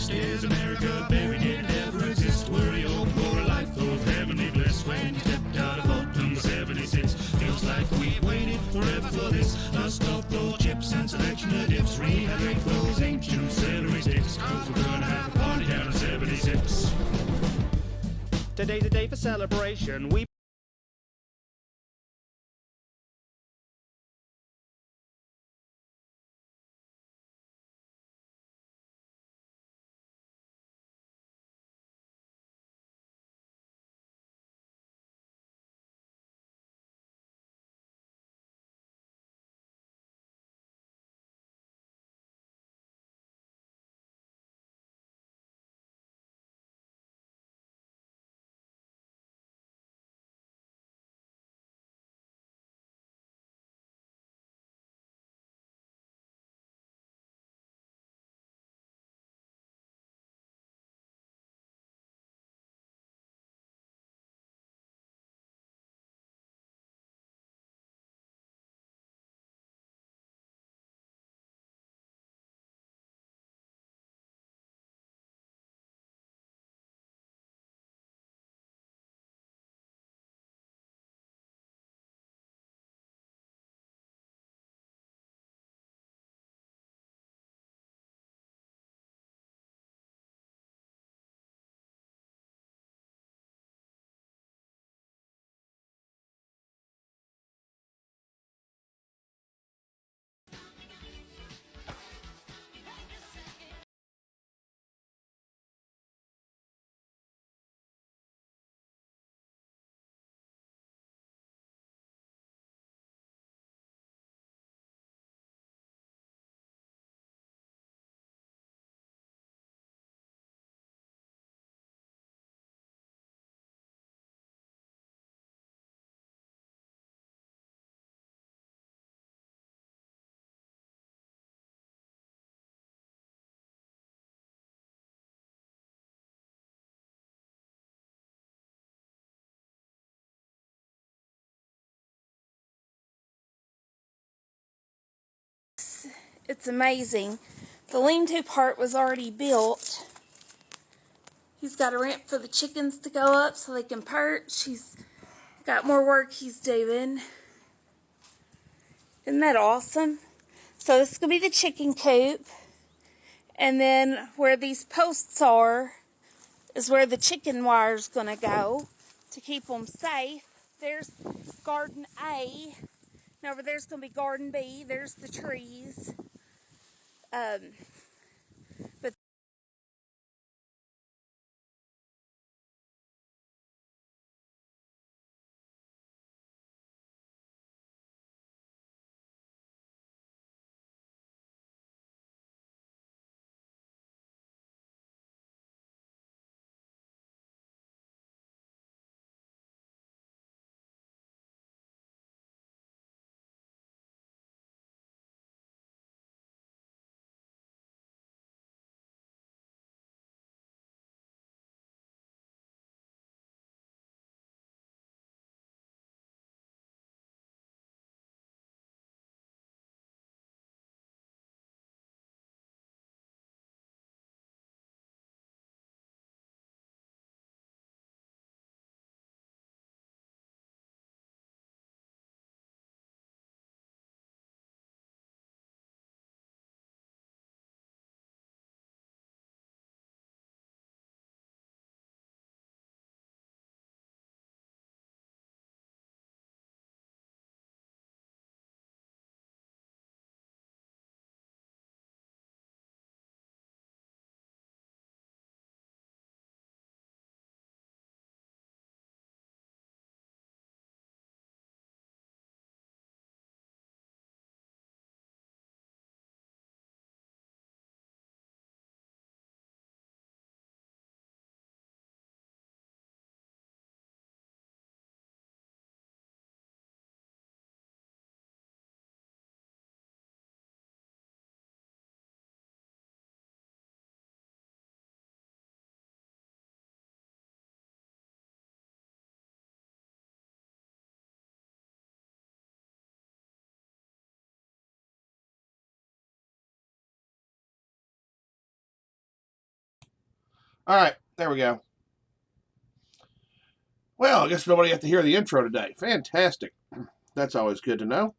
next is America, buried in never exist. Worry old poor life, those heavenly bliss. When you stepped out of vote number 76, feels like we waited forever for this. Dust off those chips and selection of dips. Rehydrate those ancient celery sticks, 'cause we're gonna have a party down in 76. Today's a day for celebration. We It's amazing. The lean-to part was already built. He's got a ramp for the chickens to go up so they can perch. He's got more work he's doing. Isn't that awesome? So this is going to be the chicken coop. And then where these posts are is where the chicken wire's going to go to keep them safe. There's garden A. And over there's going to be garden B. There's the trees. But All right, there we go. Well, I guess nobody had to hear the intro today. Fantastic. That's always good to know.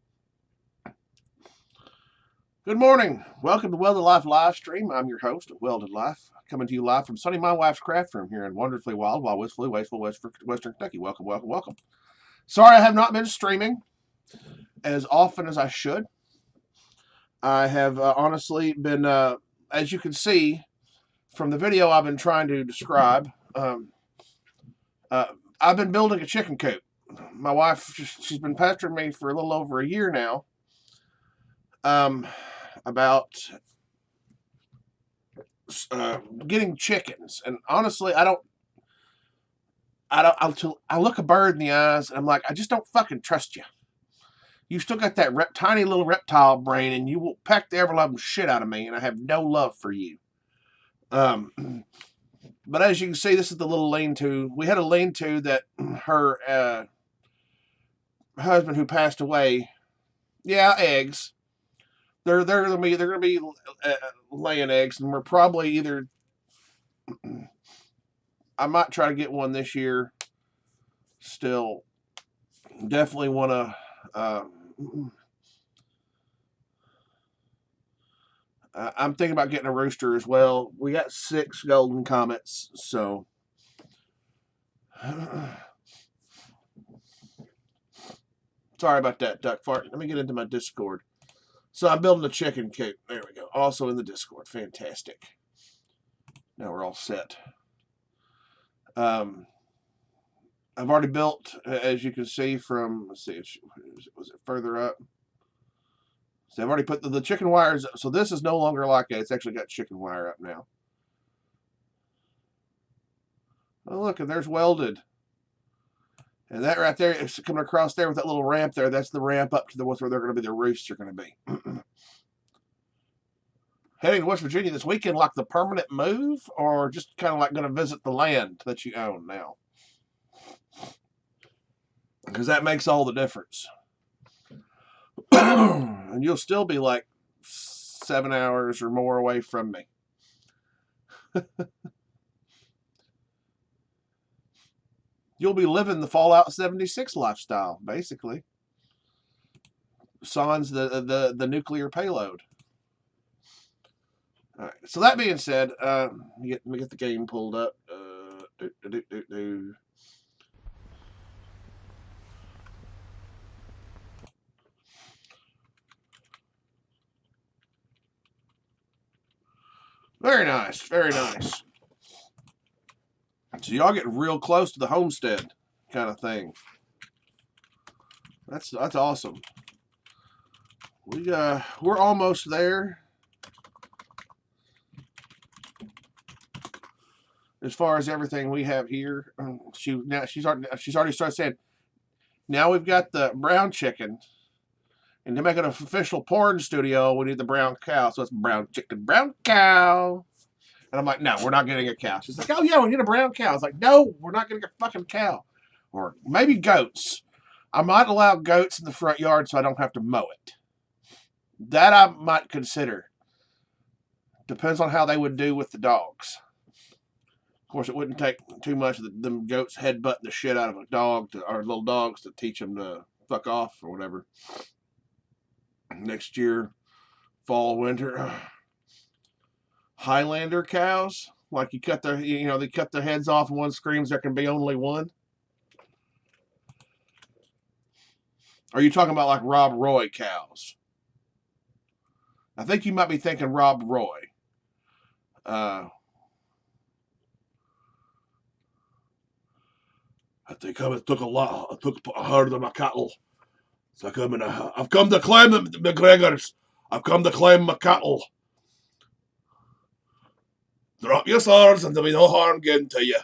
Good morning. Welcome to Welded Life live stream. I'm your host of Welded Life, coming to you live from Sunny My Wife's Craft Room here in wonderfully wild, wistfully wasteful Western Kentucky. Welcome, welcome, welcome. Sorry I have not been streaming as often as I should. I have honestly been, as you can see from the video I've been trying to describe, I've been building a chicken coop. My wife, she's been pestering me for a little over a year now about getting chickens. And honestly, I look a bird in the eyes and I'm like, I just don't fucking trust you. You still got that tiny little reptile brain, and you will peck the ever-loving shit out of me, and I have no love for you. But as you can see, this is the little lean-to. We had a lean-to that her husband, who passed away, eggs. They're gonna be laying eggs, and we're probably either. I might try to get one this year. Still, definitely want to. I'm thinking about getting a rooster as well. We got 6 golden comets, so. Sorry about that, duck fart. Let me get into my Discord. So I'm building a chicken coop. There we go. Also in the Discord. Fantastic. Now we're all set. I've already built, as you can see from, let's see, was it further up? So I've already put the chicken wires up. So this is no longer like that. It's actually got chicken wire up now. Oh, look, and there's welded. And that right there is coming across there with that little ramp there. That's the ramp up to the where they're going to be. The roosts are going to be. Heading to West Virginia this weekend, like the permanent move, or just kind of like going to visit the land that you own now? Because that makes all the difference. And you'll still be like 7 hours or more away from me. You'll be living the Fallout 76 lifestyle, basically. Sans the nuclear payload. All right. So that being said, let me get the game pulled up. Very nice, very nice. So y'all get real close to the homestead kind of thing. That's awesome. We're almost there. As far as everything we have here, she's already started saying. Now we've got the brown chicken, and to make it an official porn studio, we need the brown cow. So it's brown chicken, brown cow. And I'm like, no, we're not getting a cow. She's like, oh yeah, we need a brown cow. I was like, no, we're not getting a fucking cow. Or maybe goats. I might allow goats in the front yard so I don't have to mow it. That I might consider. Depends on how they would do with the dogs. Of course, it wouldn't take too much of them goats headbutting the shit out of a dog or little dogs to teach them to fuck off or whatever. Next year, fall, winter. Highlander cows, like they cut their heads off and one screams there can be only one. Are you talking about like Rob Roy cows? I think you might be thinking Rob Roy. I think it took a lot. I took a herd of my cattle. So I've come to claim the McGregors. I've come to claim my cattle. Drop your swords and there'll be no harm getting to you.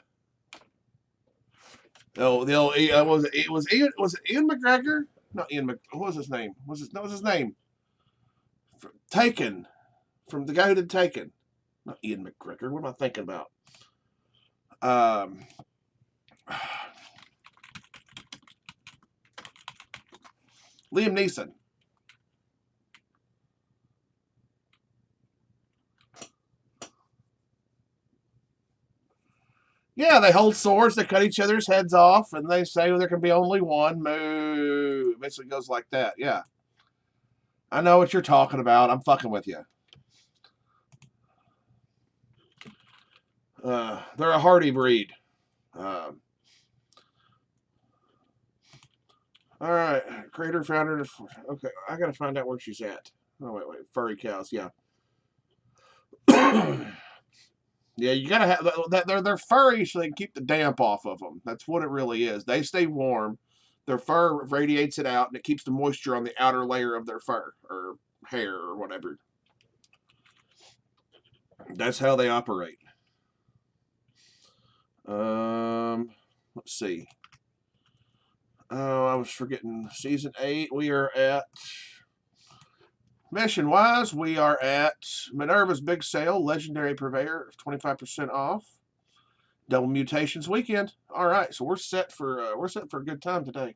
No, was it Ian McGregor? Not Ian What was his name? What was his name? Taken. From the guy who did Taken. Not Ian McGregor. What am I thinking about? Liam Neeson. Yeah, they hold swords, they cut each other's heads off, and they say there can be only one. Moo. It basically goes like that, yeah. I know what you're talking about. I'm fucking with you. They're a hardy breed. All right, creator, founder. Okay, I gotta find out where she's at. Oh wait, furry cows. Yeah, yeah. You gotta have that. They're furry so they can keep the damp off of them. That's what it really is. They stay warm. Their fur radiates it out, and it keeps the moisture on the outer layer of their fur or hair or whatever. That's how they operate. Let's see. Oh, I was forgetting. Season 8, we are at... Mission-wise, we are at Minerva's Big Sale, Legendary Purveyor, 25% off. Double Mutations Weekend. All right, so we're set for a good time today.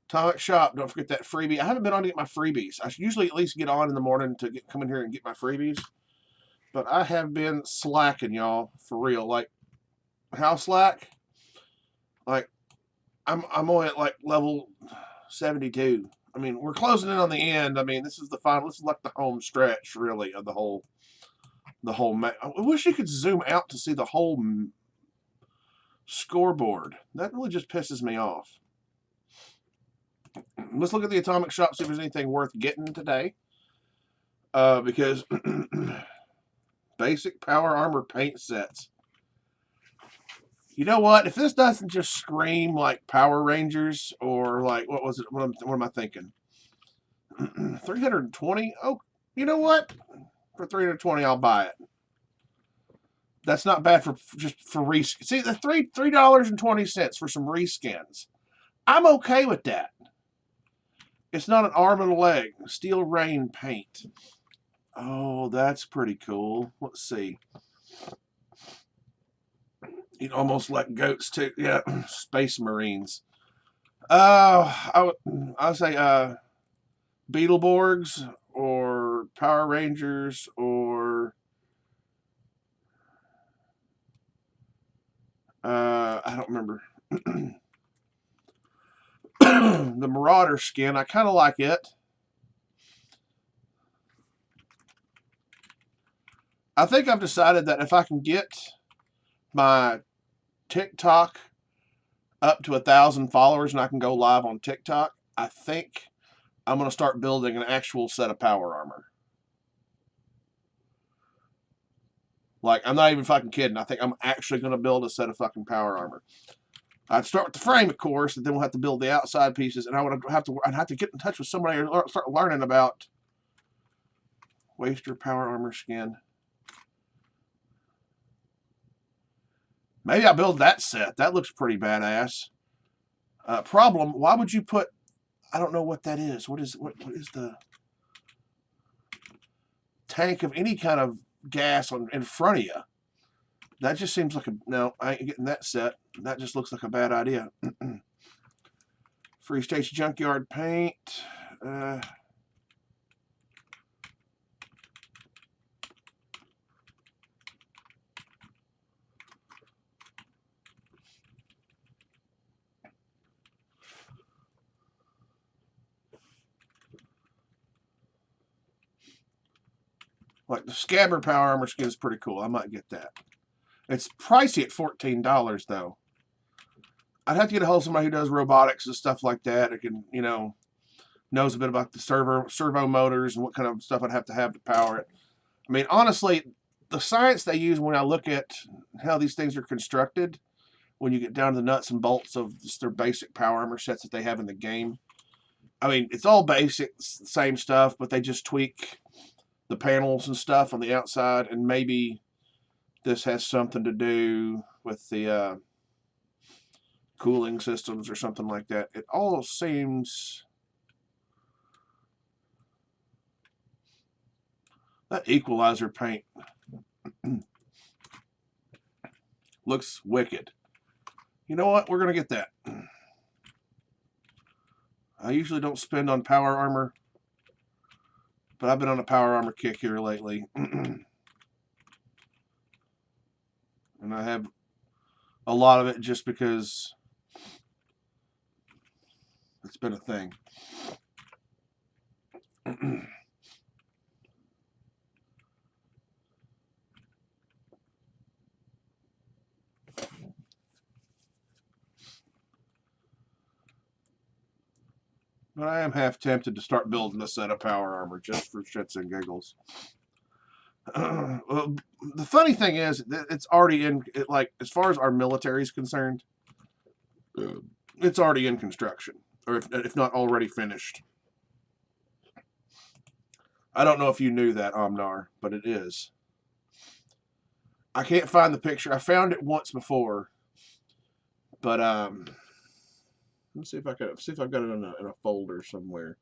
Atomic Shop, don't forget that freebie. I haven't been on to get my freebies. I should usually at least get on in the morning to come in here and get my freebies. But I have been slacking, y'all, for real. Like, how slack? Like, I'm only at like level 72. I mean, we're closing in on the end. I mean, this is the final. This is like the home stretch, really, of the whole. I wish you could zoom out to see the whole scoreboard. That really just pisses me off. Let's look at the Atomic Shop, see if there's anything worth getting today. Because basic power armor paint sets. You know what? If this doesn't just scream like Power Rangers or like, what was it? What am I thinking? 320? Oh, you know what? For 320, I'll buy it. That's not bad for reskins. See, the $3.20 for some reskins. I'm okay with that. It's not an arm and a leg. Steel Rain paint. Oh, that's pretty cool. Let's see. You'd almost like goats too. Yeah, Space Marines. I would say Beetleborgs or Power Rangers or I don't remember. The Marauder skin. I kind of like it. I think I've decided that if I can get my TikTok up to 1,000 followers and I can go live on TikTok, I think I'm going to start building an actual set of power armor. Like, I'm not even fucking kidding. I think I'm actually going to build a set of fucking power armor. I'd start with the frame, of course, and then we'll have to build the outside pieces. And I'd have to get in touch with somebody or start learning about Waster power armor skin. Maybe I'll build that set. That looks pretty badass. Problem, why would you put... I don't know what that is. What is the tank of any kind of gas in front of you? That just seems like no, I ain't getting that set. That just looks like a bad idea. Free Stage Junkyard paint. Like the Scabbard power armor skin is pretty cool. I might get that. It's pricey at $14 though. I'd have to get a hold of somebody who does robotics and stuff like that. It can, knows a bit about the servo motors and what kind of stuff I'd have to power it. I mean, honestly, the science they use when I look at how these things are constructed, when you get down to the nuts and bolts of just their basic power armor sets that they have in the game, I mean, it's all basic, same stuff, but they just tweak the panels and stuff on the outside, and maybe this has something to do with the cooling systems or something like that. It all seems... That equalizer paint looks wicked. You know what? We're going to get that. I usually don't spend on power armor, but I've been on a power armor kick here lately. And I have a lot of it just because it's been a thing. But I am half tempted to start building a set of power armor just for shits and giggles. Well, the funny thing is, it's already in, like, as far as our military is concerned, it's already in construction, or if not already finished. I don't know if you knew that, Omnar, but it is. I can't find the picture. I found it once before, but let's see if I've got it in a folder somewhere.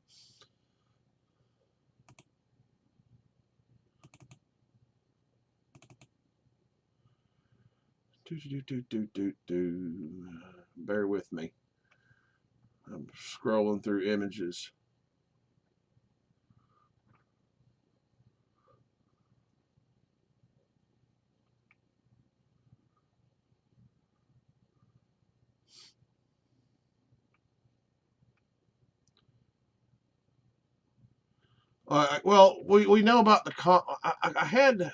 Bear with me. I'm scrolling through images. Well, we know about the I had,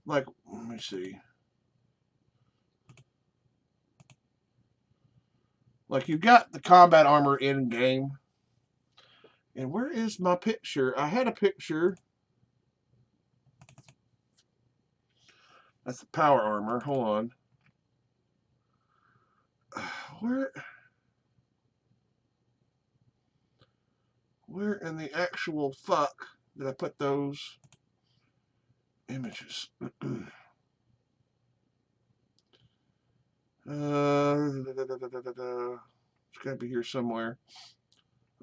like, let me see. Like, you've got the combat armor in game. And where is my picture? I had a picture. That's the power armor. Hold on. Where in the actual fuck did I put those images? It's got to be here somewhere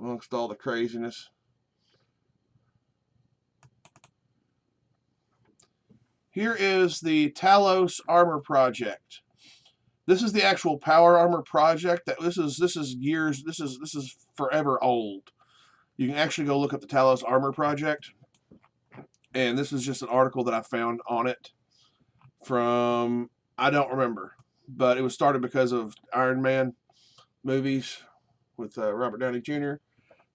amongst all the craziness. Here is the Talos Armor Project. This is the actual power armor project. This is years. This is forever old. You can actually go look up the Talos Armor Project, and this is just an article that I found on it from, I don't remember, but it was started because of Iron Man movies with Robert Downey Jr.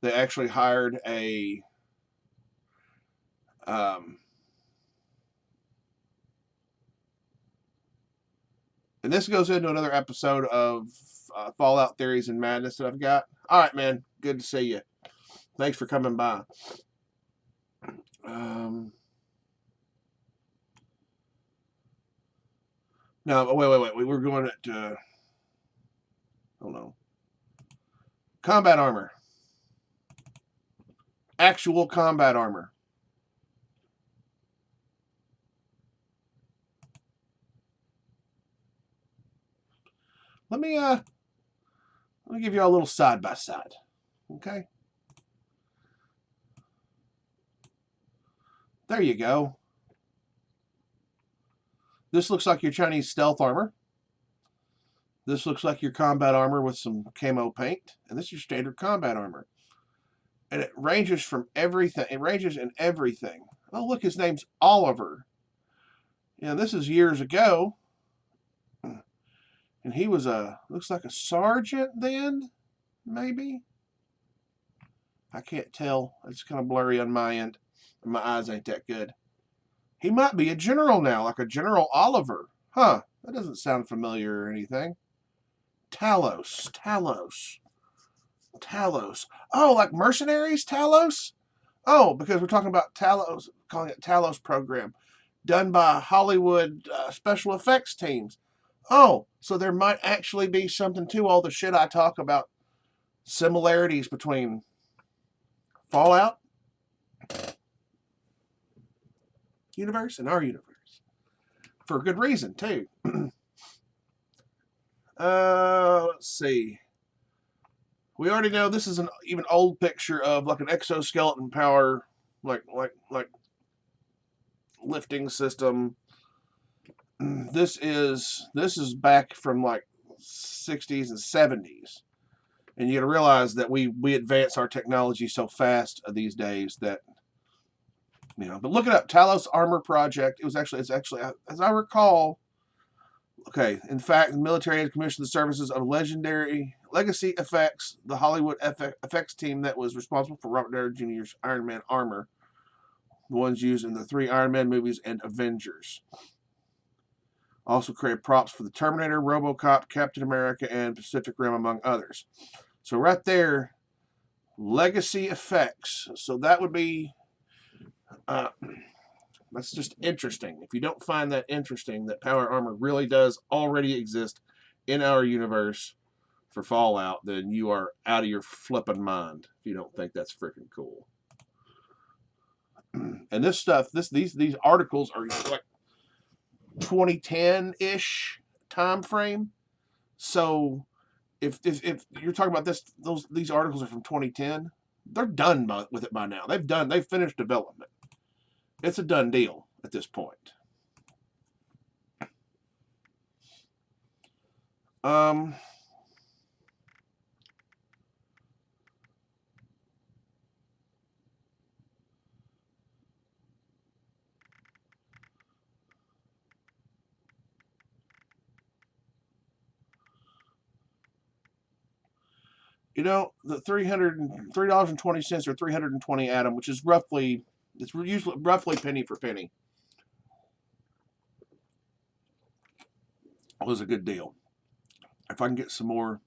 They actually hired a and this goes into another episode of Fallout Theories and Madness that I've got. All right, man. Good to see you. Thanks for coming by. No, wait. We were going at, hold on. Combat armor. Actual combat armor. Let me give you a little side by side. Okay? There you go. This looks like your Chinese stealth armor. This looks like your combat armor with some camo paint. And this is your standard combat armor. And it ranges from everything. It ranges in everything. Oh, look, his name's Oliver. Yeah, this is years ago. And he was looks like a sergeant then, maybe? I can't tell. It's kind of blurry on my end. My eyes ain't that good. He might be a general now, like a General Oliver. Huh, that doesn't sound familiar or anything. Talos. Oh, like mercenaries, Talos? Oh, because we're talking about Talos, calling it Talos program, done by Hollywood special effects teams. Oh, so there might actually be something to all the shit I talk about, similarities between Fallout universe and our universe. For good reason, too. Let's see. We already know this is an even old picture of like an exoskeleton power, like lifting system. This is back from like 60s and 70s. And you got to realize that we advance our technology so fast these days that, you know. But look it up, Talos Armor Project. It's actually, as I recall, Okay, in fact, the military has commissioned the services of legendary Legacy Effects, the Hollywood effects team that was responsible for Robert Downey Jr.'s Iron Man armor, the ones used in the 3 Iron Man movies and Avengers. Also created props for the Terminator, RoboCop, Captain America, and Pacific Rim, among others. So right there, Legacy Effects. So that would be, that's just interesting. If you don't find that interesting, that power armor really does already exist in our universe for Fallout, then you are out of your flipping mind if you don't think that's freaking cool. And this stuff, these articles are like 2010-ish time frame. So if you're talking about these articles are from 2010, they're done with it by now. They've finished development. It's a done deal at this point. You know, the $303.20 or 320 atom, which is roughly, it's usually roughly penny for penny, was a good deal. If I can get some more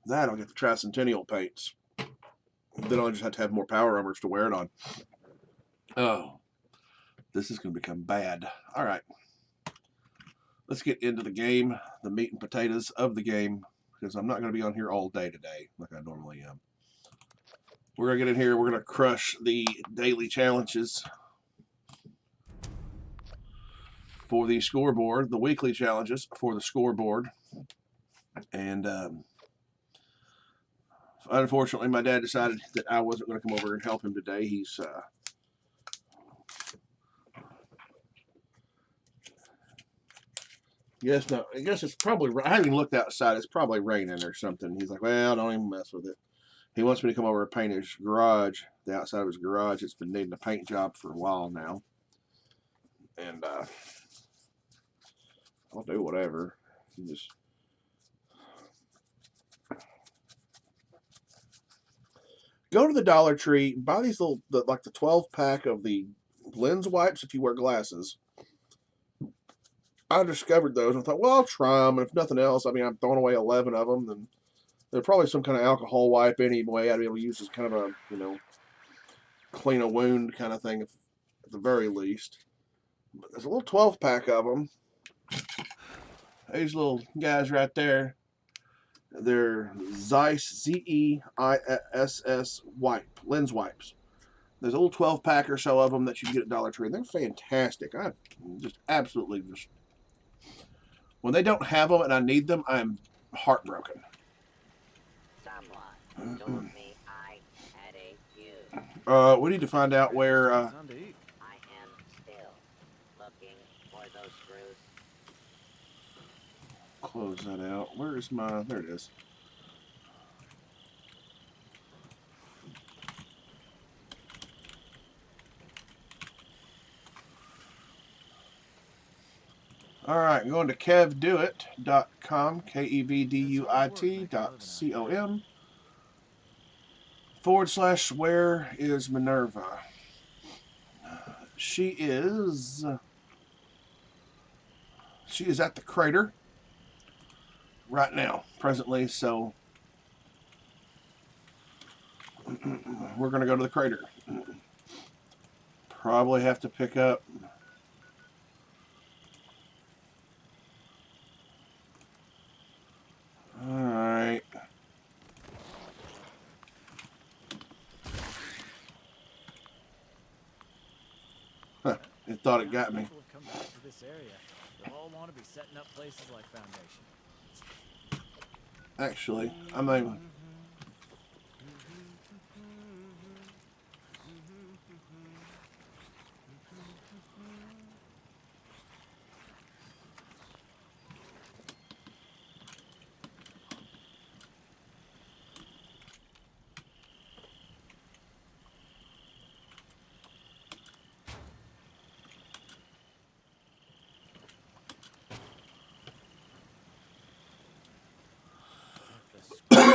of that, I'll get the Tricentennial paints. Then I'll just have to have more power armors to wear it on. Oh, this is going to become bad. All right. Let's get into the game, the meat and potatoes of the game, because I'm not going to be on here all day today like I normally am. We're going to get in here. We're going to crush the daily challenges for the scoreboard, the weekly challenges for the scoreboard. And unfortunately, my dad decided that I wasn't going to come over and help him today. He's yes, no, I guess it's probably, I haven't even looked outside. It's probably raining or something. He's like, well, don't even mess with it. He wants me to come over and paint his garage, the outside of his garage. It's been needing a paint job for a while now. And I'll do whatever. You just go to the Dollar Tree, buy these little, like the 12-pack of the lens wipes if you wear glasses. I discovered those and thought, well, I'll try them. And if nothing else, I mean, I'm throwing away 11 of them. Then they're probably some kind of alcohol wipe anyway. I'd be able to use as kind of a, you know, clean a wound kind of thing at the very least. But there's a little 12-pack of them. These little guys right there. They're Zeiss, Z-E-I-S-S wipe, lens wipes. There's a little 12-pack or so of them that you can get at Dollar Tree. They're fantastic. I just absolutely just... When they don't have them and I need them, I'm heartbroken. Someone told me I had a few. We need to find out where... I am still looking for those screws. Close that out. Where is my... There it is. Alright, going to kevduit.com, KEVDUIT.com, / where is Minerva? She is at the crater right now, presently, so we're going to go to the crater. Probably have to pick up alright. Huh, it thought it got me. People have come back to this area. They'll all want to be setting up places like Foundation. Actually, I mean,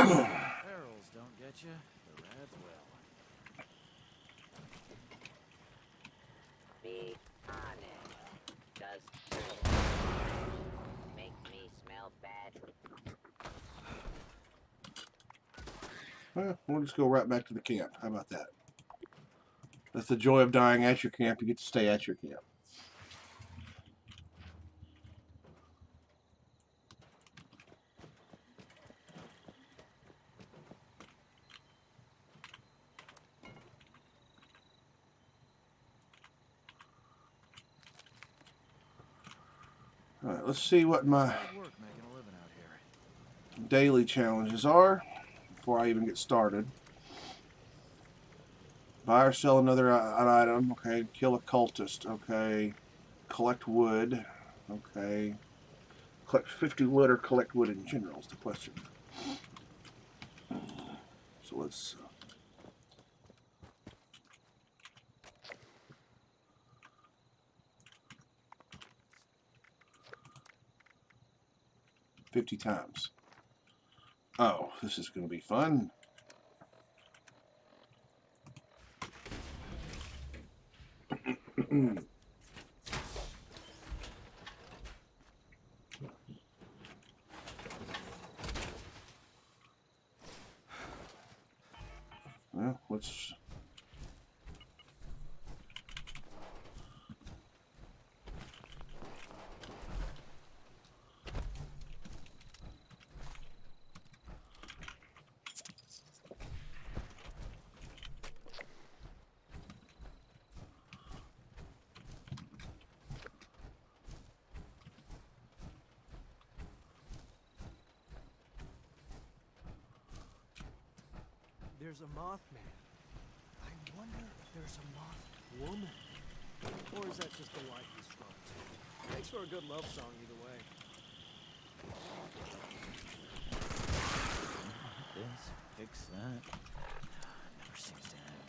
Ferals don't get you, the rads will. Be honest. Does this make me smell bad? Well, we'll just go right back to the camp. How about that? That's the joy of dying at your camp. You get to stay at your camp. All right, let's see what my Hard work making a living out here. daily challenges are before I even get started. Buy or sell another an item. Okay. Kill a cultist. Okay. Collect wood. Okay. Collect 50 wood or collect wood in general is the question. So let's... 50 times. Oh, this is going to be fun. Well, let's... There's a Mothman. I wonder if there's a Moth woman. Or is that just the light he's from? Makes for a good love song either way. This, fix that. Never seems to end.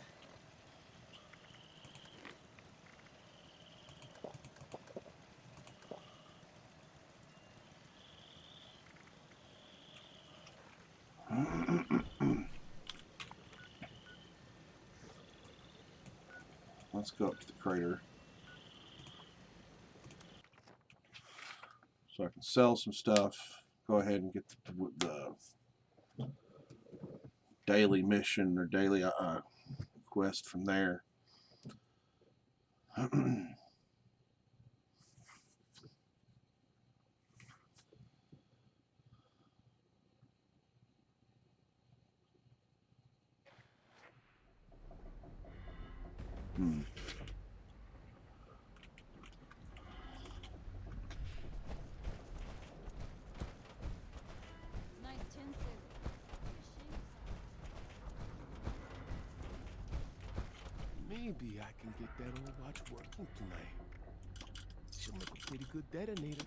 Let's go up to the crater. So I can sell some stuff. Go ahead and get the daily mission or daily quest from there. Nice tin suit. Maybe I can get that old watch working tonight. She'll make a pretty good detonator.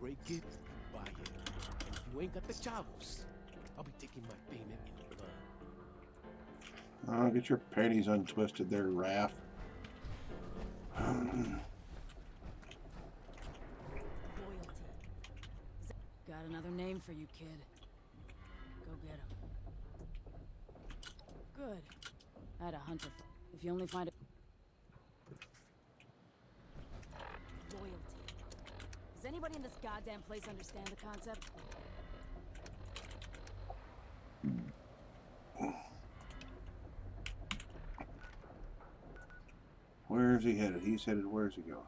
Break it, buy it. And if you ain't got the chavos, I'll be taking my payment in blood. Oh, get your panties untwisted there, Raph. Loyalty. Got another name for you, kid. Go get him. Good. I had a hunter. If you only find it. Loyalty. Does anybody in this goddamn place understand the concept? Where is he headed? He's headed, where's he going?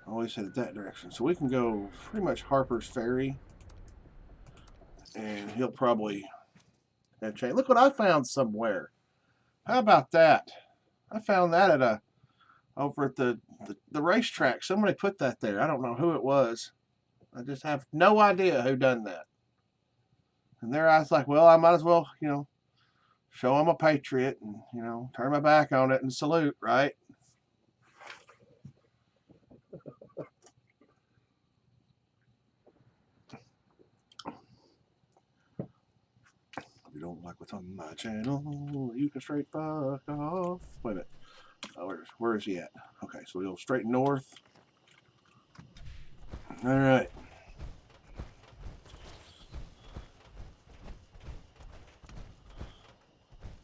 Always headed that direction. So we can go pretty much Harper's Ferry. And he'll probably have change. Look what I found somewhere. How about that? I found that at over at the racetrack. Somebody put that there. I don't know who it was. I just have no idea who done that. And there I was like, well, I might as well, you know, show I'm a patriot and, you know, turn my back on it and salute, right? don't like what's on my channel, you can straight fuck off. Wait a minute. Oh, where is he at? Okay, so we go straight north. All right.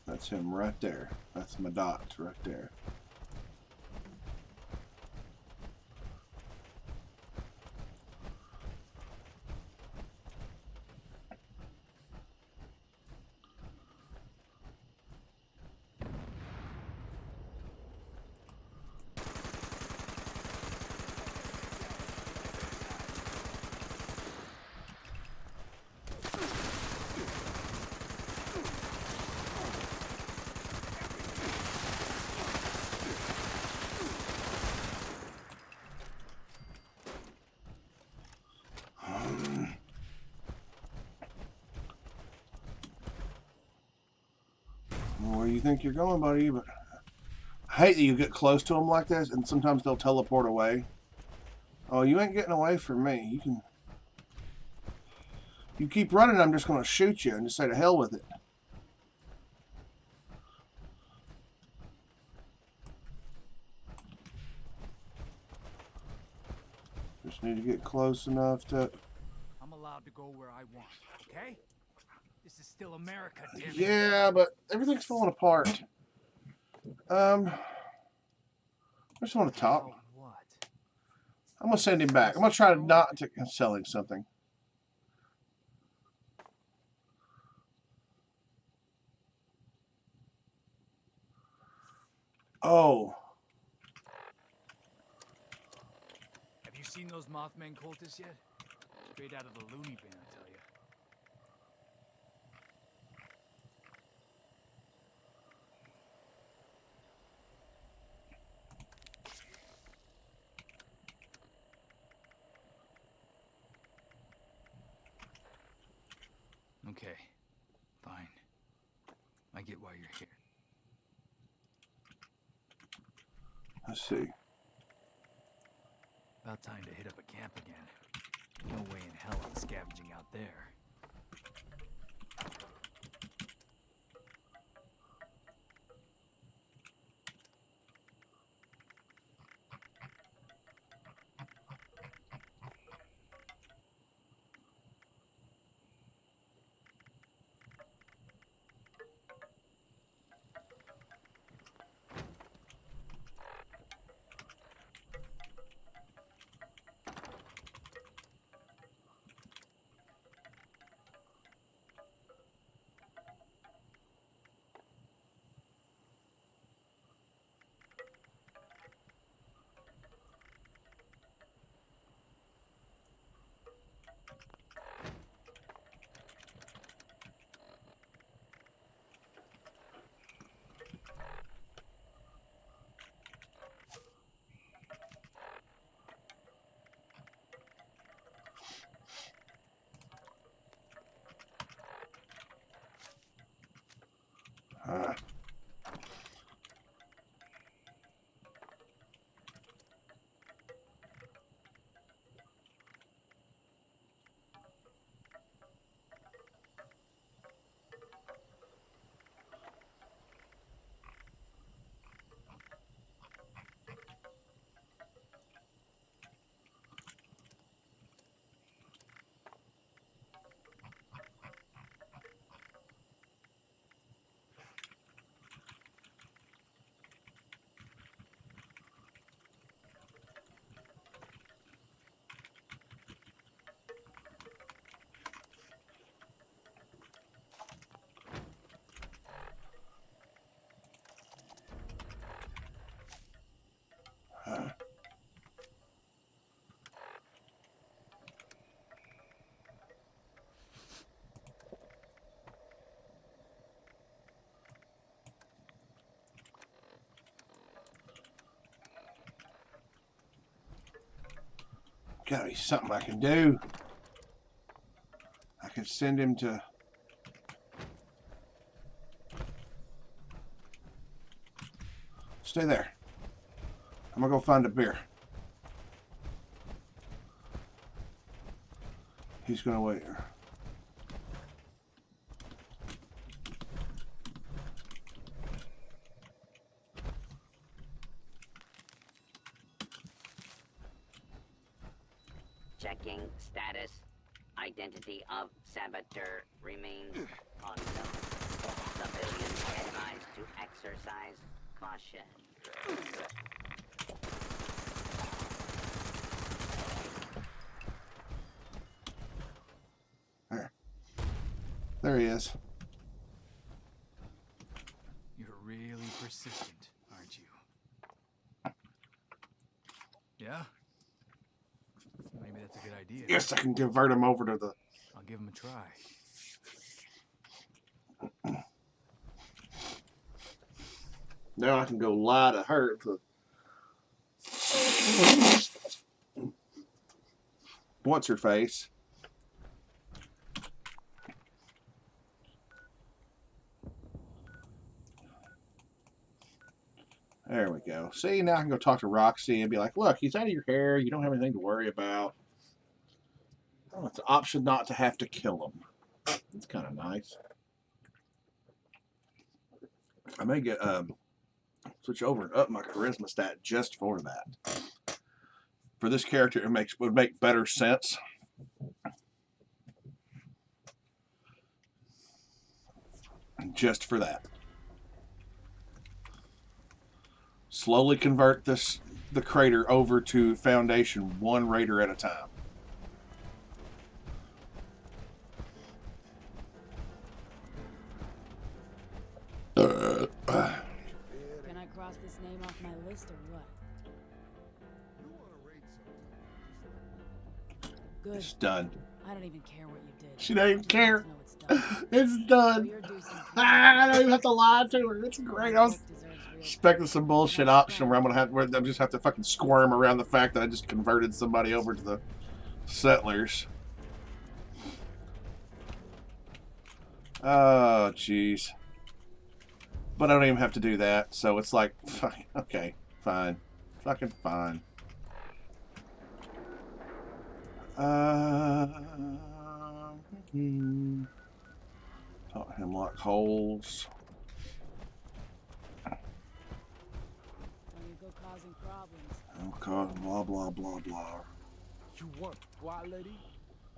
That's him right there. That's my dot right there. Where do you think you're going, buddy? But I hate that you get close to them like this, and sometimes they'll teleport away. Oh, you ain't getting away from me. You can. You keep running, I'm just going to shoot you and just say to hell with it. Just need to get close enough to. I'm allowed to go where I want, okay? This is still America, damn it. Yeah, but everything's falling apart. I just want to talk. Oh, what? I'm going to send him back. I'm going to try to not to sell him something. Oh. Have you seen those Mothman cultists yet? Straight out of the loony bin, I tell you. Okay, fine. I get why you're here. Let's see. About time to hit up a camp again. No way in hell I'm scavenging out there. Gotta be something I can do. I could send him to. Stay there. I'm gonna go find a beer. He's gonna wait here. Checking status. Identity of saboteur remains unknown. Civilians advised to exercise caution. There he is. You're really persistent, aren't you? Yeah? Maybe that's a good idea. Yes, I can convert him over to the... I'll give him a try. Now I can go lie to her. What's her face? There we go. See, now I can go talk to Roxy and be like, look, he's out of your hair. You don't have anything to worry about. Oh, it's an option not to have to kill him. It's kind of nice. I may get switch over and up my charisma stat just for that. For this character, it would make better sense. Just for that. Slowly convert the crater over to Foundation, one raider at a time. Can I cross this name off my list or what? Good. It's done. I don't even care what you did. She don't even care. No, it's done. It's So done. you're due some I don't even have to lie to her. It's great. I was deserves real expecting some bullshit option where I'm just have to fucking squirm around the fact that I just converted somebody over to the settlers. Oh, jeez. But I don't even have to do that, so it's like, okay, fine. Fucking fine. Hemlock holes. When you go causing problems. Okay, blah, blah, blah, blah. You want quality?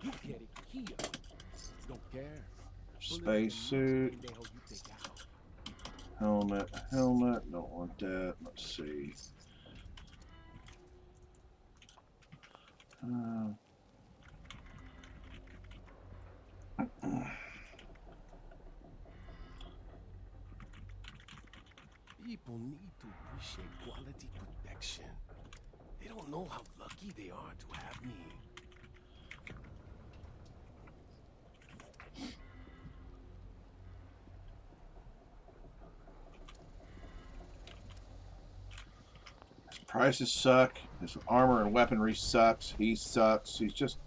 You get it here. Don't care. Spacesuit. Helmet, helmet. Don't want that. Let's see. People need to appreciate quality protection. They don't know how lucky they are to have me. His prices suck. His armor and weaponry sucks. He sucks. He's just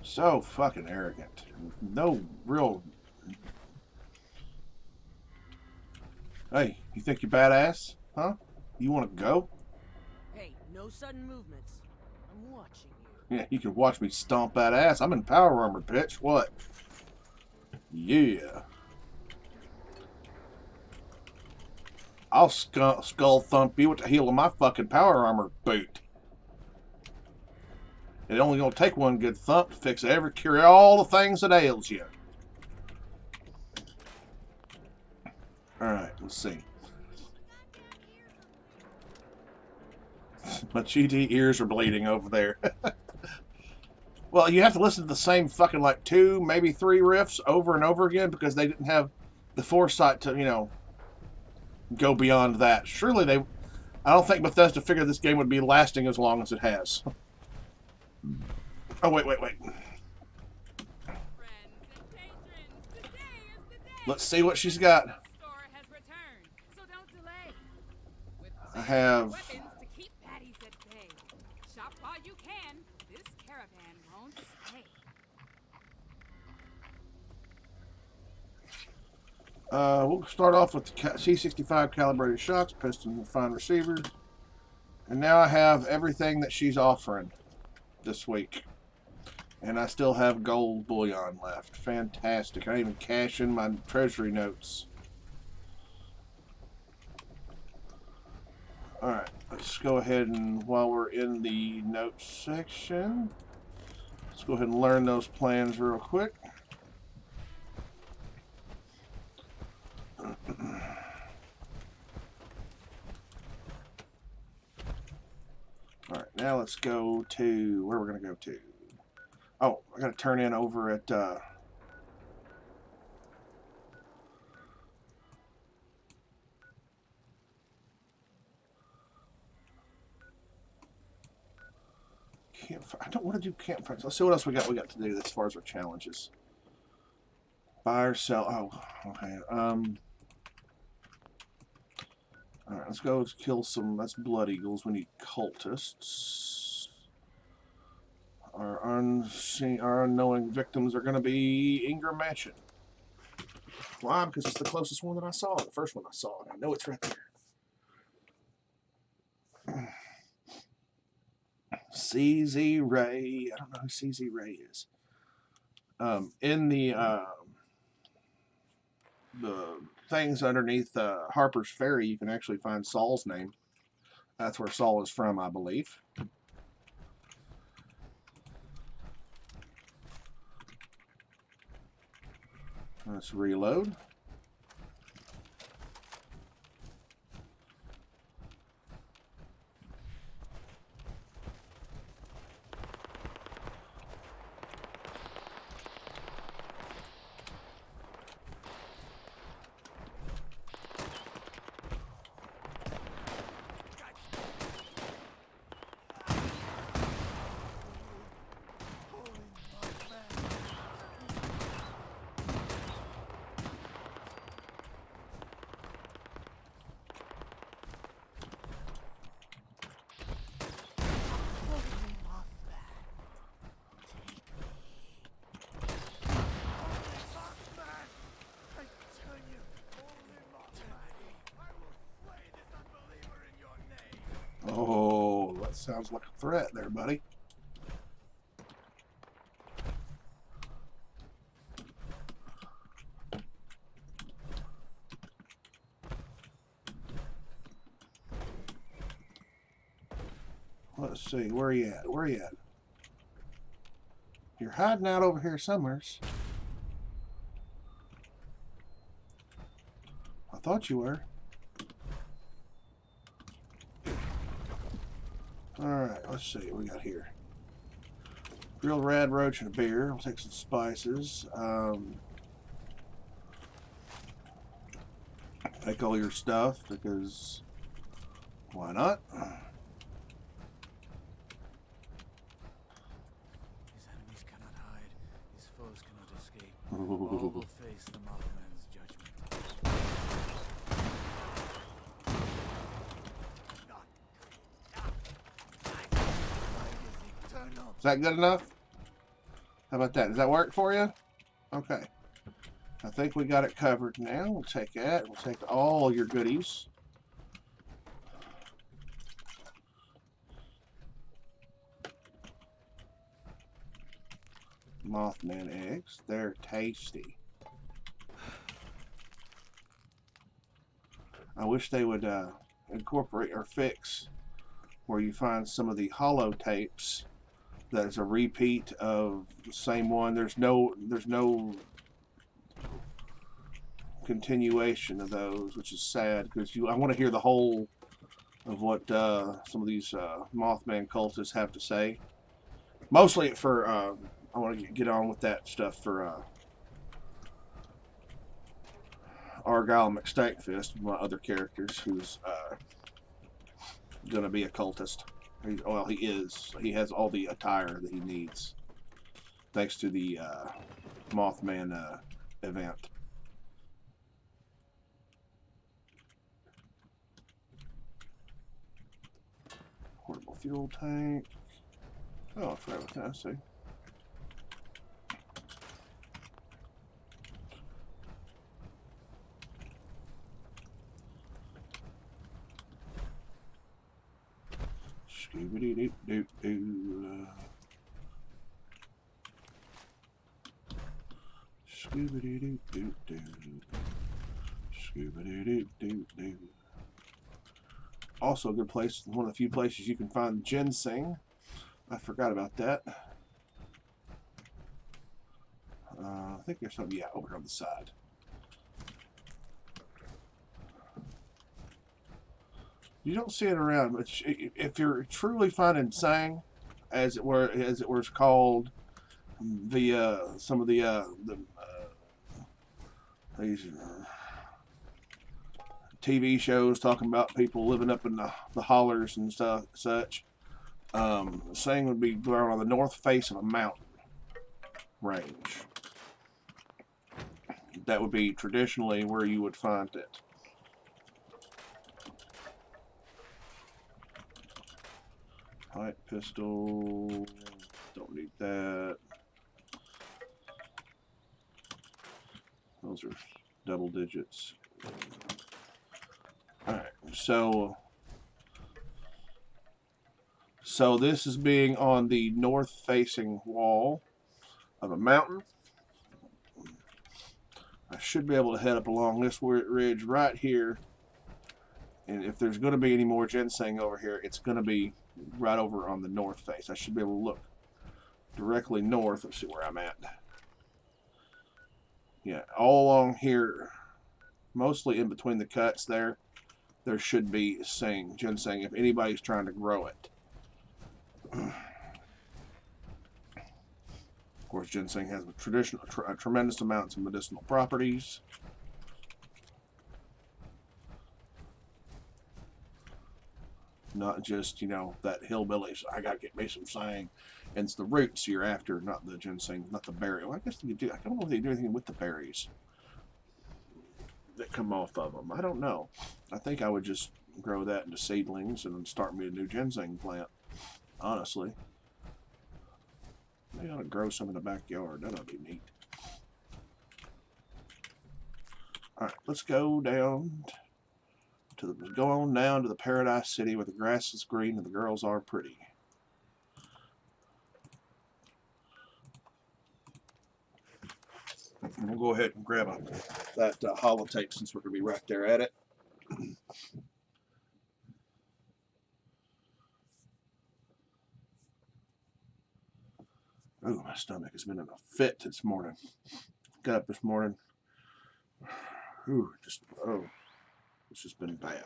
so fucking arrogant. No real... Hey, you think you're badass? Huh? You want to go? Hey, no sudden movements. I'm watching you. Yeah, you can watch me stomp that ass. I'm in power armor, bitch. What? Yeah. I'll skull thump you with the heel of my fucking power armor boot. It only gonna take one good thump to fix cure all the things that ails you. Alright, let's see. My GD ears are bleeding over there. Well, you have to listen to the same fucking like 2, maybe 3 riffs over and over again because they didn't have the foresight to, you know, go beyond that. Surely they... I don't think Bethesda figured this game would be lasting as long as it has. Oh, wait. Let's see what she's got. I have... weapons to keep baddies at bay. Shop while you can. This caravan won't stay. We'll start off with the C65 calibrated shocks, piston and fine receiver. And now I have everything that she's offering this week. And I still have gold bullion left. Fantastic. I even cash in my treasury notes. Alright, let's go ahead and while we're in the notes section, Let's go ahead and learn those plans real quick. Alright, now let's go to where we're going to go to. Oh, I got to turn in over at campfire. I don't want to do campfires. Let's see what else we got to do as far as our challenges. Buy or sell. Oh, okay. Alright, let's go kill some. That's blood eagles. We need cultists. Our unknowing victims are going to be Ingram Mansion. Why? Because it's the closest one that I saw. The first one I saw. And I know it's right there. CZ Ray. I don't know who CZ Ray is. In the things underneath Harper's Ferry, you can actually find Saul's name. That's where Saul is from, I believe. Let's reload. Oh, that sounds like a threat there, buddy. Let's see, where are you at? Where are you at? You're hiding out over here somewheres. I thought you were. Alright, let's see what we got here. Grilled rad roach and a beer. We'll take some spices. Take all your stuff because why not? His enemies cannot hide. His foes cannot escape. All will face the Mothman's judgment. Is that good enough? How about that? Does that work for you? Okay. I think we got it covered now. We'll take that. We'll take all your goodies. Mothman eggs. They're tasty. I wish they would incorporate or fix where you find some of the hollow tapes that is a repeat of the same one. There's no continuation of those, which is sad because I want to hear the whole of what some of these Mothman cultists have to say. Mostly for I want to get on with that stuff for Argyle McStankfist, my other characters, who's going to be a cultist. Well, he is. He has all the attire that he needs, thanks to the Mothman event. Portable fuel tank. Oh, I forgot what can I say. Scooby-doo-doo-doo-doo. Scooby-doo-doo-doo-doo. Scooby-doo-doo-doo-doo. Also a good place, one of the few places you can find ginseng. I forgot about that. I think there's something, yeah, over on the side. You don't see it around, but if you're truly finding sang, as it was called, the some of these TV shows talking about people living up in the hollers and stuff, such. Sang would be grown on the north face of a mountain range. That would be traditionally where you would find it. Pipe pistol, don't need that. Those are double digits. Alright, so this is being on the north facing wall of a mountain. I should be able to head up along this ridge right here. And if there's going to be any more ginseng over here, it's going to be right over on the north face. I should be able to look directly north. Let's see where I'm at. Yeah, all along here, mostly in between the cuts there should be ginseng if anybody's trying to grow it. Of course, ginseng has tremendous amounts of medicinal properties. Not just, you know, that hillbillies, I gotta get me some sang. And it's the roots you're after, not the ginseng, not the berry. Well, I guess you do. I don't know if they do anything with the berries that come off of them. I don't know. I think I would just grow that into seedlings and start me a new ginseng plant. Honestly. Maybe I ought to grow some in the backyard. That ought to be neat. Alright, let's go down go on down to the Paradise City where the grass is green and the girls are pretty. And we'll go ahead and grab that holotape since we're going to be right there at it. Oh, my stomach has been in a fit this morning. Got up this morning. It's just been bad.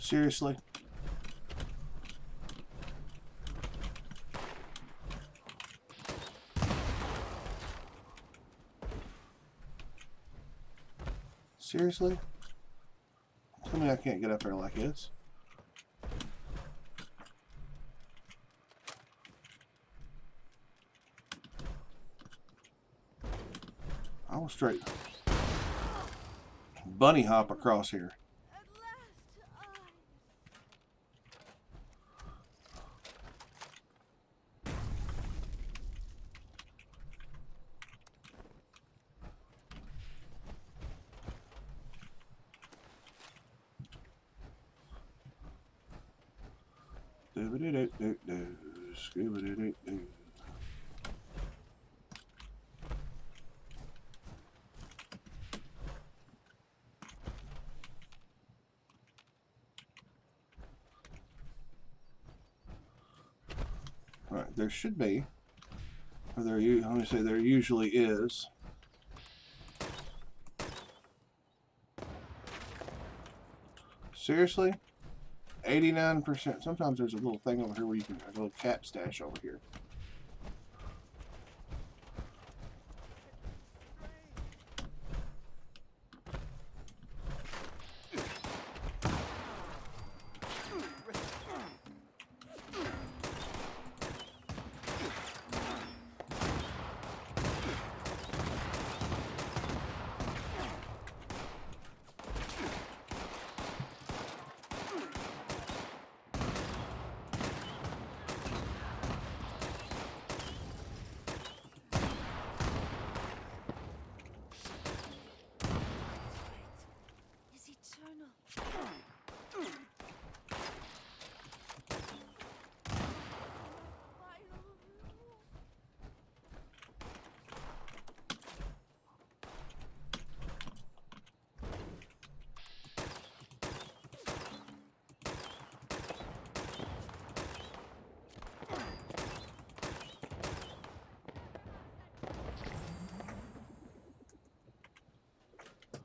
Seriously? Seriously? Tell me I can't get up there like this. I will straight bunny hop across here. Alright, there should be, or there usually is. Seriously? 89%. Sometimes there's a little thing over here where you can, a little cat stash over here.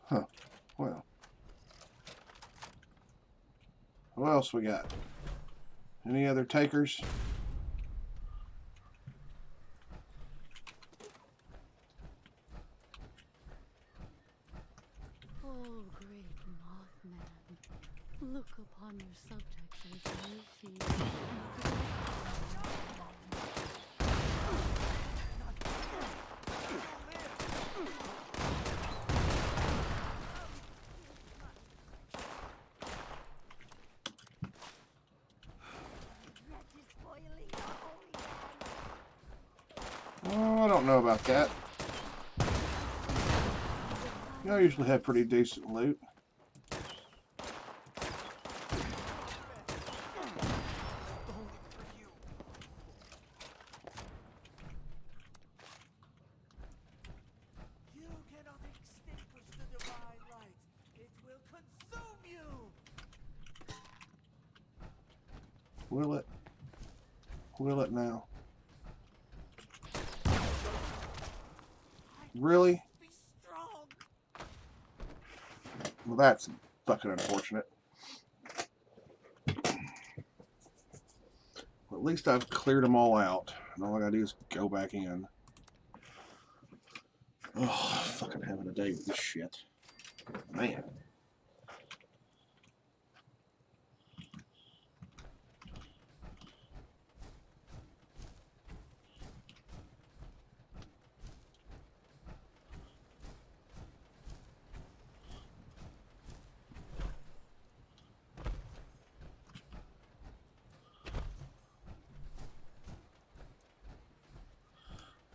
Huh. Well. Who else we got? Any other takers? Oh, great Mothman, look upon your subjects as mercy. Oh, I don't know about that. Y'all usually have pretty decent loot. You cannot extinguish the divine light. It will consume you. Will it? Will it now? Really? Be strong. Well, that's fucking unfortunate. Well, at least I've cleared them all out. And all I gotta do is go back in. Oh, fucking having a day with this shit. Man.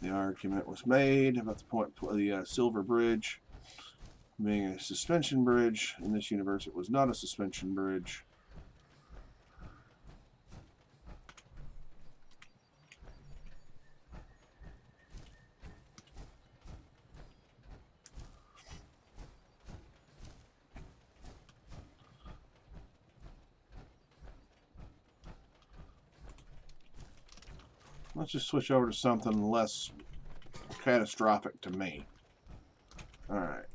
The argument was made about the point of the Silver Bridge being a suspension bridge. In this universe, it was not a suspension bridge. Let's just switch over to something less catastrophic to me. Alright.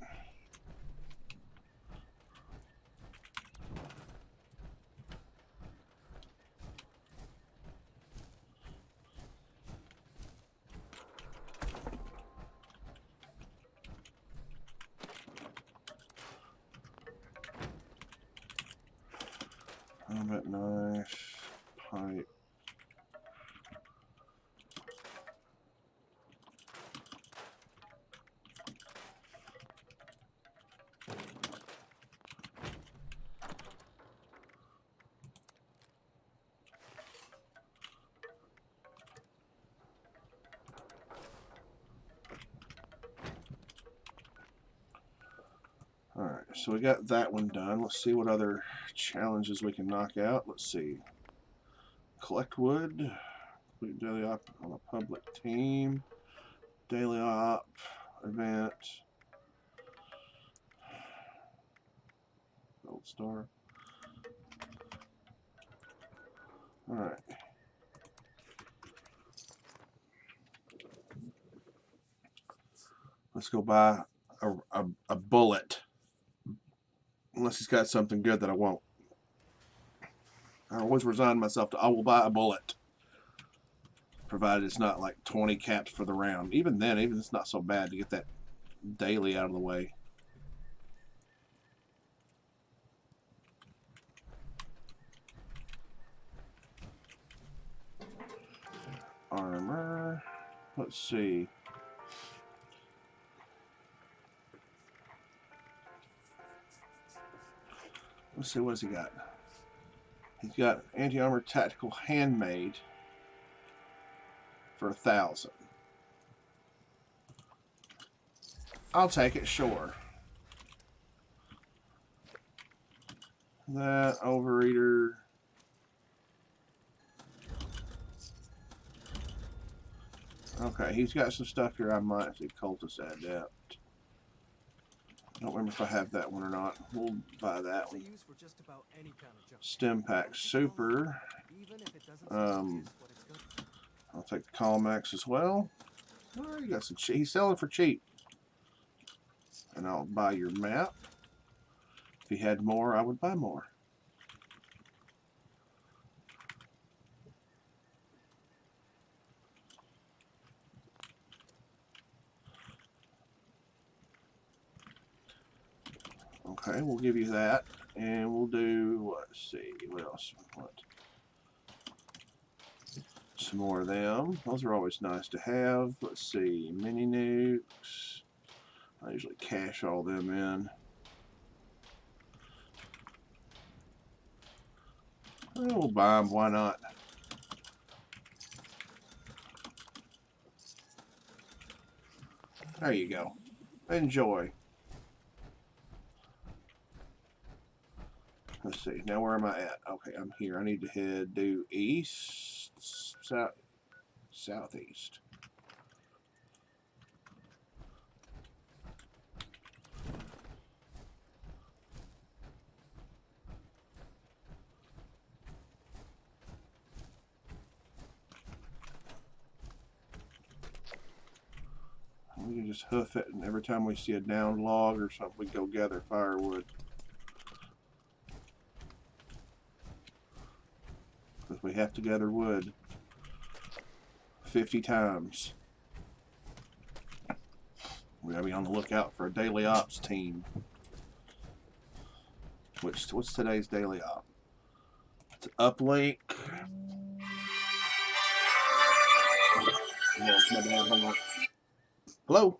Combat knife, pipe. Alright, so we got that one done. Let's see what other challenges we can knock out. Let's see. Collect wood. Complete daily op on a public team. Daily op event. Gold star. Alright. Let's go buy a bullet. Unless he's got something good that I won't. I always resign myself to I will buy a bullet. Provided it's not like 20 caps for the round. Even then, even it's not so bad to get that daily out of the way. Armor. Let's see. Let's see, what has he got? He's got anti-armor tactical handmade for 1,000. I'll take it, sure. That overeater. Okay, he's got some stuff here I might see. Cultist Adept. I don't remember if I have that one or not. We'll buy that one. Stem Pack Super. I'll take the Colmax as well. Oh, you got some cheap. He's selling for cheap. And I'll buy your map. If you had more, I would buy more. Okay, we'll give you that. And we'll do, let's see, what else? What? Some more of them. Those are always nice to have. Let's see, mini nukes. I usually cash all them in. We'll buy them, why not? There you go. Enjoy. Let's see, now where am I at? Okay, I'm here. I need to head due east, southeast. We can just hoof it, and every time we see a downed log or something, we go gather firewood. Because we have to gather wood 50 times. We gotta be on the lookout for a daily ops team. What's today's daily op? It's uplink. No, it's my dad. Hold on. Hello?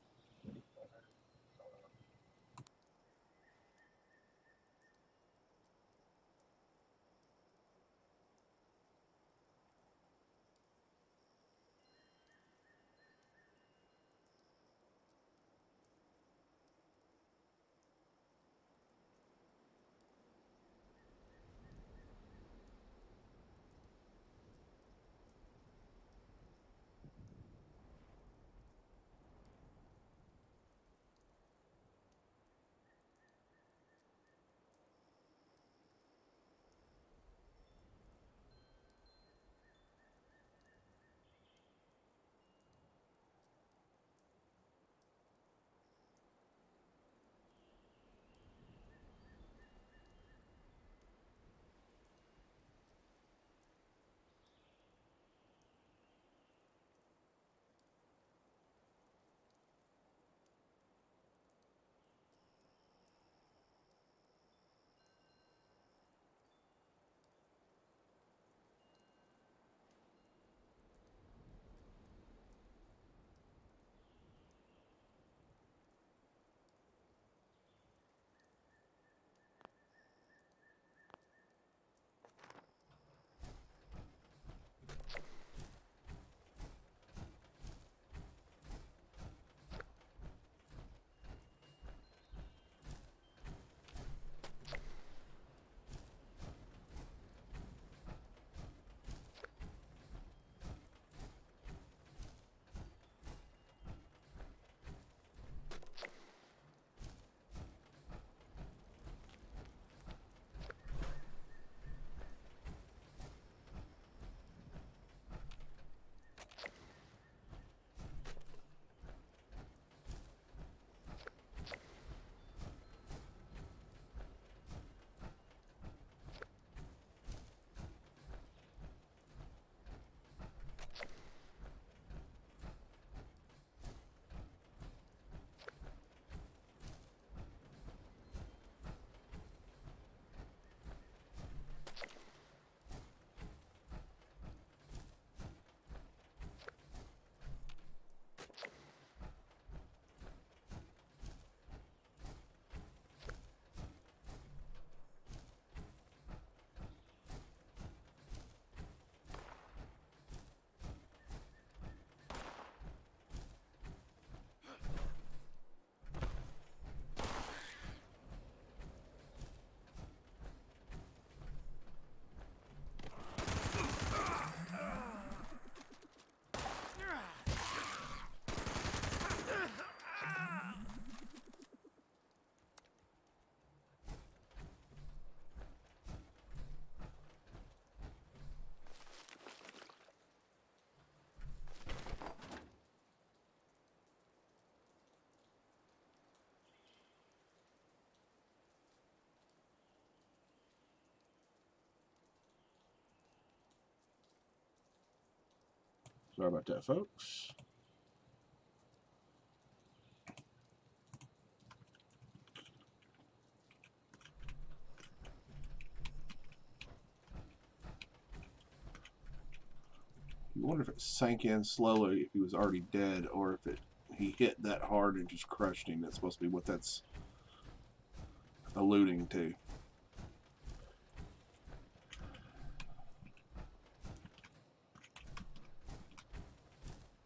Sorry about that, folks. You wonder if it sank in slowly if he was already dead, or if he hit that hard and just crushed him. That's supposed to be what that's alluding to.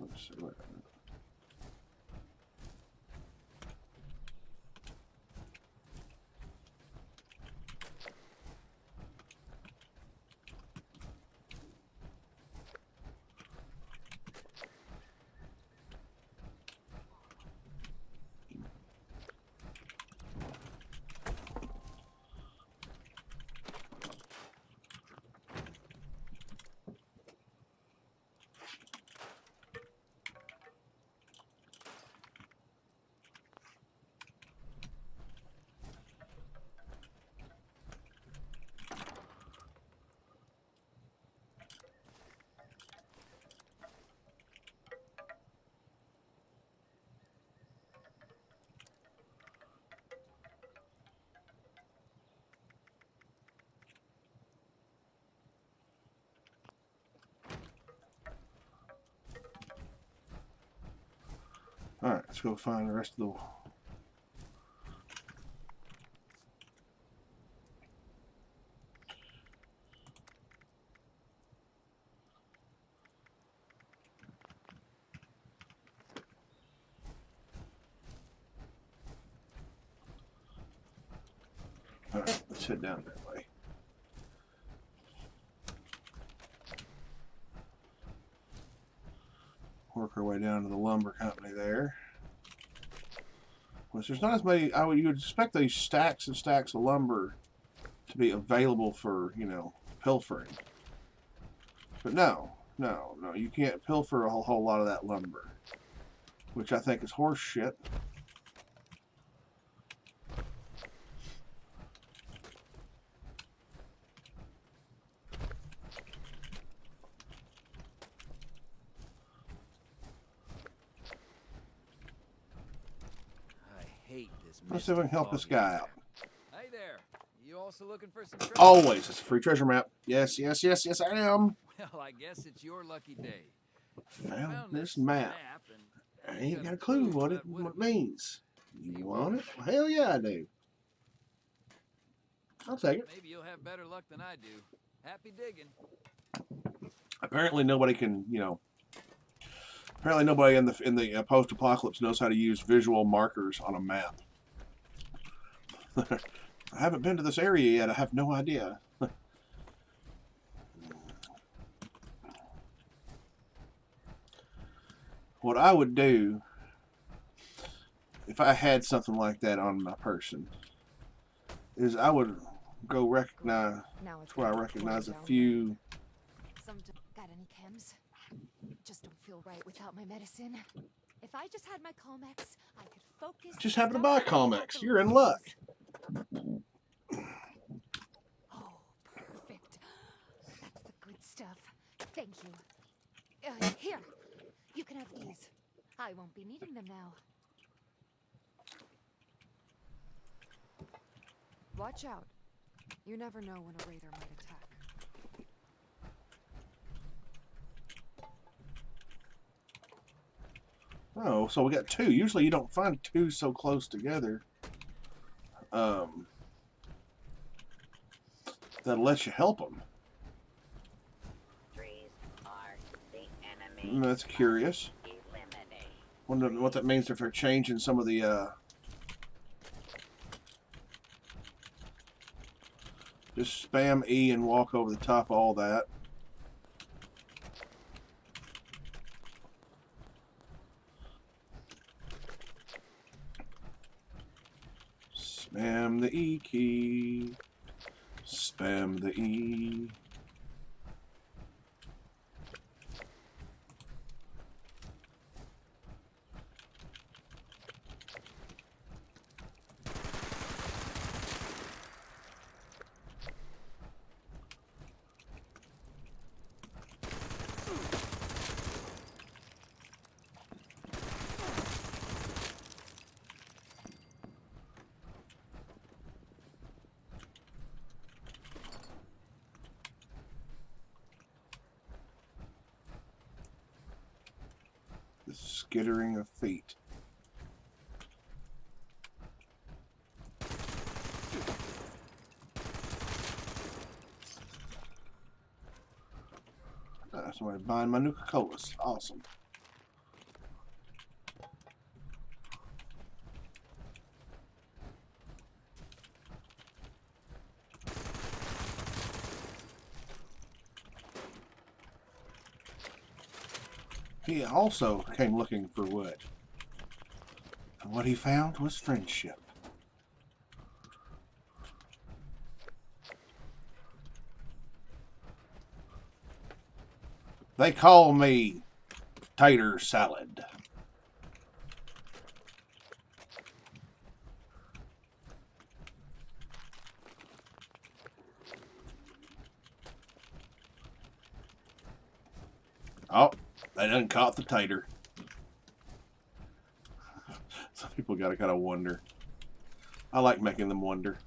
Let's see what. Alright, let's go find the rest of the... Alright, let's head down that way. Work our way down to the lumber company there. Which there's not as many. You would expect these stacks and stacks of lumber to be available for, you know, pilfering. But no, you can't pilfer a whole lot of that lumber, which I think is horse shit. Let's see if we can help this guy out. Hey there. You also looking for some treasure? Always. It's a free treasure map. Yes, yes, yes, yes, I am. Well, I guess it's your lucky day. Found this map. I ain't got a clue what it means. You want it? Well, hell yeah, I do. I'll take it. Maybe you'll have better luck than I do. Happy digging. Apparently nobody can, you know. Apparently nobody in the post-apocalypse knows how to use visual markers on a map. I haven't been to this area yet. I have no idea. What I would do if I had something like that on my person is I would go recognize where I recognize a few. Got any chems? Just don't feel right without my medicine. If I just had my Calmex, I could focus. Just happen to buy Calmex. You're in luck. Oh, perfect. That's the good stuff. Thank you. Here, you can have these. I won't be needing them now. Watch out. You never know when a raider might attack. Oh, so we got two. Usually you don't find two so close together. That'll let you help them. Trees are the enemy. That's curious. Eliminate. Wonder what that means if they're changing some of the. Just spam E and walk over the top of all that. Spam the E key. Spam the E. skittering of feet. Somebody buying my Nuka-Colas. Awesome. He also came looking for wood. And what he found was friendship. They call me Tater Salad. Oh, they done caught the tater. Some people gotta kind of wonder. I like making them wonder.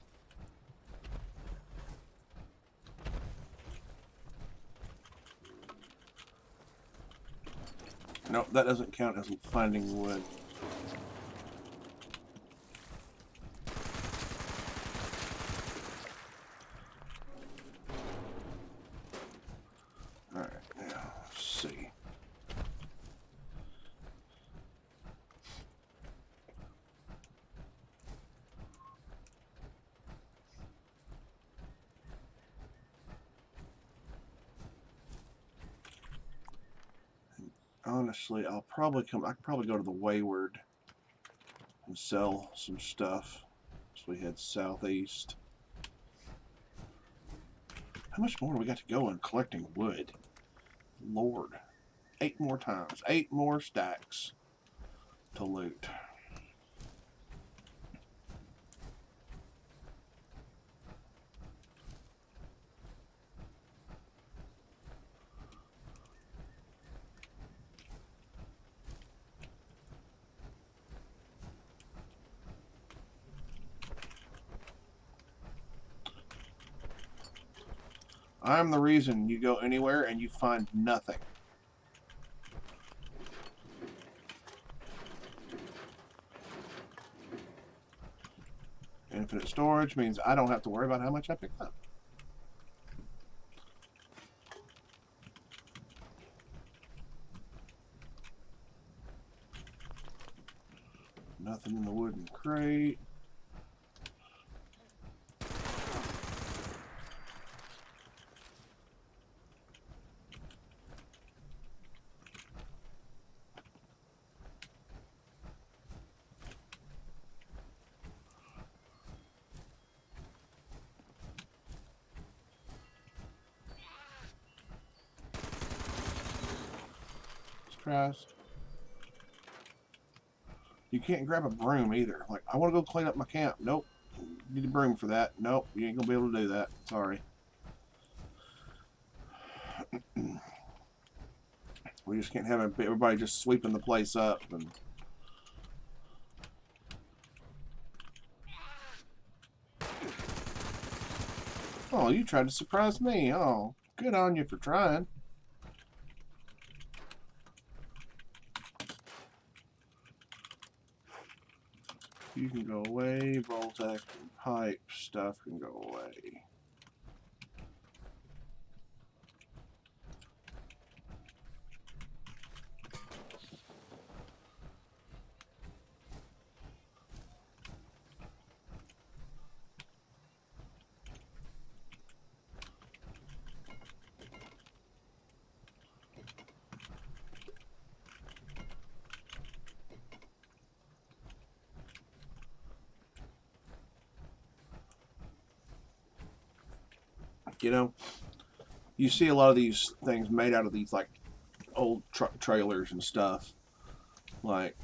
Nope, that doesn't count as finding wood. Alright, now, let's see. Honestly, I could probably go to the Wayward and sell some stuff. So we head southeast. How much more do we got to go in collecting wood? Lord. 8 more times. 8 more stacks to loot. I'm the reason you go anywhere and you find nothing. Infinite storage means I don't have to worry about how much I pick up. Nothing in the wooden crate. Surprise. You can't grab a broom either. Like, I want to go clean up my camp. Nope. Need a broom for that. Nope. You ain't going to be able to do that. Sorry. We just can't have everybody just sweeping the place up. And oh, you tried to surprise me. Oh, good on you for trying. You can go away. Voltec and pipe stuff can go away. You know, you see a lot of these things made out of these like old truck trailers and stuff. Like,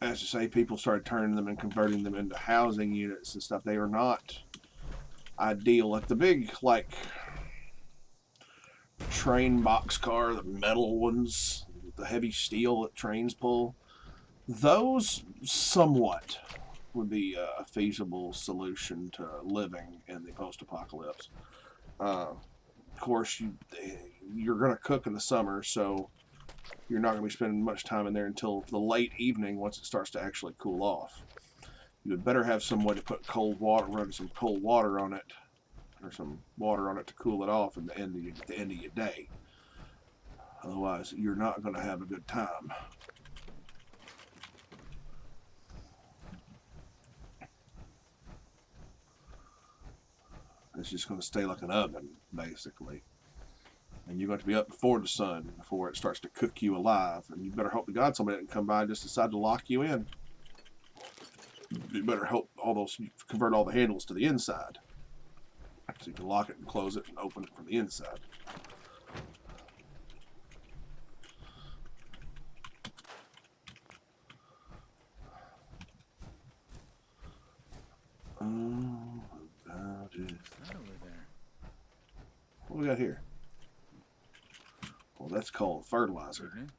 as to say, people started turning them and converting them into housing units and stuff. They are not ideal. Like the big, like, train boxcar, the metal ones, the heavy steel that trains pull, those somewhat would be a feasible solution to living in the post-apocalypse. Of course, you're going to cook in the summer, so you're not going to be spending much time in there until the late evening once it starts to actually cool off. You would better have some way to put cold water, run some cold water on it, or some water on it to cool it off at the end of your day. Otherwise, you're not going to have a good time. It's just going to stay like an oven, basically. And you're going to be up before the sun, before it starts to cook you alive. And you better hope to God somebody didn't come by and just decide to lock you in. You better hope you convert all the handles to the inside, so you can lock it and close it and open it from the inside. About it. That over there. What we got here? Well, that's called fertilizer. Evening.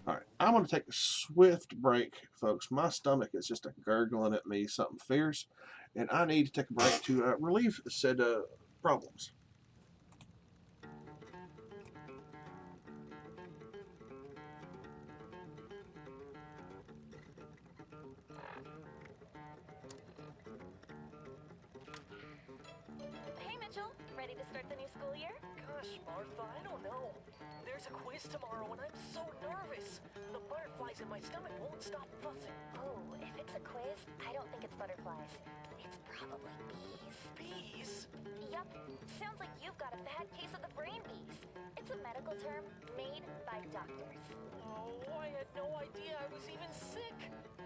All right, I'm going to take a swift break, folks. My stomach is just gurgling at me something fierce, and I need to take a break to relieve said problems. Hey, Mitchell. Ready to start the new school year? Gosh, Martha, I don't know. There's a quiz tomorrow and I'm so nervous. The butterflies in my stomach won't stop fussing. Oh, if it's a quiz, I don't think it's butterflies. It's probably bees. Bees? Yup. Sounds like you've got a bad case of the brain bees. It's a medical term made by doctors. Oh, I had no idea I was even sick.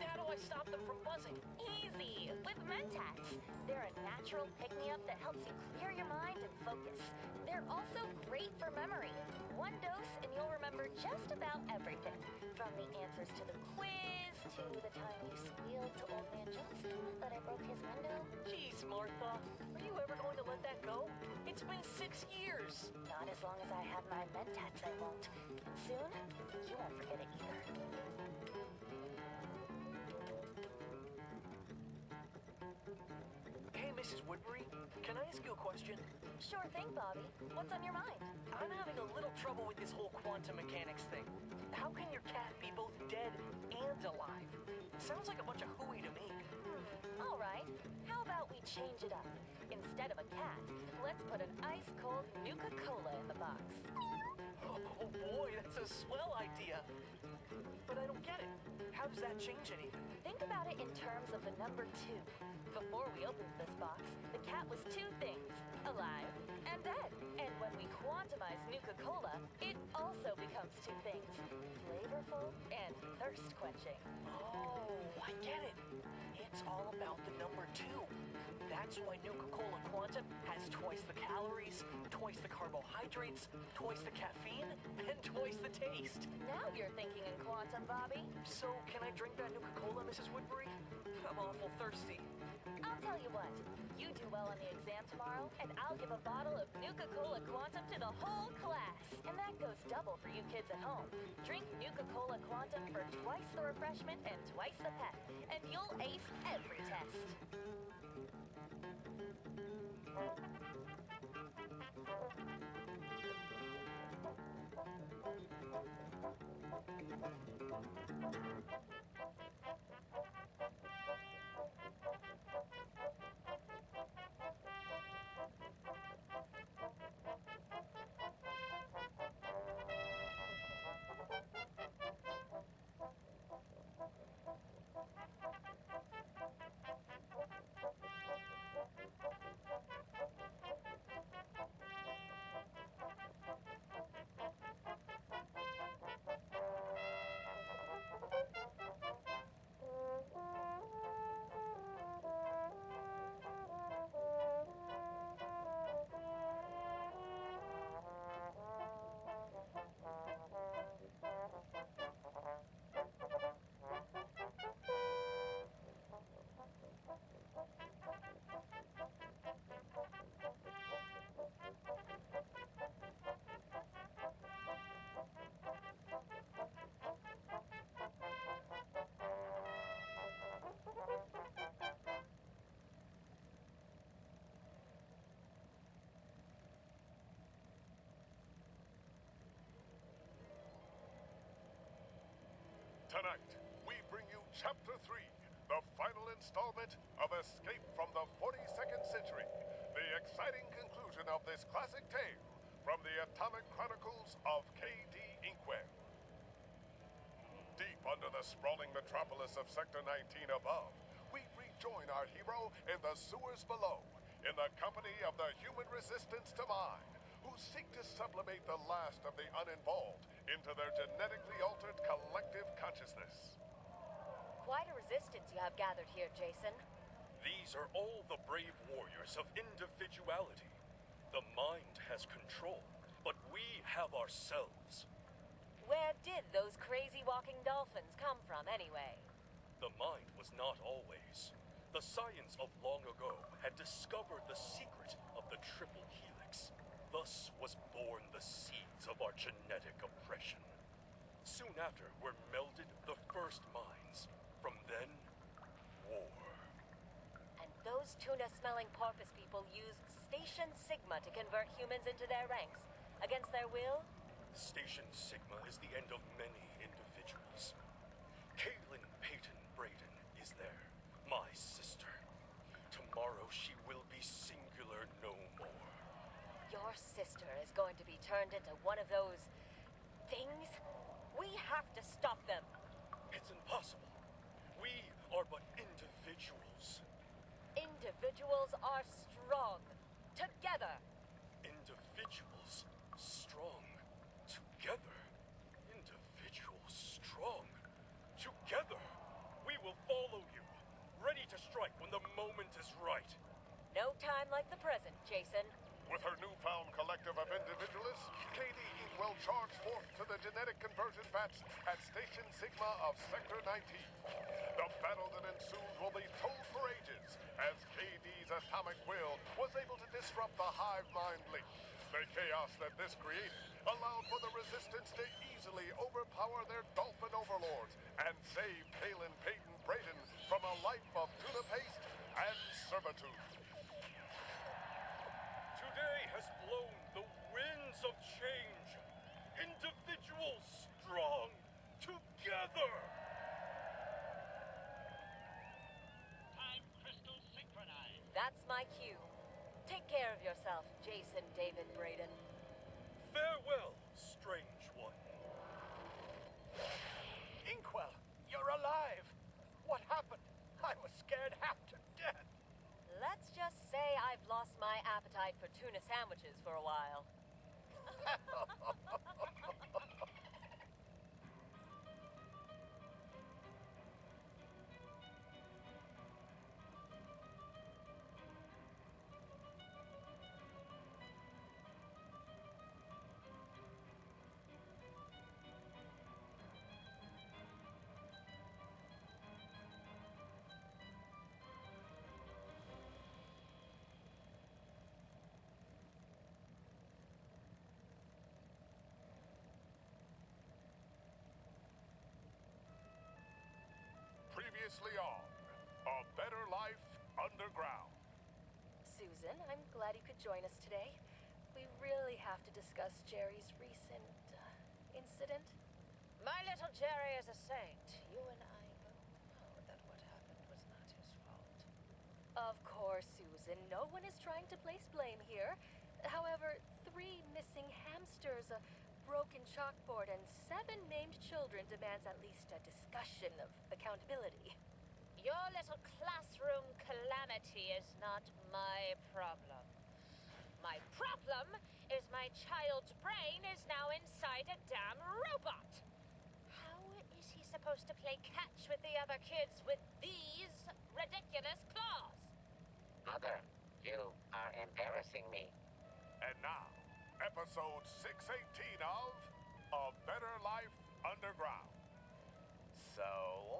How do I stop them from buzzing? Easy, with Mentats. They're a natural pick-me-up that helps you clear your mind and focus. They're also great for memory. One dose and you'll remember just about everything. From the answers to the quiz, to the time you squealed to old man Johnson that I broke his window. Jeez, Martha, are you ever going to let that go? It's been 6 years. Not as long as I have my Mentats, I won't. And soon, you won't forget it either. Hey, Mrs. Woodbury, can I ask you a question? Sure thing, Bobby. What's on your mind? I'm having a little trouble with this whole quantum mechanics thing. How can your cat be both dead and alive? Sounds like a bunch of hooey to me. All right. How about we change it up? Instead of a cat, let's put an ice-cold Nuka-Cola in the box. Oh boy, that's a swell idea. But I don't get it. How does that change anything? Think about it in terms of the number 2. Before we opened this box, the cat was 2 things, alive and dead. And when we quantumize Nuka-Cola, it also becomes 2 things, flavorful and thirst-quenching. Oh, I get it. It's all about the number 2. That's why Nuka-Cola Quantum has twice the calories, twice the carbohydrates, twice the caffeine, and twice the taste. Now you're thinking in quantum, Bobby. So, can I drink that Nuka-Cola, Mrs. Woodbury? I'm awful thirsty. I'll tell you what. You do well on the exam tomorrow, and I'll give a bottle of Nuka-Cola Quantum to the whole class. And that goes double for you kids at home. Drink Nuka-Cola Quantum for twice the refreshment and twice the pep, and you'll ace every test. Tonight, we bring you Chapter 3, the final installment of Escape from the 42nd Century, the exciting conclusion of this classic tale from the Atomic Chronicles of K.D. Inkwell. Deep under the sprawling metropolis of Sector 19 above, we rejoin our hero in the sewers below, in the company of the human resistance to mine, who seek to sublimate the last of the uninvolved into their genetically altered collective consciousness. Quite a resistance you have gathered here, Jason. These are all the brave warriors of individuality. The mind has control, but we have ourselves. Where did those crazy walking dolphins come from, anyway? The mind was not always. The science of long ago had discovered the secret of the triple helix. Thus was born the seeds of our genetic oppression. Soon after were melded the first minds. From then, war. And those tuna-smelling porpoise people used Station Sigma to convert humans into their ranks, against their will? Station Sigma is the end of many individuals. Caitlin Peyton Braden is there, my sister. Tomorrow she will be singular no more. Your sister is going to be turned into one of those things? We have to stop them. It's impossible. We are but individuals. Individuals are strong. Together. Individuals strong. Together. Individuals strong. Together. We will follow you. Ready to strike when the moment is right. No time like the present, Jason. With her newfound collective of individualists, K.D. Inkwell charged forth to the genetic conversion vats at Station Sigma of Sector 19. The battle that ensued will be told for ages, as K.D.'s atomic will was able to disrupt the hive mind link. The chaos that this created allowed for the resistance to easily overpower their dolphin overlords and save Caitlin Peyton Braden from a life of tuna paste and servitude. Today has blown the winds of change. Individuals strong. Together. Time crystal synchronized. That's my cue. Take care of yourself, Jason David Braden. Farewell, strange one. Inkwell, you're alive! What happened? I was scared half to death. Let's just say I've lost my appetite for tuna sandwiches for a while. Previously on A Better Life Underground. Susan, I'm glad you could join us today. We really have to discuss Jerry's recent incident. My little Jerry is a saint. You and I know that what happened was not his fault. Of course, Susan. No one is trying to place blame here. However, 3 missing hamsters, a broken chalkboard, and 7 named children demands at least a discussion of accountability. Your little classroom calamity is not my problem. My problem is my child's brain is now inside a damn robot. How is he supposed to play catch with the other kids with these ridiculous claws? Mother, you are embarrassing me. And now, episode 618 of A Better Life Underground. So,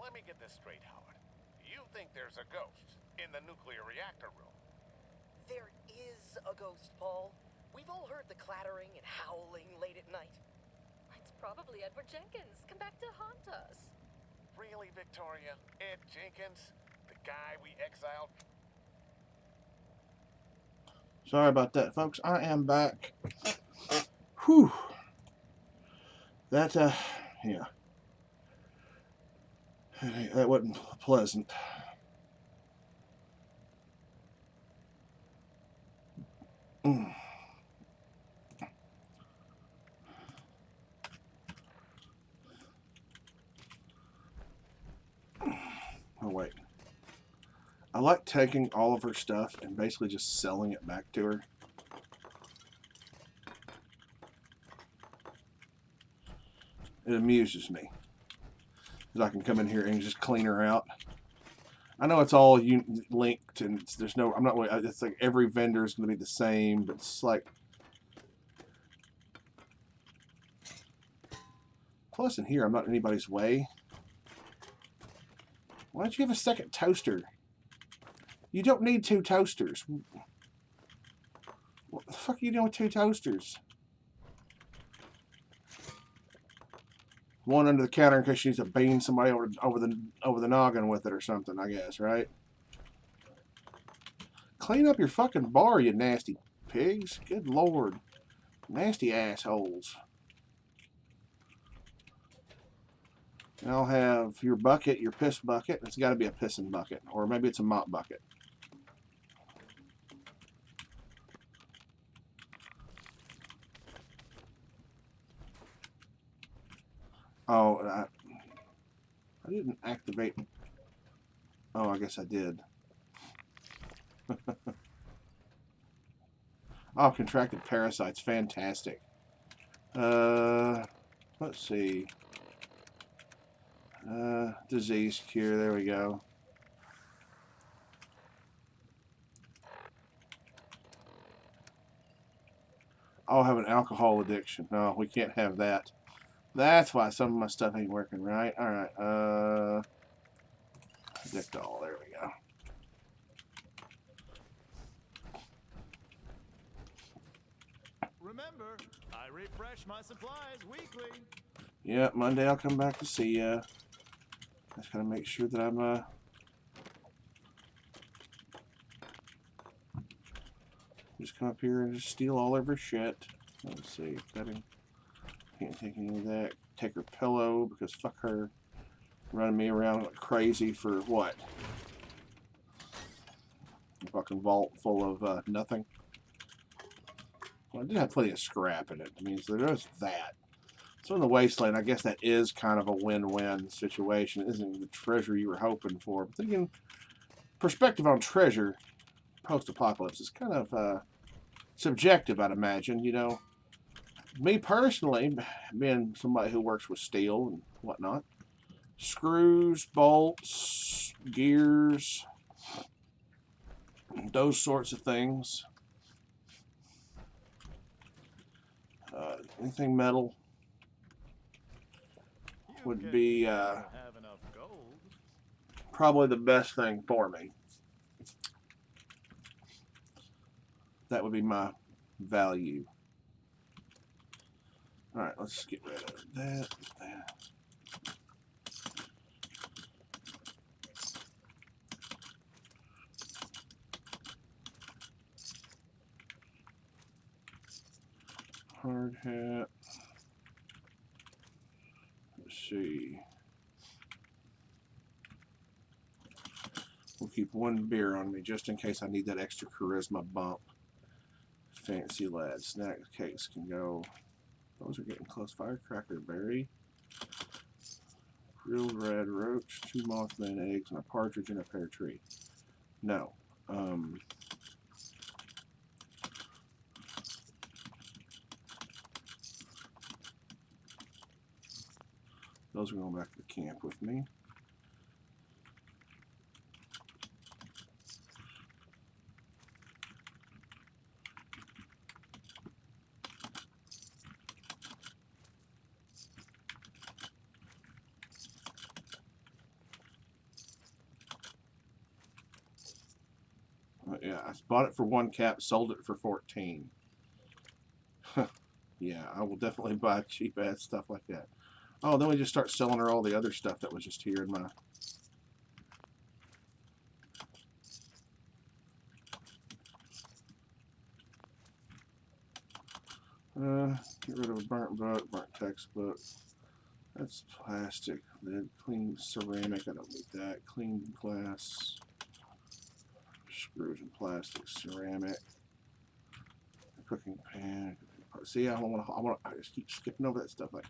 let me get this straight, Howard. You think there's a ghost in the nuclear reactor room? There is a ghost, Paul. We've all heard the clattering and howling late at night. It's probably Edward Jenkins. Come back to haunt us. Really, Victoria? Ed Jenkins? The guy we exiled? Sorry about that, folks. I am back. Whew. That, yeah. That wasn't pleasant. Mm. Oh, wait. I like taking all of her stuff and basically just selling it back to her. It amuses me. Because I can come in here and just clean her out. I know it's all linked and there's no, I'm not, it's like every vendor is going to be the same, but it's like, plus in here, I'm not in anybody's way. Why don't you have a second toaster? You don't need 2 toasters. What the fuck are you doing with 2 toasters? One under the counter in case she needs to bean somebody over the noggin with it or something, I guess, right? Clean up your fucking bar, you nasty pigs. Good lord. Nasty assholes. And I'll have your bucket, your piss bucket. It's got to be a pissing bucket. Or maybe it's a mop bucket. Oh, I didn't activate. Oh, I guess I did. Oh, contracted parasites. Fantastic. Let's see. Disease cure. There we go. I'll have an alcohol addiction. No, we can't have that. That's why some of my stuff ain't working right. Alright, Dictol, there we go. Remember, I refresh my supplies weekly. Yeah, Monday I'll come back to see ya. Just gotta make sure that I'm, just come up here and just steal all of her shit. Let's see, cutting. Can't take any of that. Take her pillow because fuck her. Running me around like crazy for what? A fucking vault full of nothing. Well, I did have plenty of scrap in it. I mean, so there's that. So in the wasteland, I guess that is kind of a win-win situation. It isn't the treasure you were hoping for. But then again, perspective on treasure post-apocalypse is kind of subjective, I'd imagine. You know, me personally, being somebody who works with steel and whatnot, screws, bolts, gears, those sorts of things. Anything metal would be probably the best thing for me. That would be my value. Alright, let's get rid of that. Hard hat. Let's see. We'll keep 1 beer on me just in case I need that extra charisma bump. Fancy lad. Snack cakes can go. Those are getting close. Firecracker berry. Grilled red roach. 2 Mothman eggs and a partridge in a pear tree. No. Those are going back to the camp with me. Yeah, I bought it for 1 cap, sold it for 14. Yeah, I will definitely buy cheap ass stuff like that. Oh, then we just start selling her all the other stuff that was just here in my... Get rid of a burnt book, burnt textbook. That's plastic. Then clean ceramic. I don't need that. Clean glass. Screws and plastic. Ceramic. Cooking pan. See, I just keep skipping over that stuff. Like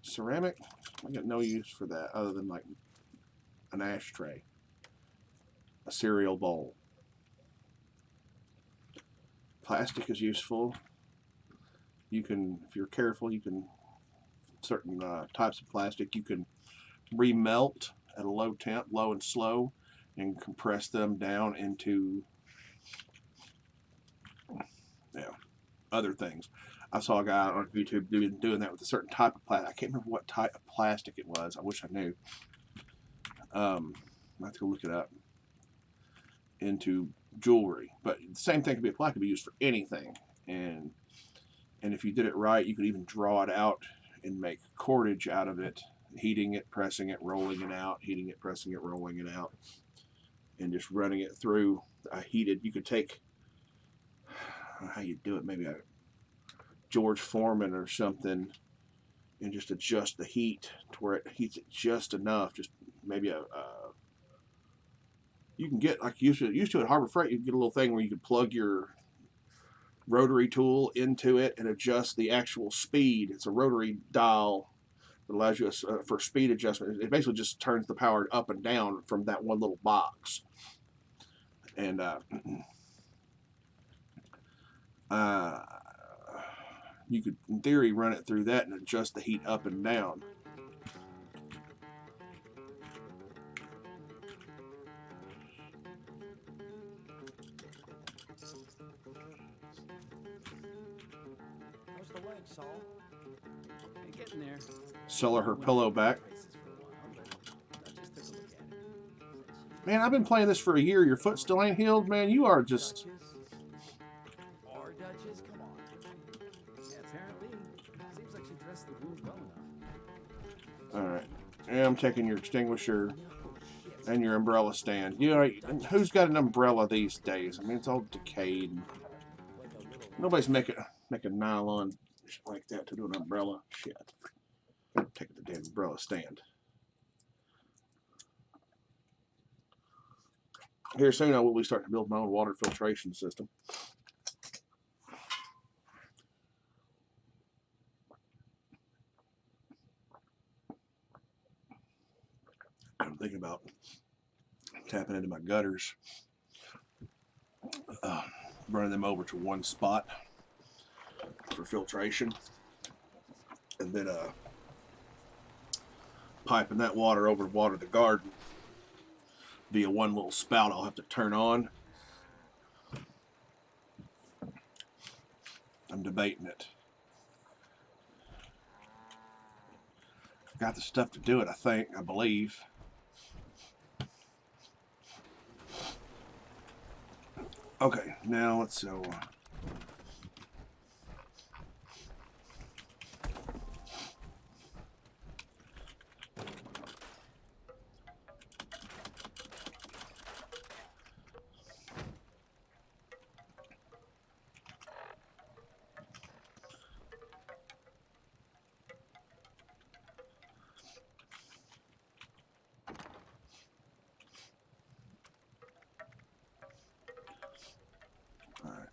ceramic, I got no use for that other than like an ashtray, a cereal bowl. Plastic is useful. You can, if you're careful, you can, certain types of plastic, you can remelt at a low temp, low and slow, and compress them down into other things. I saw a guy on YouTube doing that with a certain type of plastic. I can't remember what type of plastic it was. I wish I knew. I have to go look it up. Into jewelry, but the same thing could be applied. Could be used for anything, and if you did it right, you could even draw it out and make cordage out of it, heating it, pressing it, rolling it out, heating it, pressing it, rolling it out, and just running it through a heated. You could take, how you do it, maybe a George Foreman or something, and just adjust the heat to where it heats it just enough. Just maybe you can get, like used to at Harbor Freight, you can get a little thing where you can plug your rotary tool into it and adjust the actual speed. It's a rotary dial that allows you for speed adjustment. It basically just turns the power up and down from that one little box. And you could, in theory, run it through that and adjust the heat up and down. How's the leg, Saul? Ain't getting there. Sell her pillow back. Man, I've been playing this for a year. Your foot still ain't healed, man. You are just. Or Duchess, come on. Yeah, apparently. Seems like she dressed the wound well enough. All right. Yeah, I'm taking your extinguisher and your umbrella stand. You know, who's got an umbrella these days? I mean, it's all decayed. Nobody's making nylon like that to do an umbrella. Shit. I'm taking the damn umbrella stand. Here soon I will be starting to build my own water filtration system. I'm thinking about tapping into my gutters, running them over to one spot for filtration, and then piping that water over to water the garden via one little spout I'll have to turn on. I'm debating it. I've got the stuff to do it, I believe. Okay, now let's go.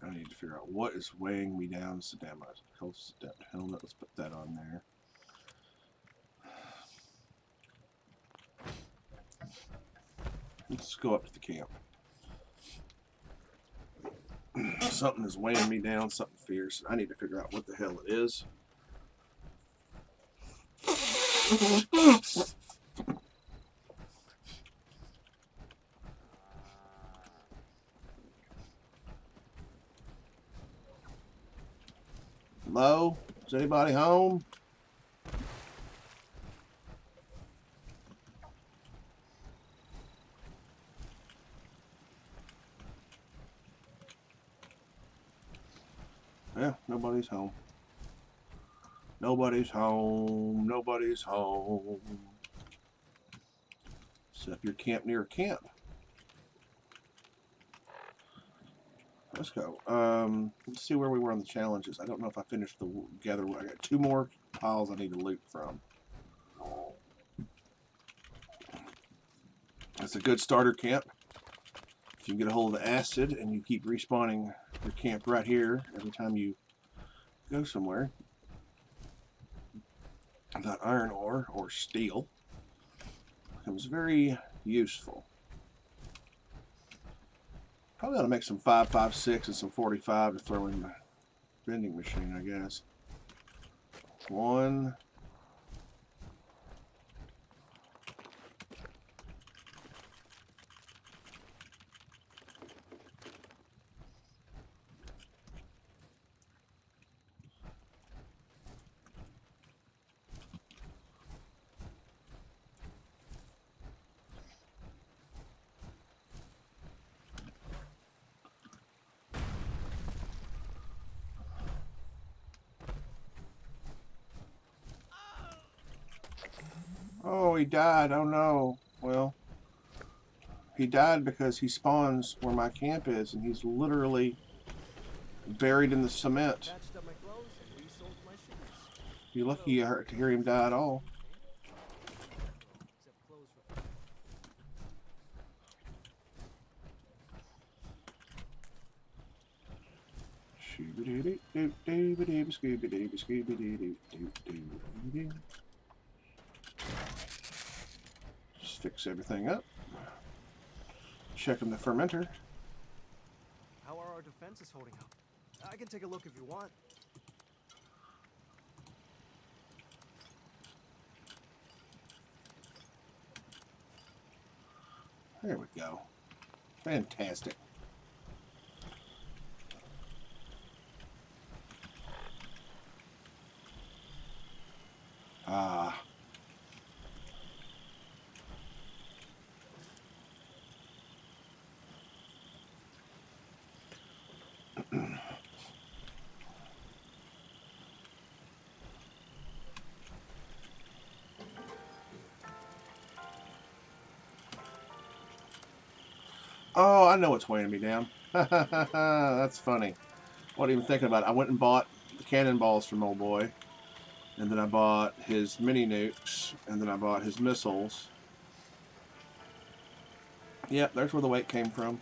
I need to figure out what is weighing me down. Sedema. Helmet. Let's put that on there. Let's go up to the camp. Something is weighing me down. Something fierce. I need to figure out what the hell it is. Hello? Is anybody home? Yeah, nobody's home. Nobody's home. Nobody's home. Set up your camp near a camp. Let's go. Let's see where we were on the challenges. I don't know if I finished the gather. I got 2 more piles I need to loot from. That's a good starter camp. If you can get a hold of the acid and you keep respawning your camp right here every time you go somewhere. That iron ore or steel becomes very useful. Probably ought to make some 5.56 and some 45 to throw in the vending machine, I guess. One. Oh, he died. Oh no. Well, he died because he spawns where my camp is, and he's literally buried in the cement. Patched up my clothes and resold my shoes. You're lucky to hear him die at all. Except clothes for Just fix everything up. Checking the fermenter. How are our defenses holding up? I can take a look if you want. There we go. Fantastic. Ah. Oh, I know what's weighing me down. That's funny. Wasn't even thinking about it. I went and bought the cannonballs from old boy. And then I bought his mini nukes. And then I bought his missiles. Yep, there's where the weight came from.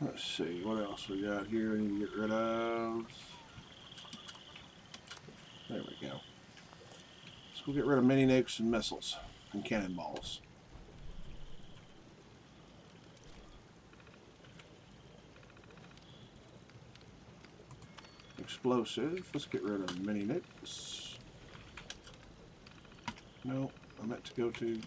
Let's see, what else we got here I need to get rid of. There we go. So we'll get rid of mini nukes and missiles and cannonballs. Explosive. Let's get rid of mini nukes. No, I meant to go to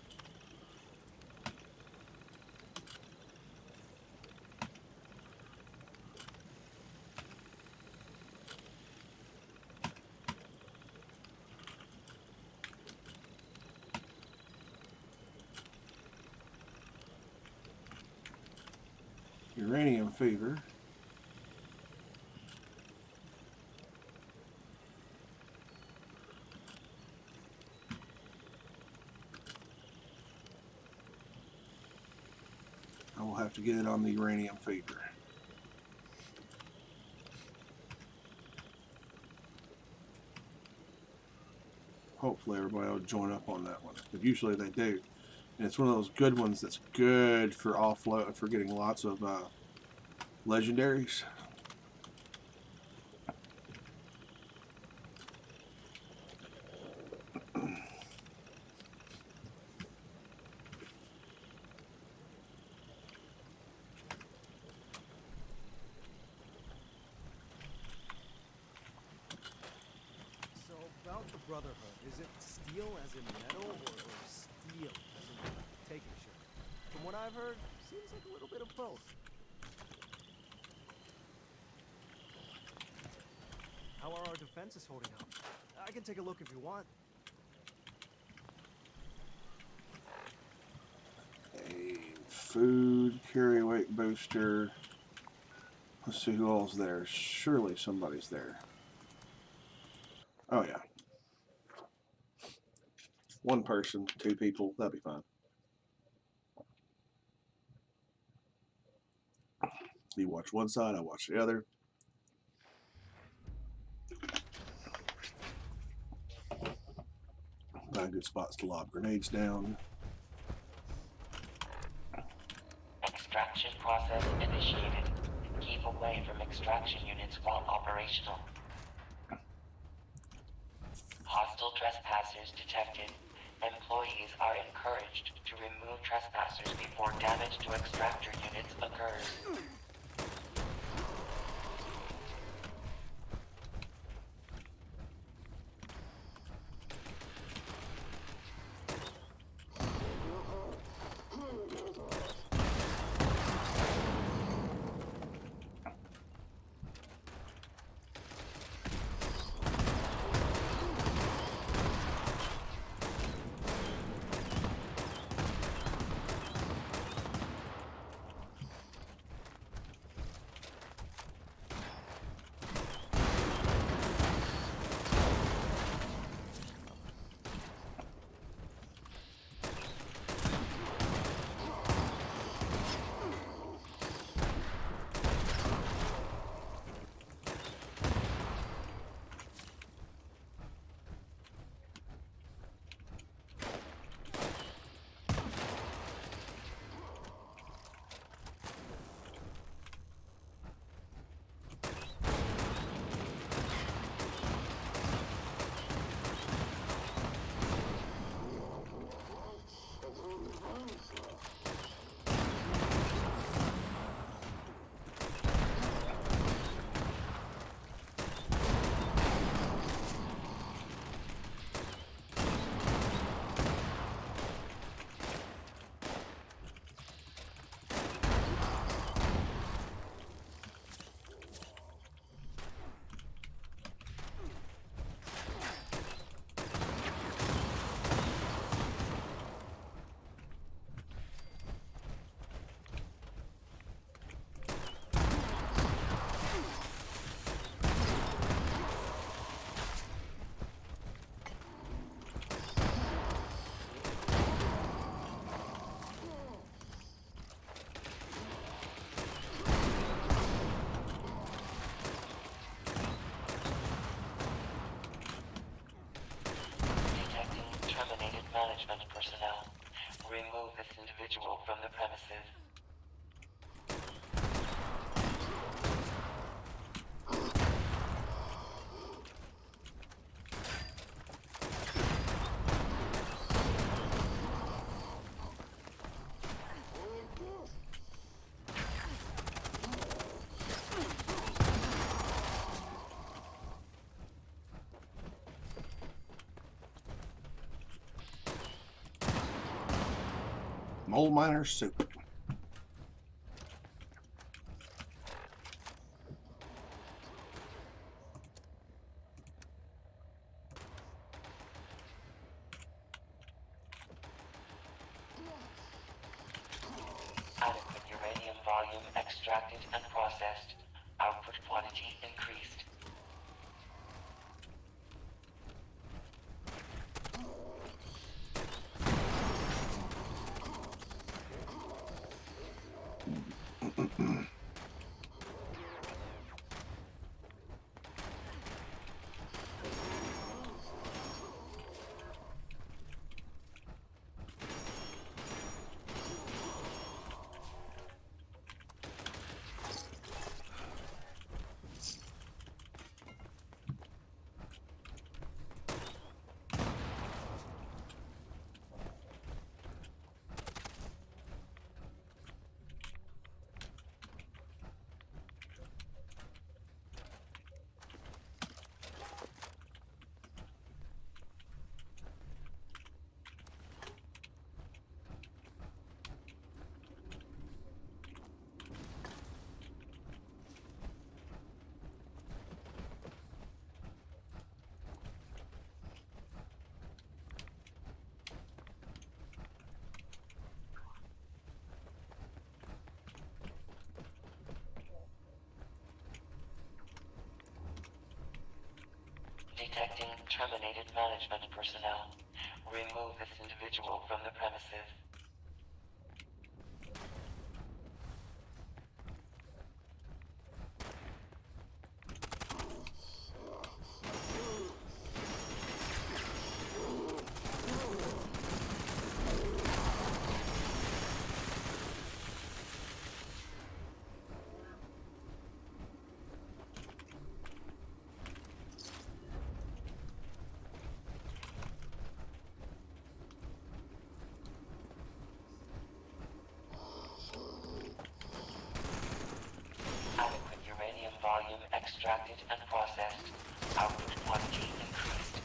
uranium fever. I will have to get it on the uranium fever. Hopefully everybody will join up on that one. But usually they do. And it's one of those good ones that's good for offload, for getting lots of legendaries. So about about the Brotherhood? Is it steel as in metal or steel as in taking shit? From what I've heard, seems like a little bit of both. How are our defenses holding up? I can take a look if you want. A food carry weight booster. Let's see who all's there. Surely somebody's there. Oh yeah. One person, 2 people, that'd be fine. You watch one side, I watch the other. Find good spots to lob grenades down. Extraction process initiated. Keep away from extraction units while operational. Hostile trespassers detected. Employees are encouraged to remove trespassers before damage to extractor units occurs. Management personnel. Remove this individual from the premises. Mole miner soup. Adequate uranium volume extracted and processed. Output quantity increased. Detecting terminated management personnel. Remove this individual from the premises. Adequate uranium volume extracted and processed. Output quantity increased.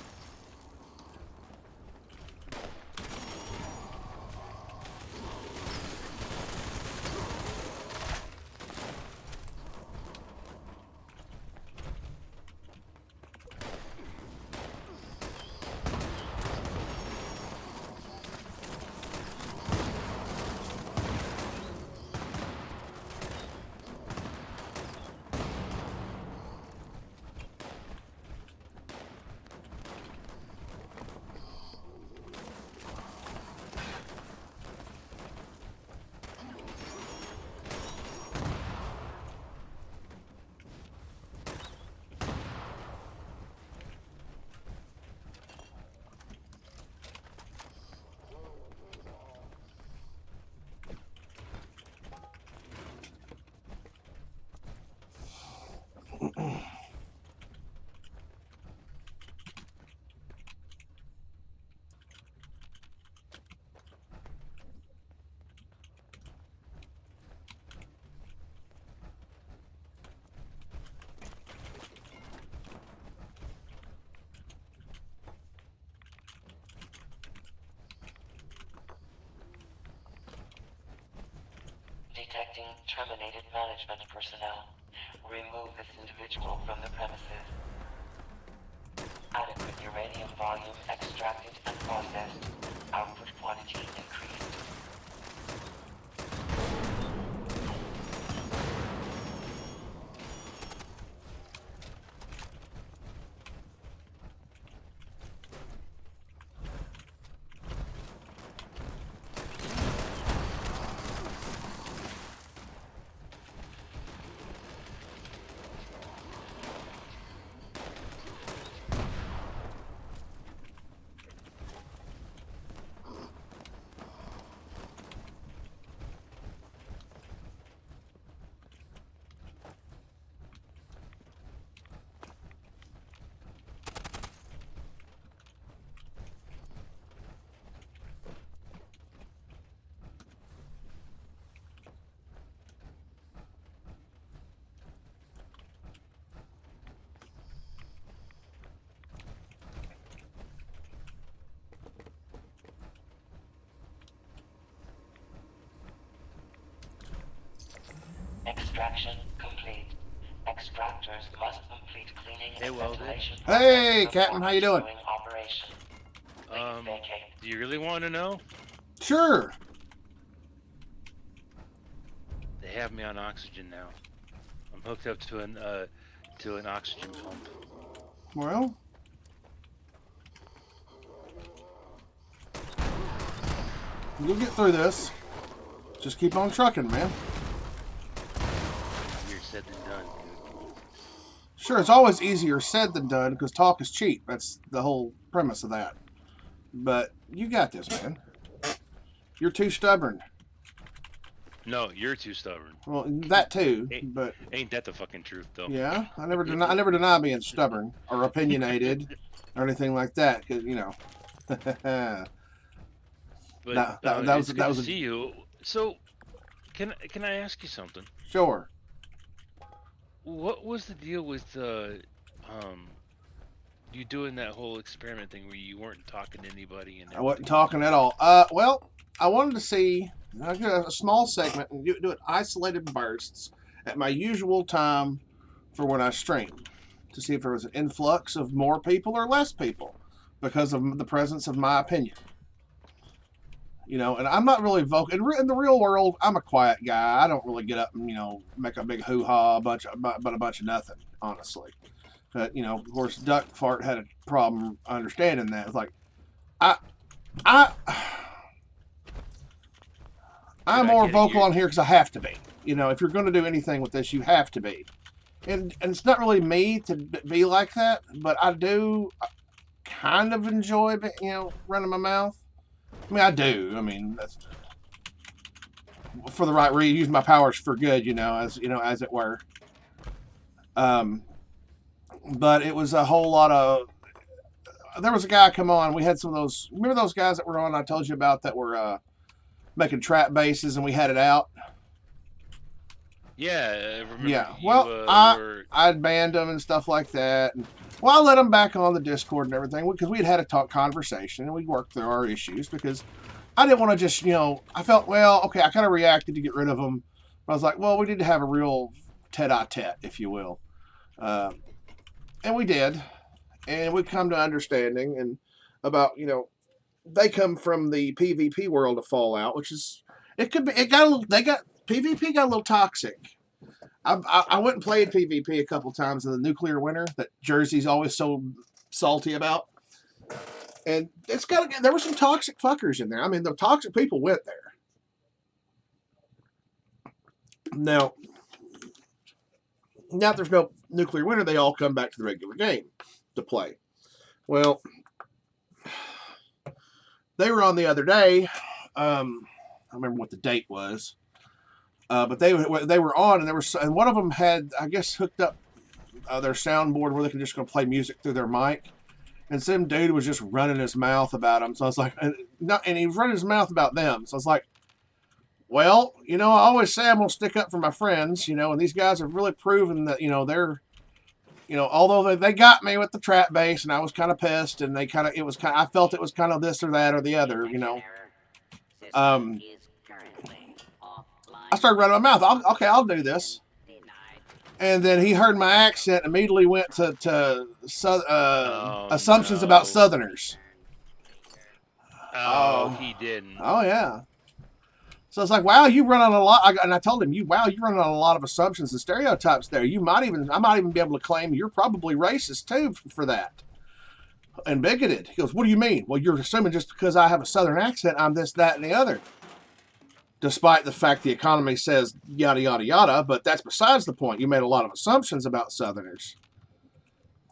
Detecting terminated management personnel. Remove this individual from the premises. Adequate uranium volume extracted and processed. Output quantity increased. Extraction complete. Extractors must complete cleaning and ventilation. Hey, Captain, how you doing? Operation. Do you really want to know? Sure. They have me on oxygen now. I'm hooked up to an oxygen pump. Well, you'll get through this. Just keep on trucking, man. Easier said than done. Sure, it's always easier said than done because talk is cheap. That's the whole premise of that. But you got this, man. You're too stubborn. No, you're too stubborn. Well, that too, but ain't that the fucking truth, though? yeah, I never deny being stubborn or opinionated or anything like that. Because you know, But that was good to see you. So, can I ask you something? Sure. What was the deal with you doing that whole experiment thing where you weren't talking to anybody and I wasn't talking at all. Well, I wanted to see a small segment and do it isolated bursts at my usual time for when I stream to see if there was an influx of more people or less people because of the presence of my opinion. You know, and I'm not really vocal. In the real world, I'm a quiet guy. I don't really get up and, make a big hoo-ha, but a bunch of nothing, honestly. But, you know, of course, Duck Fart had a problem understanding that. It's like, I'm more vocal on here because I have to be. You know, if you're going to do anything with this, you have to be. And it's not really me to be like that, but I do kind of enjoy, you know, running my mouth. I mean, I do. I mean, that's for the right reason, using my powers for good, you know, as it were. But it was a whole lot of. There was a guy come on. We had some of those. Remember those guys that were on? I told you about that were making trap bases, and we had it out. Yeah, I remember. Yeah. You, Well, I'd banned them and stuff like that. And, well, I let them back on the Discord and everything because we had a conversation and we worked through our issues because I didn't want to just, you know, I felt, well, okay, I kind of reacted to get rid of them. But I was like, well, we need to have a real tete-a-tete, if you will. And we did. And we come to understanding and about, you know, they come from the PvP world of Fallout, which is, PvP got a little toxic. I went and played PvP a couple times in the nuclear winter that Jersey's always so salty about. And there were some toxic fuckers in there. I mean, the toxic people went there. Now that there's no nuclear winter, they all come back to the regular game to play. Well, they were on the other day. I don't remember what the date was. But they were on, and one of them had, I guess, hooked up their soundboard where they could just go play music through their mic. And some dude was just running his mouth about them. So I was like, and he was running his mouth about them. So I was like, well, you know, I always say I'm going to stick up for my friends, you know, and these guys have really proven that, you know, they're, you know, although they got me with the trap base and I was kind of pissed and I felt it was kind of this or that or the other, you know. I started running my mouth. I'll do this. And then he heard my accent and immediately went to assumptions about Southerners. He didn't. Oh, yeah. So it's like, wow, you run on a lot. And I told him, you run on a lot of assumptions and stereotypes there. I might even be able to claim you're probably racist too for that. And bigoted. He goes, what do you mean? Well, you're assuming just because I have a Southern accent, I'm this, that, and the other. Despite the fact the economy says yada, yada, yada, but that's besides the point. You made a lot of assumptions about Southerners.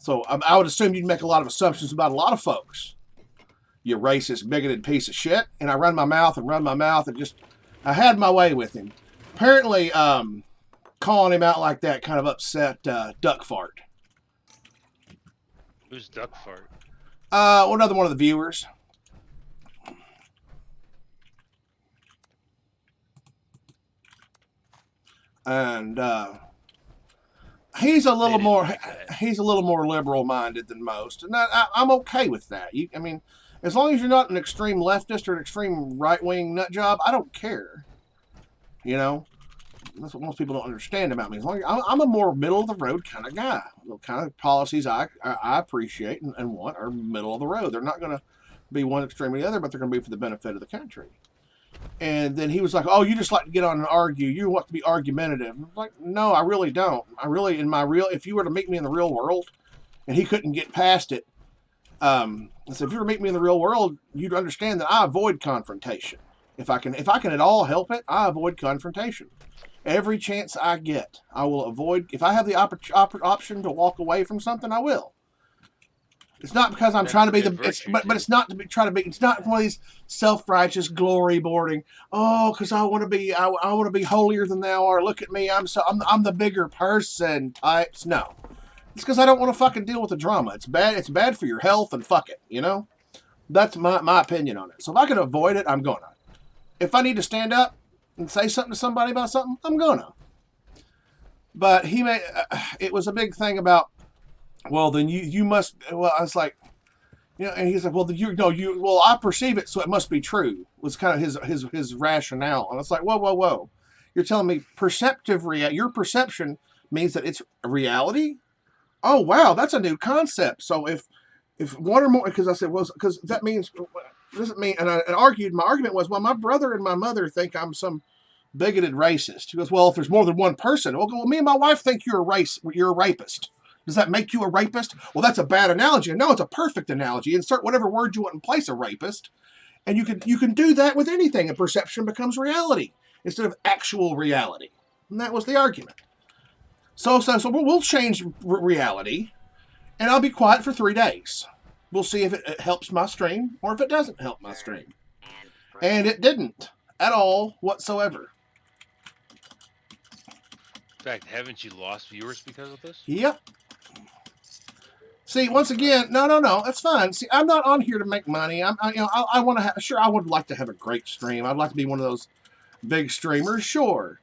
So I would assume you'd make a lot of assumptions about a lot of folks. You racist, bigoted piece of shit. And I run my mouth and just, I had my way with him. Apparently, calling him out like that kind of upset Duck Fart. Who's Duck Fart? Another one of the viewers. And he's a little more liberal minded than most, and I'm okay with that. I mean, as long as you're not an extreme leftist or an extreme right wing nut job, I don't care. You know, that's what most people don't understand about me. As long as I'm a more middle of the road kind of guy. The kind of policies I appreciate and want are middle of the road. They're not going to be one extreme or the other, but they're going to be for the benefit of the country. And then he was like, oh, you just like to get on and argue. You want to be argumentative. I'm like, no, I really don't. If you were to meet me in the real world, and he couldn't get past it, I said, if you were to meet me in the real world, you'd understand that I avoid confrontation. If I can at all help it, I avoid confrontation. Every chance I get, I will avoid. If I have the option to walk away from something, I will. It's not because I'm trying to be it's not to be trying to be. It's not one of these self-righteous glory boarding. Oh, because I want to be. I want to be holier than thou art. Look at me. I'm the bigger person types. No, it's because I don't want to fucking deal with the drama. It's bad. It's bad for your health. And fuck it. You know, that's my opinion on it. So if I can avoid it, I'm gonna. If I need to stand up and say something to somebody about something, I'm gonna. But it was a big thing about. Well, then you must. Well, I was like, you know, and he's like, well, well, I perceive it, so it must be true. Was kind of his rationale, and it's like, whoa, you're telling me your perception means that it's a reality? Oh, wow, that's a new concept. So if one or more, because I said, well, because that means doesn't mean, and I argued. My argument was, well, my brother and my mother think I'm some bigoted racist. He goes, well, if there's more than one person, well, me and my wife think you're a rapist. Does that make you a rapist? Well, that's a bad analogy. No, it's a perfect analogy. Insert whatever word you want in place of rapist. And you can do that with anything, and perception becomes reality instead of actual reality. And that was the argument. So we'll change reality, and I'll be quiet for 3 days. We'll see if it helps my stream or if it doesn't help my stream. And it didn't at all whatsoever. In fact, haven't you lost viewers because of this? Yep. See, once again, no, that's fine. See, I'm not on here to make money. I want to have, sure, I would like to have a great stream. I'd like to be one of those big streamers, sure.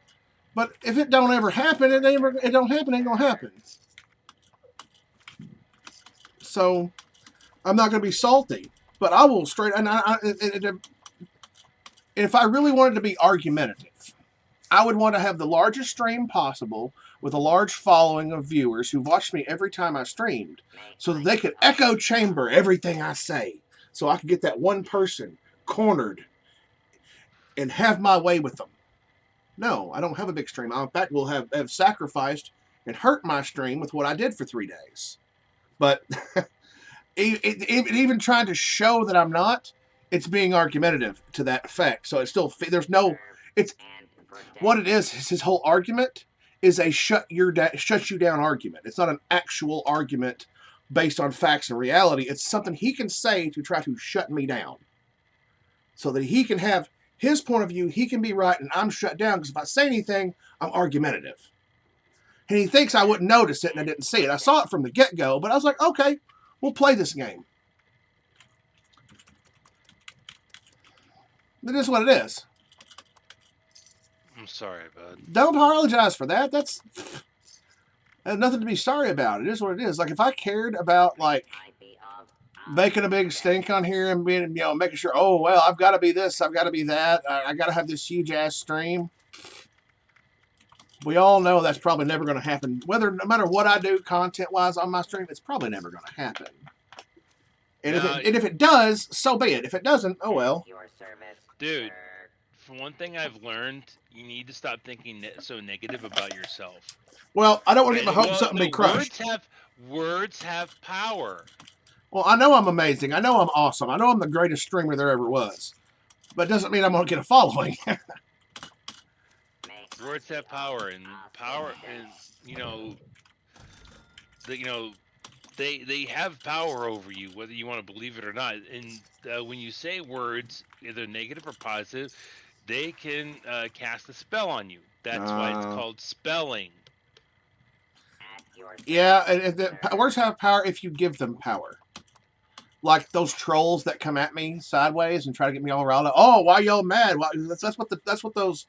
But if it don't ever happen, it don't happen, it ain't gonna happen. So, I'm not gonna be salty, but I will straight, if I really wanted to be argumentative, I would want to have the largest stream possible with a large following of viewers who watched me every time I streamed so that they could echo chamber everything I say. So I could get that one person cornered and have my way with them. No, I don't have a big stream. I, in fact, will have sacrificed and hurt my stream with what I did for 3 days. But even trying to show that I'm not, it's being argumentative to that effect. So it's still, there's no, it's, what it is his whole argument is a shut you down argument. It's not an actual argument based on facts and reality. It's something he can say to try to shut me down. So that he can have his point of view, he can be right, and I'm shut down because if I say anything, I'm argumentative. And he thinks I wouldn't notice it, and I didn't see it. I saw it from the get-go, but I was like, okay, we'll play this game. It is what it is. I'm sorry, bud. Don't apologize for that. That's nothing to be sorry about. It is what it is. Like, if I cared about, like, making a big stink on here and being, making sure, oh, well, I've got to be this, I've got to be that, I got to have this huge-ass stream. We all know that's probably never going to happen. No matter what I do content-wise on my stream, it's probably never going to happen. And, if it does, so be it. If it doesn't, oh, well. Dude, for one thing I've learned, you need to stop thinking so negative about yourself. Well, I don't want to get my hopes up and be crushed. Words have power. Well, I know I'm amazing. I know I'm awesome. I know I'm the greatest streamer there ever was. But it doesn't mean I'm going to get a following. Words have power, and they have power over you, whether you want to believe it or not. And when you say words, either negative or positive, they can cast a spell on you. That's why it's called spelling. Yeah, and words have power if you give them power. Like those trolls that come at me sideways and try to get me all riled up. Oh, why y'all mad? Why, that's what those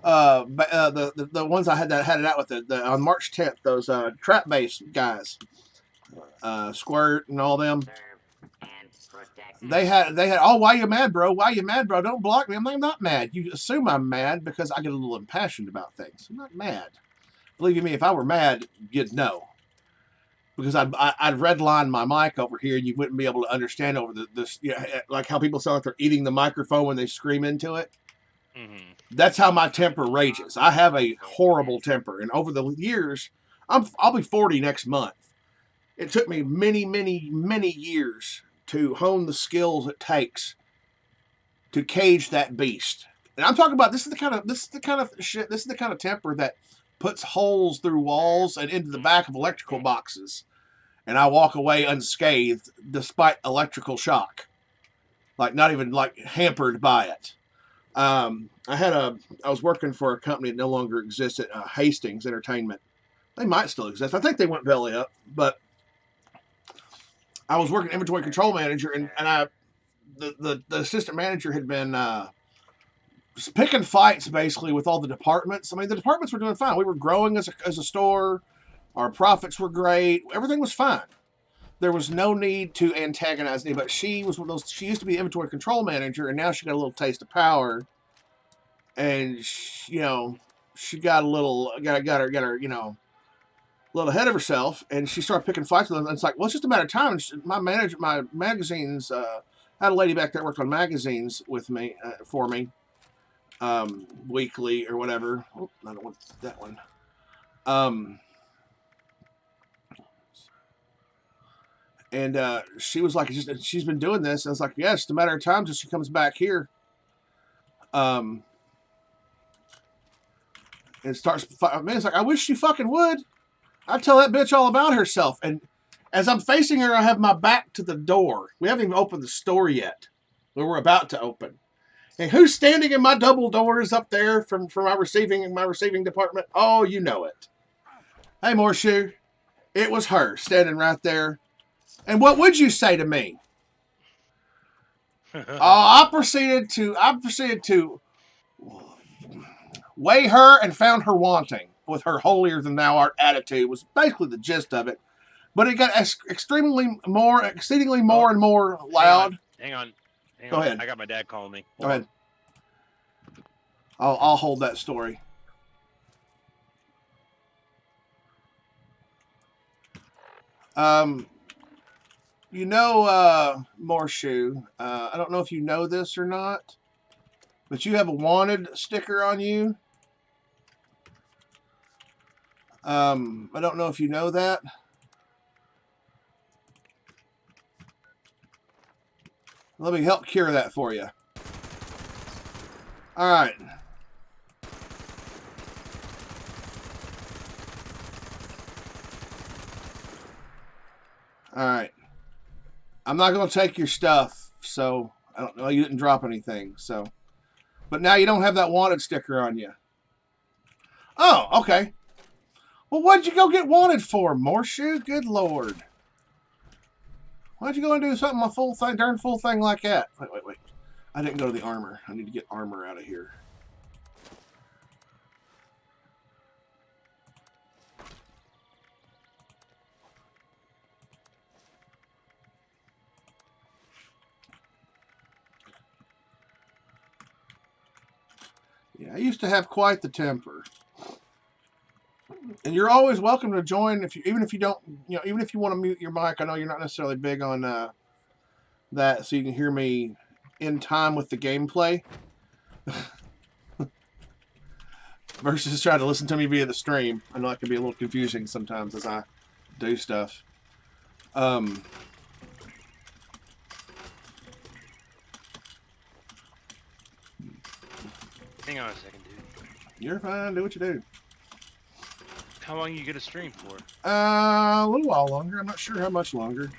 the ones I had it out with on March 10th. Those trap base guys, Squirt and all them. They had. Oh, why you mad, bro? Why you mad, bro? Don't block me. I'm not mad. You assume I'm mad because I get a little impassioned about things. I'm not mad. Believe me, if I were mad, you'd know. Because I'd redline my mic over here, and you wouldn't be able to understand over this. Like how people sound like they're eating the microphone when they scream into it. Mm-hmm. That's how my temper rages. I have a horrible temper, and over the years, I'll be 40 next month. It took me many, many, many years to hone the skills it takes to cage that beast. And I'm talking about this is the kind of temper that puts holes through walls and into the back of electrical boxes. And I walk away unscathed despite electrical shock. Like not even like hampered by it. I was working for a company that no longer exists at Hastings Entertainment. They might still exist. I think they went belly up, but I was working inventory control manager, and the assistant manager had been picking fights basically with all the departments. I mean, the departments were doing fine. We were growing as a store. Our profits were great. Everything was fine. There was no need to antagonize anybody. She was one of those. She used to be the inventory control manager, and now she got a little taste of power. And she got a little got her a little ahead of herself, and she started picking fights with them. And it's like, well, it's just a matter of time. And my magazines, I had a lady back there that worked on magazines with me for me, weekly or whatever. Oh, I don't want that one. And she was like, she's been doing this. And I was like, yeah, it's just a matter of time till she comes back here. And starts, man, it's like, I wish she fucking would. I'd tell that bitch all about herself. And as I'm facing her, I have my back to the door. We haven't even opened the store yet. But we're about to open. And who's standing in my double doors up there from my receiving department? Oh, you know it. Hey, Morshoe. It was her standing right there. And what would you say to me? I proceeded to weigh her and found her wanting with her holier than thou art attitude was basically the gist of it. But it got exceedingly more and more loud. Hang on. Go ahead. I got my dad calling me. Go ahead. I'll hold that story. You know, Morshoe, I don't know if you know this or not, but you have a wanted sticker on you. I don't know if you know that. Let me help cure that for you. All right. All right. I'm not going to take your stuff, so I don't know. You didn't drop anything, so. But now you don't have that wanted sticker on you. Oh, okay. Well, what'd you go get wanted for, Morshoe? Good Lord. Why'd you go and do something, darn full thing like that? Wait. I didn't go to the armor. I need to get armor out of here. Yeah, I used to have quite the temper. And you're always welcome to join even if you don't, even if you want to mute your mic. I know you're not necessarily big on that, so you can hear me in time with the gameplay. Versus trying to listen to me via the stream. I know that can be a little confusing sometimes as I do stuff. Hang on a second, dude. You're fine. Do what you do. How long you get a stream for? A little while longer. I'm not sure how much longer.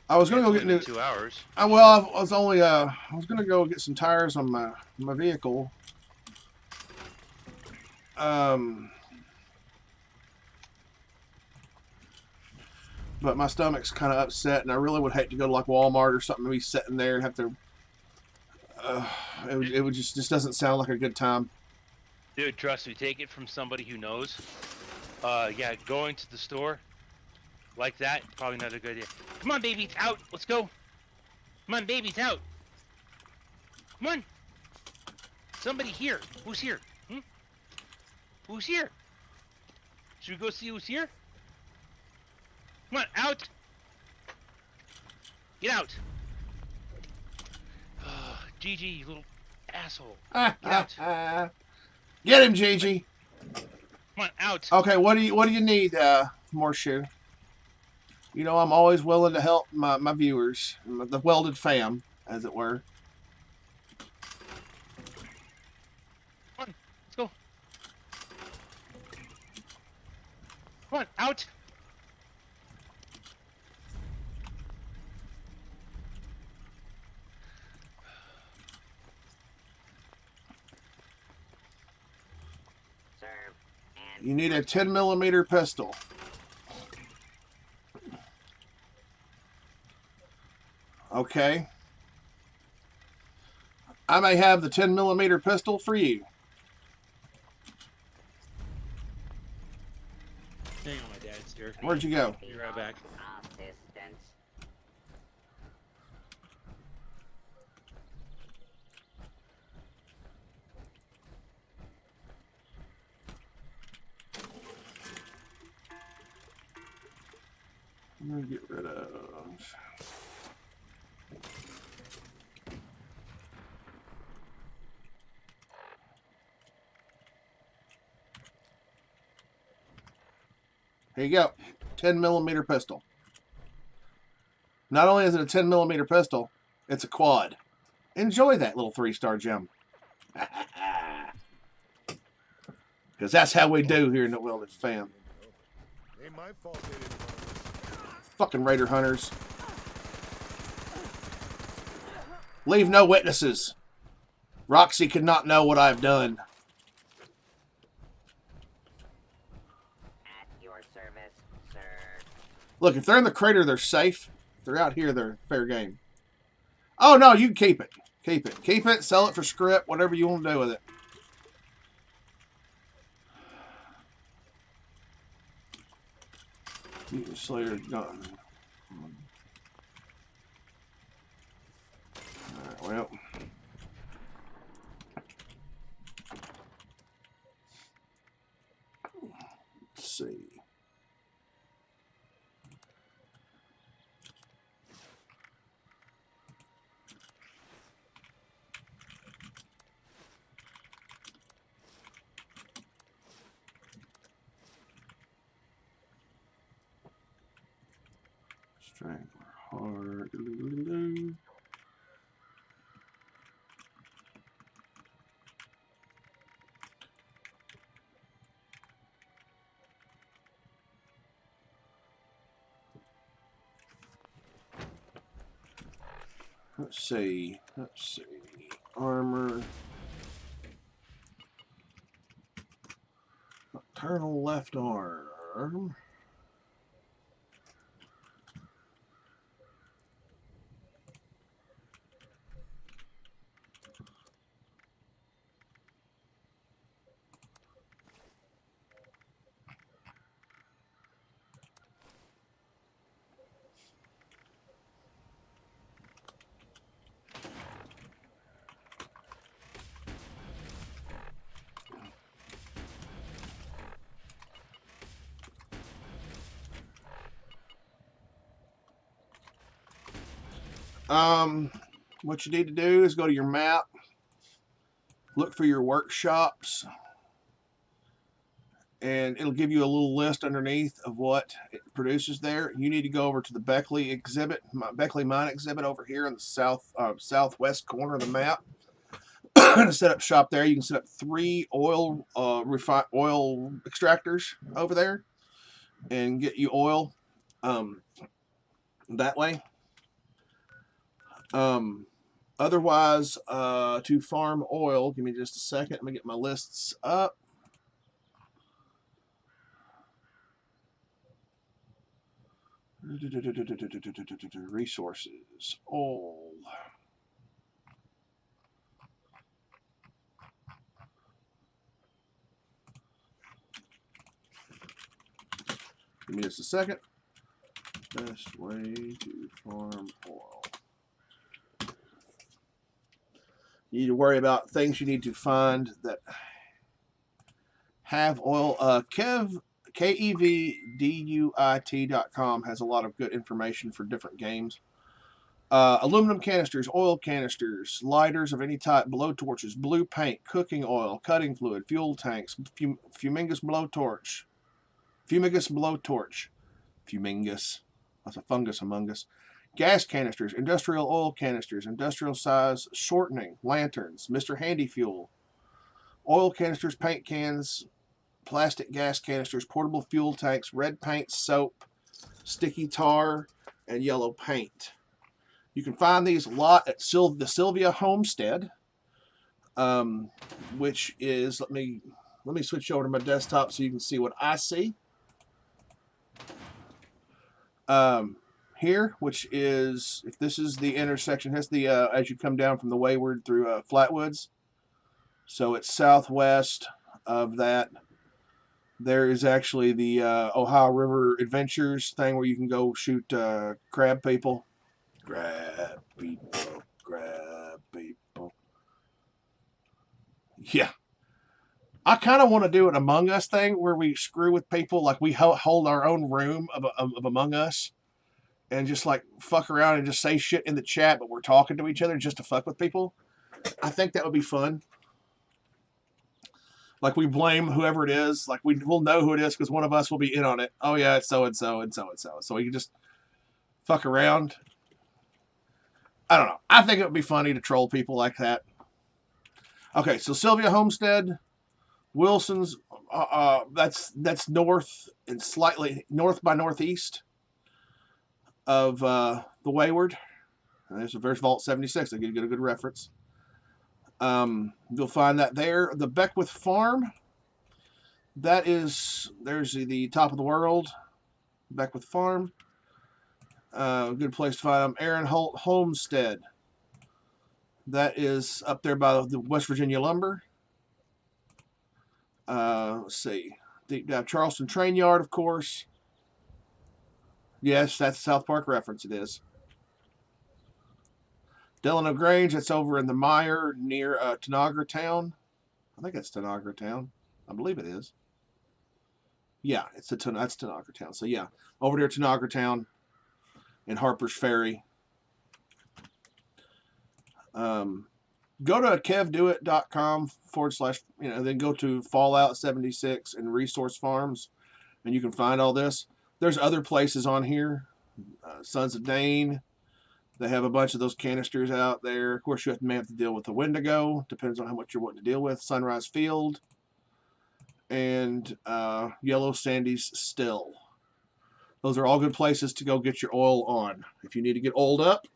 I was gonna go get new 2 hours. Well, I was gonna go get some tires on my vehicle. But my stomach's kind of upset, and I really would hate to go to like Walmart or something, and be sitting there and have to. It would just doesn't sound like a good time. Dude, trust me, take it from somebody who knows. Yeah, going to the store like that, probably not a good idea. Come on, baby, it's out. Let's go. Come on, baby, it's out. Come on. Somebody here. Who's here? Who's here? Should we go see who's here? Come on, out. Get out. Gigi, you little asshole. Get out. Get him, Gigi. Come on, out. Okay, what do you need, Morshoe? You know, I'm always willing to help my viewers, the welded fam, as it were. Come on, let's go. Come on, out. You need a 10mm pistol. Okay. I may have the 10mm pistol for you. Hang on, my dad's here. Where'd you go? Be right back. I'm gonna get rid of. Here you go. 10mm pistol. Not only is it a 10mm pistol, it's a quad. Enjoy that little 3-star gem. Because that's how we do here in the Wilderness fam. Ain't my fault they didn't want this. Fucking Raider hunters. Leave no witnesses. Roxy could not know what I've done. At your service, sir. Look, if they're in the crater, they're safe. If they're out here, they're fair game. Oh, no, you can keep it. Keep it. Keep it, sell it for script, whatever you want to do with it. Mutant Slayer gun. Alright, well. Let's see. Strangler hard. Let's see. Armor. Nocturnal left arm. What you need to do is go to your map, look for your workshops, and it'll give you a little list underneath of what it produces there. You need to go over to the Beckley exhibit, Beckley mine exhibit over here in the southwest corner of the map. Set up shop there. You can set up 3 oil extractors over there and get you oil that way. Otherwise, to farm oil, give me just a second. Let me get my lists up. Resources, oil. Give me just a second. Best way to farm oil. You need to worry about things you need to find that have oil. KEVDUIT.com has a lot of good information for different games. Aluminum canisters, oil canisters, lighters of any type, blowtorches, blue paint, cooking oil, cutting fluid, fuel tanks, Fumingus blowtorch. That's a fungus among us. Gas canisters, industrial oil canisters, industrial size shortening, lanterns, Mr. Handy Fuel, oil canisters, paint cans, plastic gas canisters, portable fuel tanks, red paint, soap, sticky tar, and yellow paint. You can find these a lot at the Sylvia Homestead, which is, let me switch over to my desktop so you can see what I see. Here, which is, if this is the intersection, that's the as you come down from the Wayward through Flatwoods. So it's southwest of that. There is actually the Ohio River Adventures thing where you can go shoot crab people. Crab people. Yeah. I kind of want to do an Among Us thing where we screw with people, like we hold our own room of Among Us and just like fuck around and just say shit in the chat, but we're talking to each other just to fuck with people. I think that would be fun. Like we blame whoever it is. Like we'll know who it is because one of us will be in on it. Oh yeah, it's so and so and so and so. So we can just fuck around. I don't know. I think it would be funny to troll people like that. Okay, so Sylvia Homestead, Wilson's, that's north and slightly north by northeast of the Wayward. There's Vault 76. I get a good reference. You'll find that there. The Beckwith Farm, there's the top of the world. Beckwith Farm. Good place to find them. Aaron Holt Homestead. That is up there by the West Virginia Lumber. Let's see. Deep Dive Charleston Train Yard, of course. Yes, that's a South Park reference. It is. Delano Grange, that's over in the Mire near Tanagra Town. I think that's Tanagra Town. I believe it is. Yeah, that's Tanagra Town. So yeah, over there Tanagra Town and Harper's Ferry. Go to kevdoit.com / then go to Fallout 76 and Resource Farms, and you can find all this. There's other places on here. Sons of Dane. They have a bunch of those canisters out there. Of course, you may have to deal with the Wendigo. Depends on how much you're wanting to deal with. Sunrise Field. And Yellow Sandy's Still. Those are all good places to go get your oil on. If you need to get oiled up,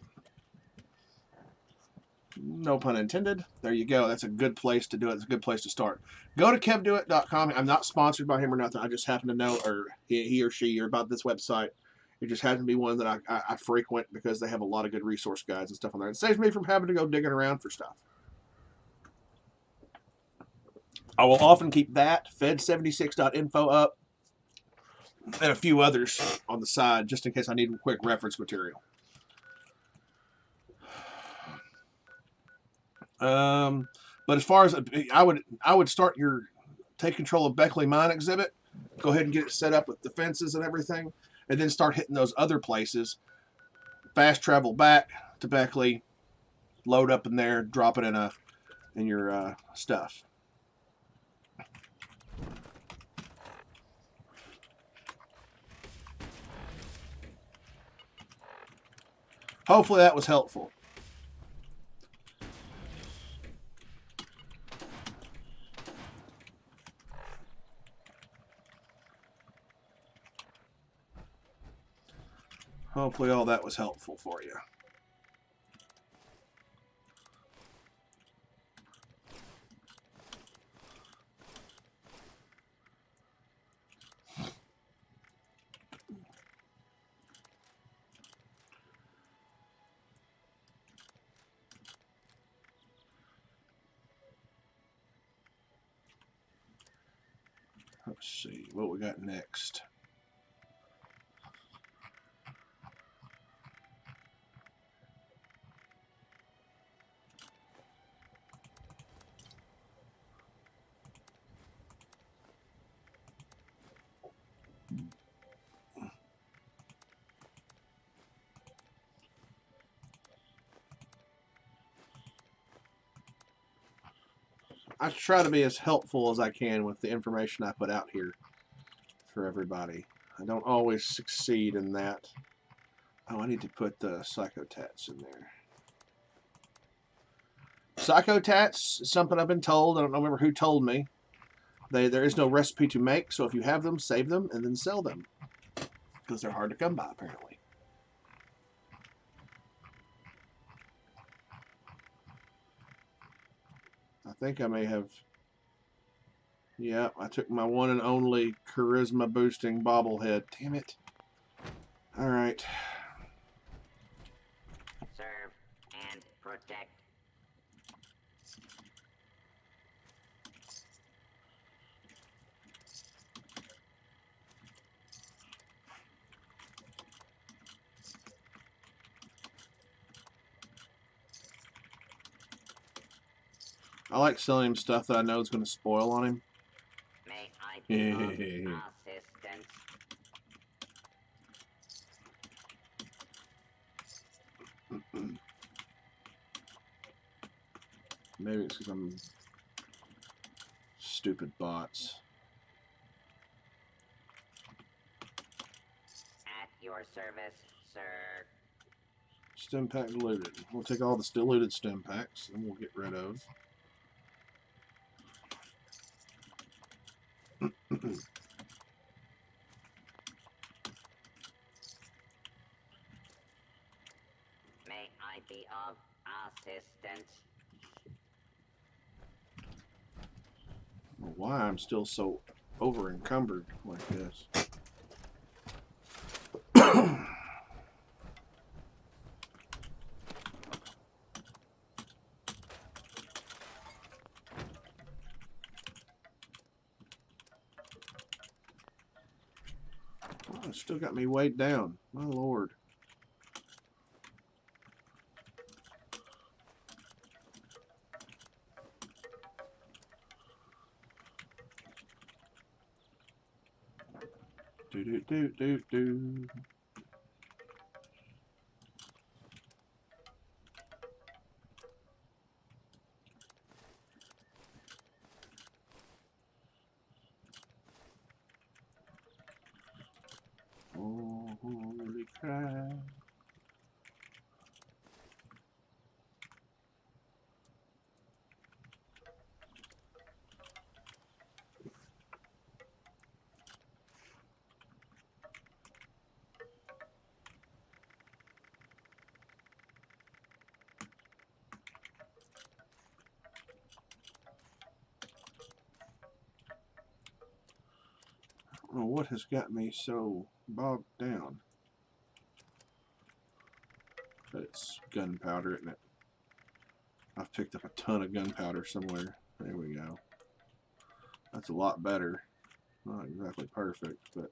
no pun intended, there you go. That's a good place to do it. It's a good place to start. Go to kevdoit.com. I'm not sponsored by him or nothing. I just happen to know, or he or she, or about this website. It just happens to be one that I frequent because they have a lot of good resource guides and stuff on there. It saves me from having to go digging around for stuff. I will often keep that, fed76.info up, and a few others on the side just in case I need quick reference material. But as far as I would start take control of Beckley Mine Exhibit, go ahead and get it set up with the fences and everything, and then start hitting those other places. Fast travel back to Beckley, load up in there, drop it in your stuff. Hopefully that was helpful. Hopefully all that was helpful for you. Let's see what we got next. I try to be as helpful as I can with the information I put out here for everybody. I don't always succeed in that. Oh, I need to put the Psychotats in there. Psychotats is something I've been told. I don't remember who told me. There is no recipe to make, so if you have them, save them and then sell them. Because they're hard to come by, apparently. I think I may have... Yeah, I took my one and only charisma boosting bobblehead. Damn it. Alright. Serve and protect. I like selling him stuff that I know is going to spoil on him. May I be of assistance? Maybe it's because I'm stupid bots. At your service, sir. Stim pack diluted. We'll take all the diluted stim packs and we'll get rid of. May I be of assistance? I don't know why I'm still so over encumbered like this. Oh, it's still got me weighed down. My lord. Do do do do do. Oh, holy crap. I don't know what has got me so bogged down. But it's gunpowder, isn't it? I've picked up a ton of gunpowder somewhere. There we go. That's a lot better. Not exactly perfect, but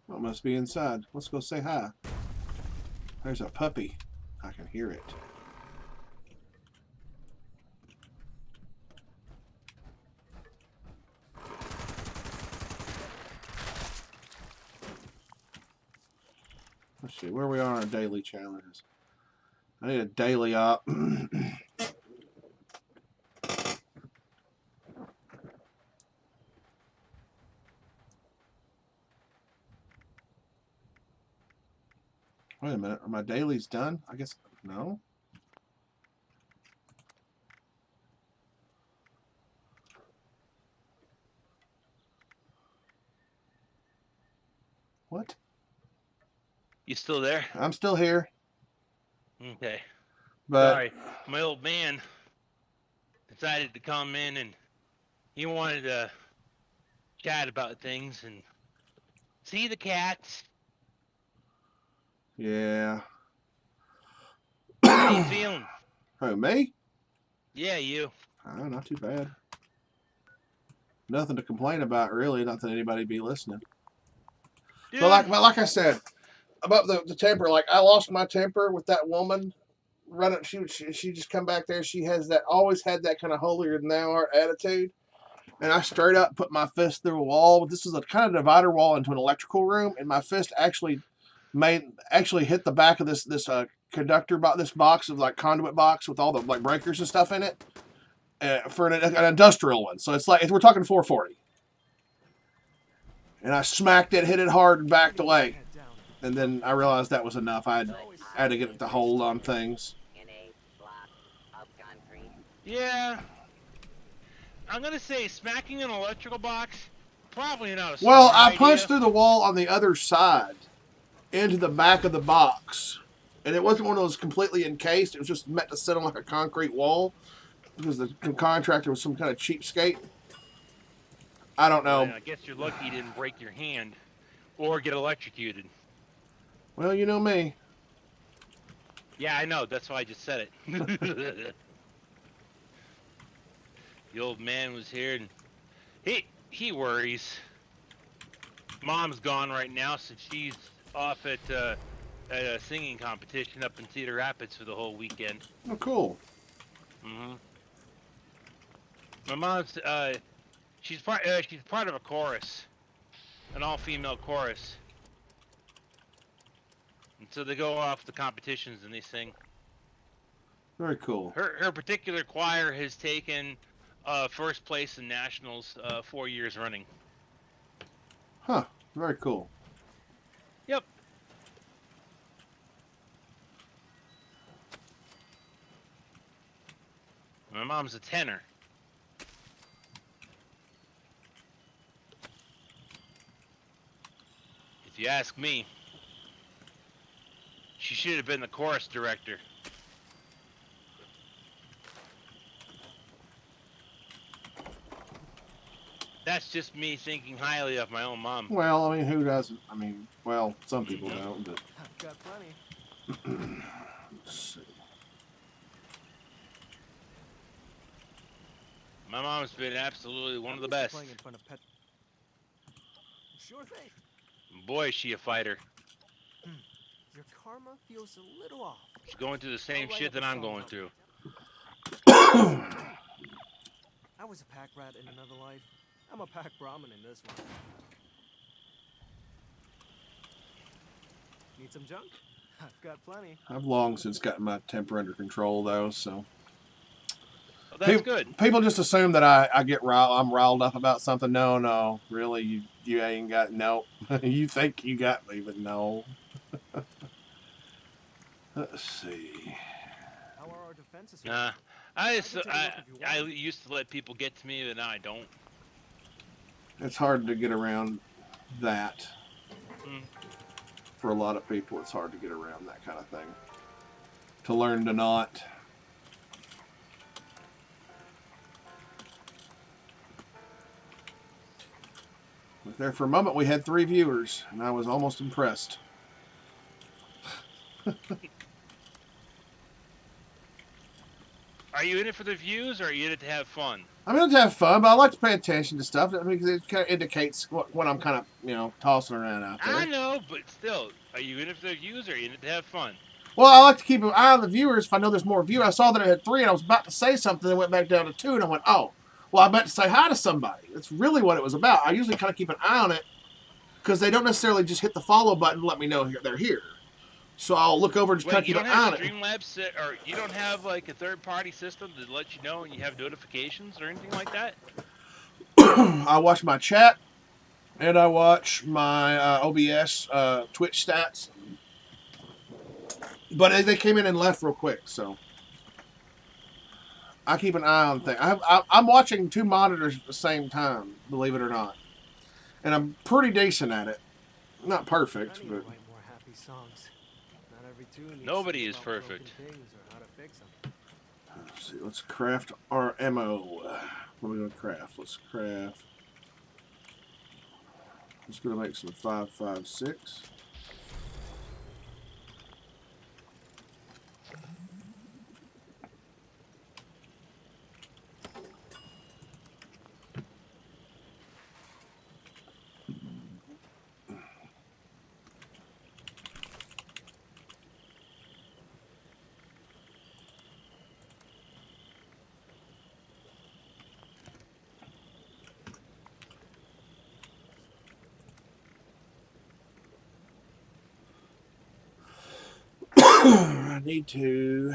what must be inside? Let's go say hi. There's a puppy. I can hear it. Let's see where we are on our daily challenges. I need a daily op. Wait a minute, are my dailies done? I guess, no? What? You still there? I'm still here. Okay. But Sorry, my old man decided to come in and he wanted to chat about things and see the cats. yeah. How you feeling? Oh, me? Yeah, you. Oh, not too bad. Nothing to complain about, really. Not that anybody be listening. Dude. But like I said, about the temper, like I lost my temper with that woman running. She just come back there. She has that, always had that kind of holier than thou art attitude. And I straight up put my fist through a wall. This is a kind of divider wall into an electrical room, and my fist actually hit the back of this conductor box, this box of like conduit box with all the like breakers and stuff in it, for an industrial one. So it's like we're talking 440. And I smacked it, hit it hard, and backed away. And then I realized that was enough. I had to get the hold on things. Yeah. I'm gonna say smacking an electrical box, probably not a Well, smart I punched idea. through the wall on the other side into the back of the box. And it wasn't one of those completely encased. It was just meant to sit on like a concrete wall. Because the contractor was some kind of cheapskate. I don't know. Well, I guess you're lucky you didn't break your hand or get electrocuted. Well, you know me. Yeah, I know. That's why I just said it. The old man was here, and he worries. Mom's gone right now since she's off at a singing competition up in Cedar Rapids for the whole weekend. Oh, cool. My mom's she's part of a chorus, an all-female chorus, and so they go off the competitions and they sing. Very cool. Her particular choir has taken first place in nationals 4 years running. Huh. Very cool. Yep. My mom's a tenor. If you ask me, she should have been the chorus director. That's just me thinking highly of my own mom. Well, I mean, who doesn't? I mean, well, some people don't, but... I've got plenty. Let's see. My mom's been absolutely one of the best. Playing in front of pet. Sure thing. Boy, is she a fighter. Your karma feels a little off. She's going through the same shit that I'm going through. I was a pack rat in another life. I'm a pack Brahmin in this one. Need some junk? I've got plenty. I've long since gotten my temper under control, though, so... Well, that's good. People just assume that I get I'm riled up about something. No, really, you ain't got... No. You think you got me, but no. Let's see. How are our defenses? I used to let people get to me, but now I don't. It's hard to get around that. For a lot of people, it's hard to get around that kind of thing. To learn to not. But there for a moment, we had 3 viewers, and I was almost impressed. Are you in it for the views, or are you in it to have fun? I'm in it to have fun, but I like to pay attention to stuff. I mean, 'cause it kind of indicates what I'm kind of, tossing around out there. I know, but still, are you in it for the views, or are you in it to have fun? Well, I like to keep an eye on the viewers if I know there's more viewers. I saw that it had 3, and I was about to say something, and went back down to 2, and I went, oh, well, I meant to say hi to somebody. That's really what it was about. I usually kind of keep an eye on it, because they don't necessarily just hit the follow button and let me know they're here. So I'll look over and just kind of keep an eye on it. Streamlabs, or you don't have like a third-party system to let you know when you have notifications or anything like that? I watch my chat, and I watch my OBS Twitch stats. But they came in and left real quick, so I keep an eye on things. I'm watching 2 monitors at the same time, believe it or not, and I'm pretty decent at it. Not perfect, but. Nobody is perfect. Let's see. Let's craft our ammo. What are we going to craft? Let's craft. Let's go to make some 5.56. I need to.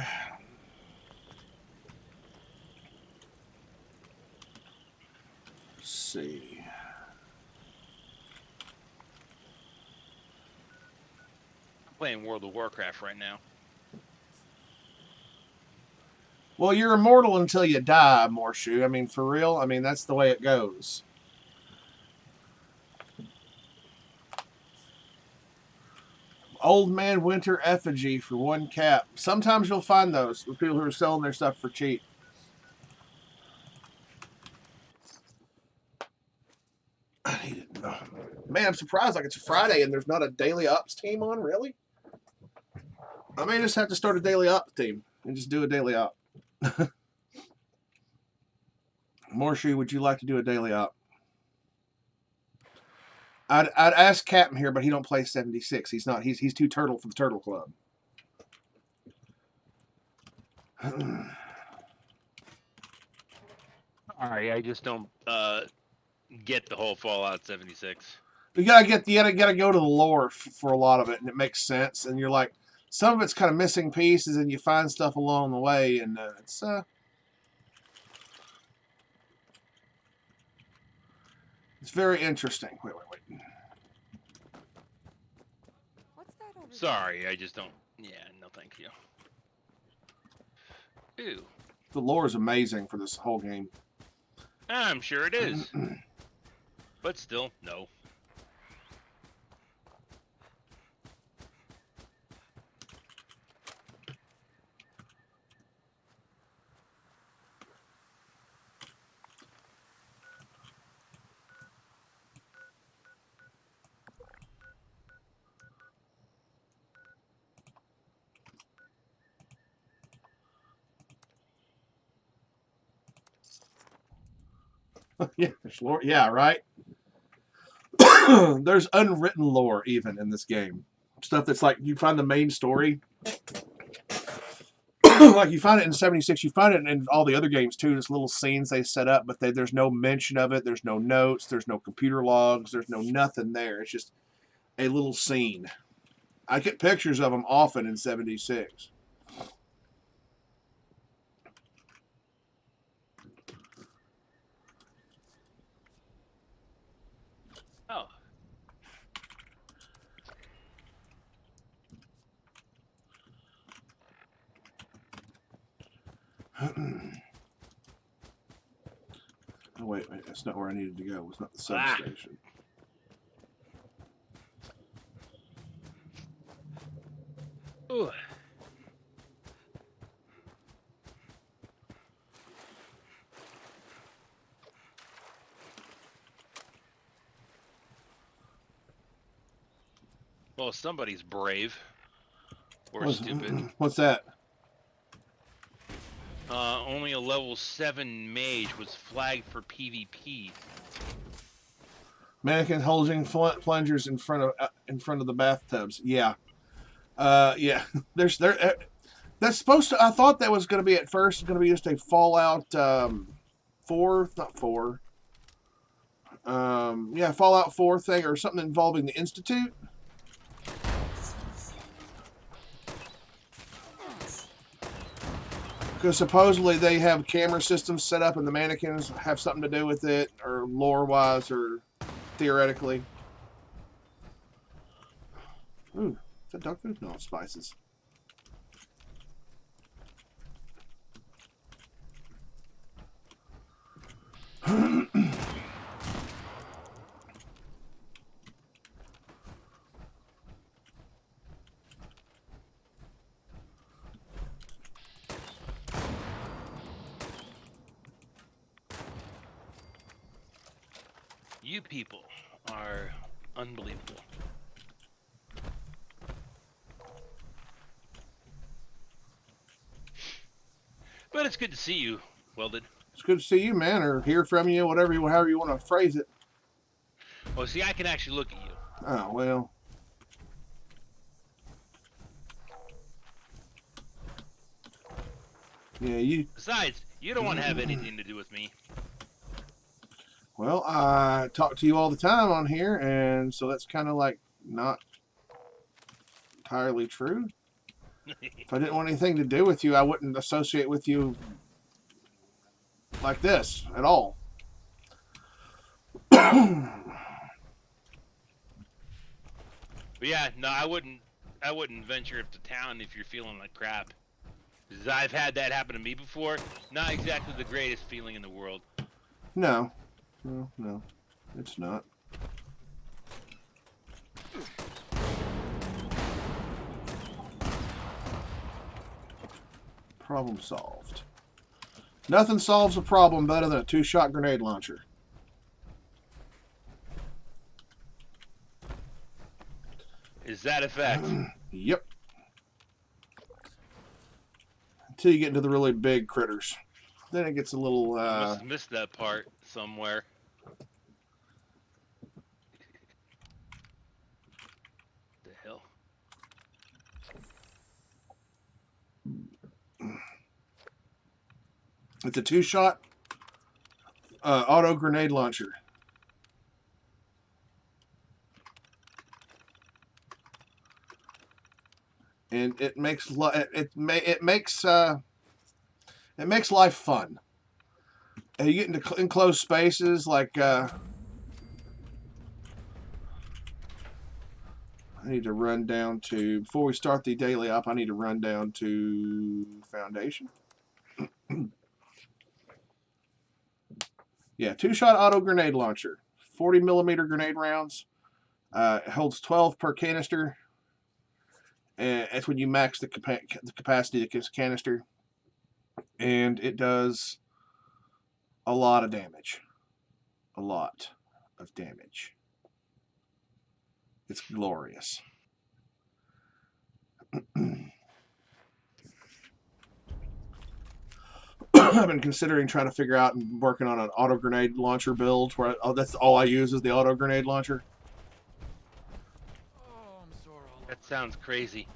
Let's see. I'm playing World of Warcraft right now. Well, you're immortal until you die, Morshu. I mean, for real. I mean, that's the way it goes. Old Man Winter effigy for 1 cap. Sometimes you'll find those with people who are selling their stuff for cheap. Man, I'm surprised. Like, it's Friday and there's not a daily ops team on. Really? I may just have to start a daily ops team and just do a daily op. Morshu, would you like to do a daily op? I'd ask Captain here, but he don't play 76. He's not. He's too turtle for the Turtle Club. Sorry, I just don't get the whole Fallout 76. You gotta go to the lore for a lot of it, and it makes sense. And you're like, some of it's kind of missing pieces, and you find stuff along the way, and it's very interesting. Wait. What's that over Sorry, I just don't. Yeah, no, thank you. Ew. The lore is amazing for this whole game. I'm sure it is. But still, no. Yeah, there's lore. Yeah, right. There's unwritten lore even in this game. Stuff that's like you find the main story. Like you find it in 76, you find it in all the other games too. There's little scenes they set up, but there's no mention of it. There's no notes. There's no computer logs. There's no nothing there. It's just a little scene. I get pictures of them often in 76. Oh. Oh, wait, that's not where I needed to go. It was not the substation. Ooh. Well, somebody's brave. Or stupid. What's that? Only a level 7 mage was flagged for PvP. Mannequin holding plungers in front of the bathtubs. Yeah, yeah. That's supposed to. I thought that was going to be at first going to be just a Fallout 4, not 4. Yeah, Fallout 4 thing or something involving the Institute. Because supposedly they have camera systems set up and the mannequins have something to do with it, or lore-wise, or theoretically. Ooh, is that dog food? No, it's spices. You people are unbelievable. But it's good to see you, Welded. It's good to see you, man, or hear from you, however you want to phrase it. Oh, see, I can actually look at you. Oh, well. Yeah, you... Besides, you don't want to have anything to do with me. Well, I talk to you all the time on here, and so that's kind of like not entirely true. If I didn't want anything to do with you, I wouldn't associate with you like this at all. But yeah, no, I wouldn't venture up to town if you're feeling like crap. Because I've had that happen to me before. Not exactly the greatest feeling in the world. No. No, it's not. Problem solved. Nothing solves a problem better than a 2-shot grenade launcher. Is that a fact? Yep. Until you get into the really big critters. Then it gets a little... I must have missed that part somewhere. It's a 2-shot auto grenade launcher. And it makes it makes life fun. And you get into enclosed spaces like I need to run down to, before we start the daily op, I need to run down to Foundation. Yeah, 2-shot auto grenade launcher, 40 millimeter grenade rounds. It holds 12 per canister. And that's when you max the capacity of this canister. And it does a lot of damage. A lot of damage. It's glorious. I've been considering trying to figure out and working on an auto grenade launcher build where that's all I use is the auto grenade launcher. That sounds crazy.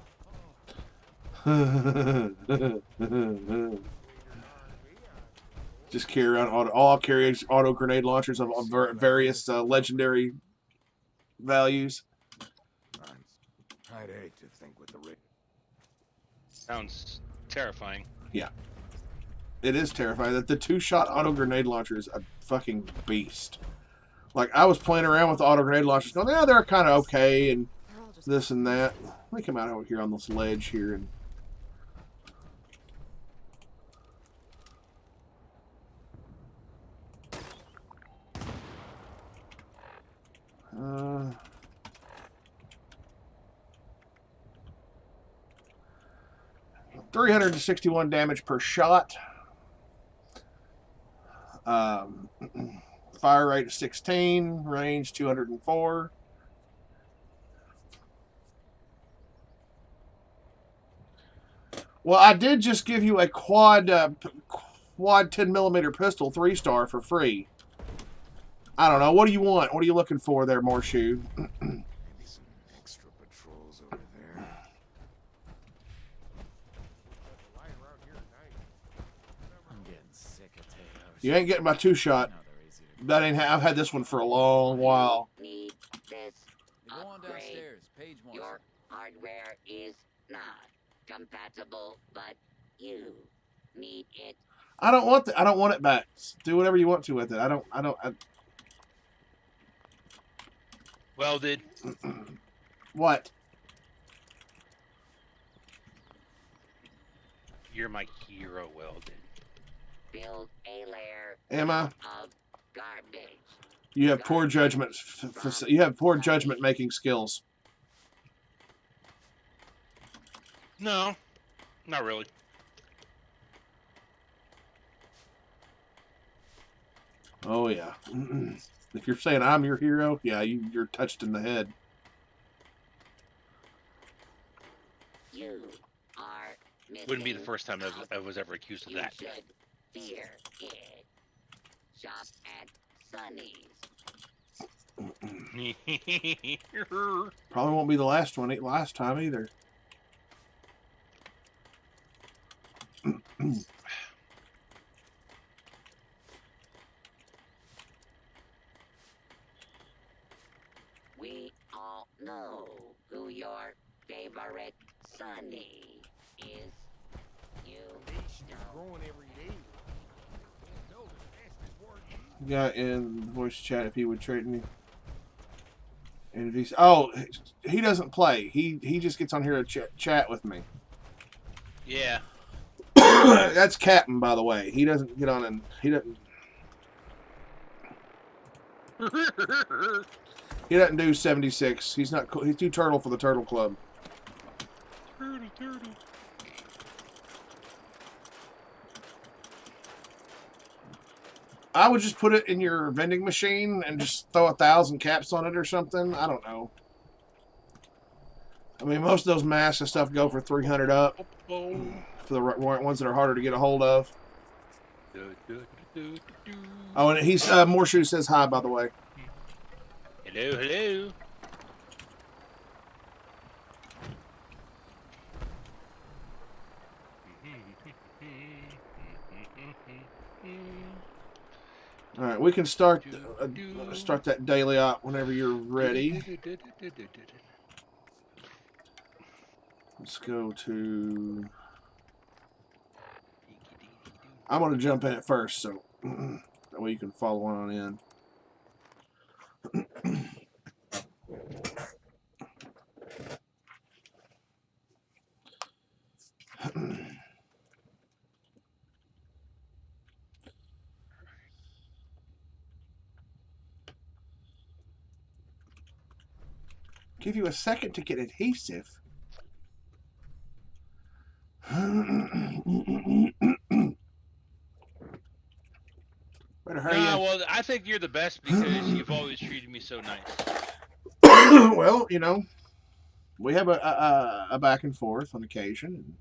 Just carry around all I'll carry is auto grenade launchers of various legendary values. I'd hate to think with the rate. Sounds terrifying. Yeah. It is terrifying. That the 2-shot auto grenade launcher is a fucking beast. Like, I was playing around with the auto grenade launchers going, yeah, they're kind of okay and this and that. Let me come out over here on this ledge here and uh 361 damage per shot. Fire rate of 16, range 204. Well, I did just give you a quad 10 millimeter pistol 3-star for free. I don't know. What do you want? What are you looking for there, Morshoe? Maybe some extra patrols over there. I'm getting sick of Teos. You ain't getting my 2-shot. That ain't. I've had this one for a long while. Need this Go on upgrade. downstairs. Page more. Your hardware is not compatible, but you need it. I don't want I don't want it back. Do whatever you want to with it. I don't. Welded. What? You're my hero, Welded. Build a layer Emma, of garbage. you have poor judgment. You have poor judgment making skills. No, not really. Oh yeah. If you're saying I'm your hero, yeah, you're touched in the head. You are missing. Wouldn't be the first time I was ever accused of You that. should fear it. Shop at Sunny's. Probably won't be the last time either. We all know who your favorite Sunny is. You growing every day. Got in the voice chat if he would trade me. And if he's he doesn't play. He just gets on here to chat with me. Yeah. That's Captain, by the way. He doesn't get on and he doesn't. He doesn't do 76. He's not. He's too turtle for the Turtle Club. Turtle. I would just put it in your vending machine and just throw 1,000 caps on it or something. I don't know. I mean, most of those masks and stuff go for 300 up. For the ones that are harder to get a hold of. Oh, and he's Morshoe says hi, by the way. Hello. All right, we can start that daily op whenever you're ready. Let's go to. I'm going to jump in it first, so that way you can follow on in. Give you a second to get adhesive. Better hurry up. Well, I think you're the best because you've always treated me so nice. Well, you know, we have a back and forth on occasion.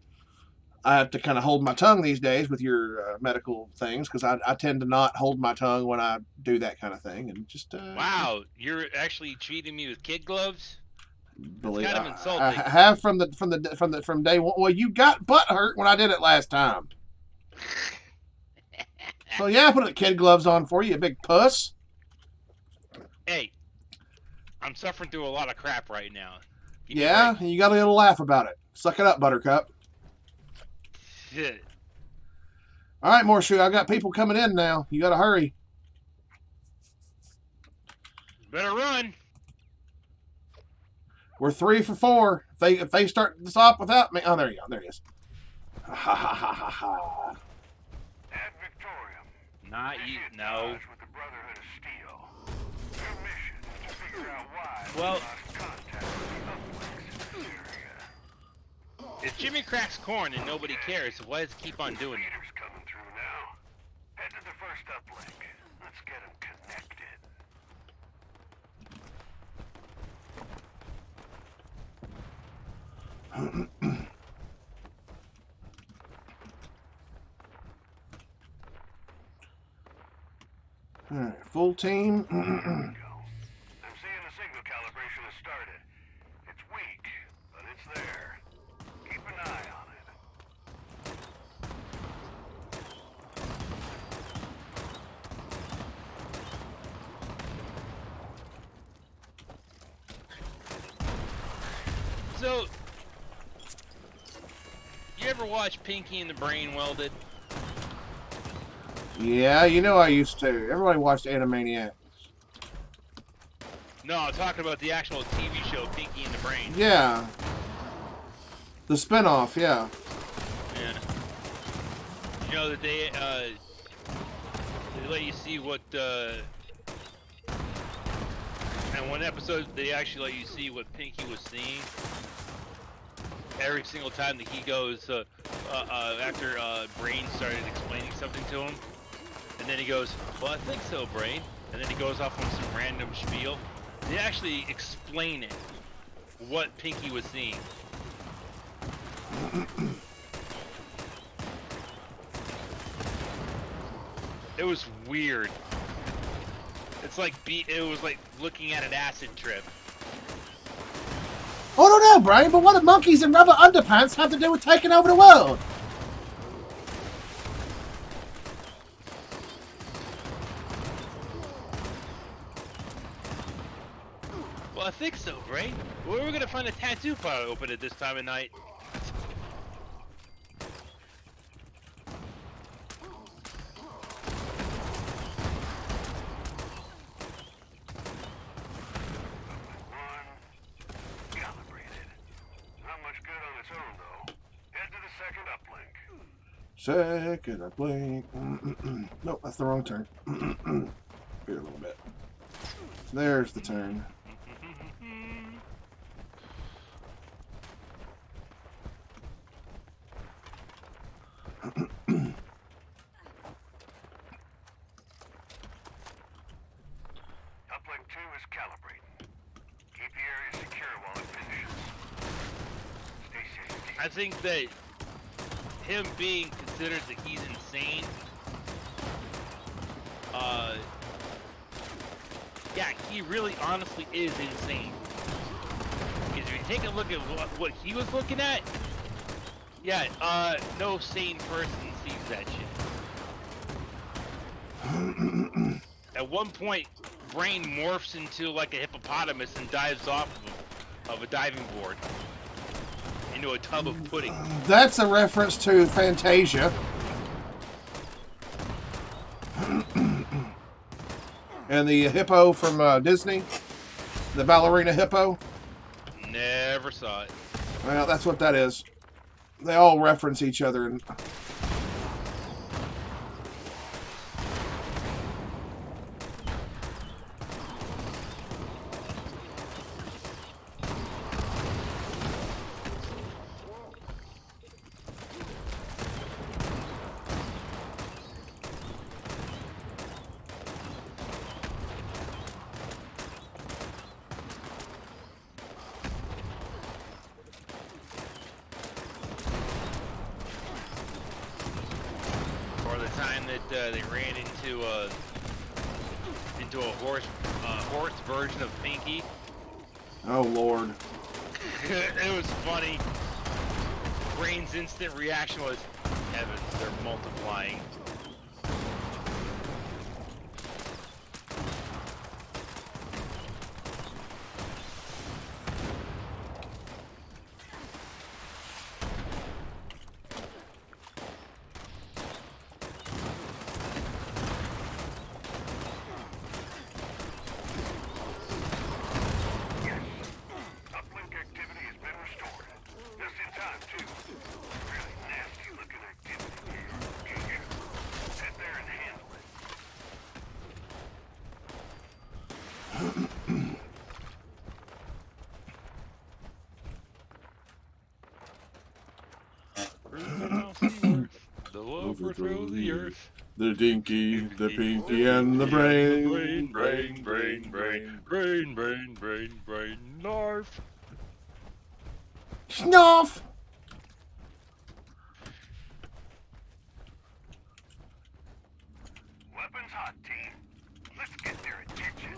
I have to kind of hold my tongue these days with your medical things because I tend to not hold my tongue when I do that kind of thing. And just wow, you're actually treating me with kid gloves. Believe kind of insulting. I have from day one. Well, you got butt hurt when I did it last time. So yeah, I put the kid gloves on for you, you big puss. Hey, I'm suffering through a lot of crap right now. Yeah, and you got a little laugh about it. Suck it up, Buttercup. Shit. All right, Morshu, I got people coming in now. You got to hurry. Better run. We're 3 for 4. If they start this off without me, oh, there you go. There he is. Ha ha ha ha ha. Ad Victorium. Not you. No. With the Brotherhood of Steel. Your mission is to figure out why Well, we lost contact with the uplinks in this area. if Jimmy cracks corn and nobody cares, why does he keep on doing it? Peter's coming through now. Head to the first uplink. Let's get him connected. All right, full team. I'm seeing the signal calibration has started. It's weak, but it's there. Keep an eye on it. So, you ever watch Pinky and the Brain Welded? Yeah, you know I used to. Everybody watched Animaniacs. No, I'm talking about the actual TV show Pinky and the Brain. Yeah. The spinoff, yeah. Yeah. You know that they let you see what and one episode they actually let you see what Pinky was seeing. Every single time that he goes after Brain started explaining something to him, and then he goes, "Well, I think so, Brain," and then he goes off on some random spiel. They actually explain it, what Pinky was seeing. It was weird. It's like it was like looking at an acid trip. I don't know, Brian, but what do monkeys in rubber underpants have to do with taking over the world? Well, I think so, Brain. Where are we gonna find a tattoo parlor open at this time of night? Second uplink. Nope, that's the wrong turn. Here a little bit. There's the turn. Uplink 2 is calibrating. Keep the area secure while it finishes. Stay safe. I think that him being considered that he's insane, yeah, he really honestly is insane. Because if you take a look at what he was looking at, yeah, no sane person sees that shit. At one point, Brain morphs into like a hippopotamus and dives off of a diving board into a tub of pudding. That's a reference to Fantasia. And the hippo from Disney, the ballerina hippo. Never saw it. Well, that's what that is. They all reference each other. And Or the time that they ran into a horse version of Pinky. oh Lord. It was funny. Brain's instant reaction was, heavens, they're multiplying. Uplink activity has been restored. Just in time, too. Really nasty looking activity here. Head there and handle it. The overthrow the earth. The dinky, the pinky, and the brain. Brain, narf. Snuff! Weapons hot, team. Let's get their attention.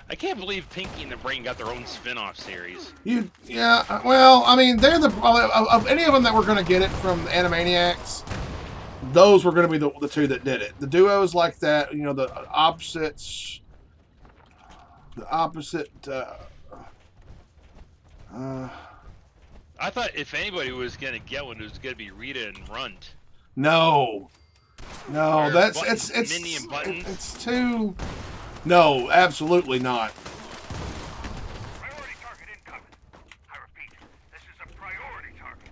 I can't believe Pinky and the Brain got their own spin-off series. Yeah, well, I mean, they're of any of them that were going to get it from the Animaniacs, those were going to be the two that did it. The duos like that, you know, the opposites, I thought if anybody was going to get one, it was going to be Rita and Runt. no, Or that's Buttons, it's Minnie and Buttons. it's too. No, absolutely not. Priority target incoming. I repeat, this is a priority target.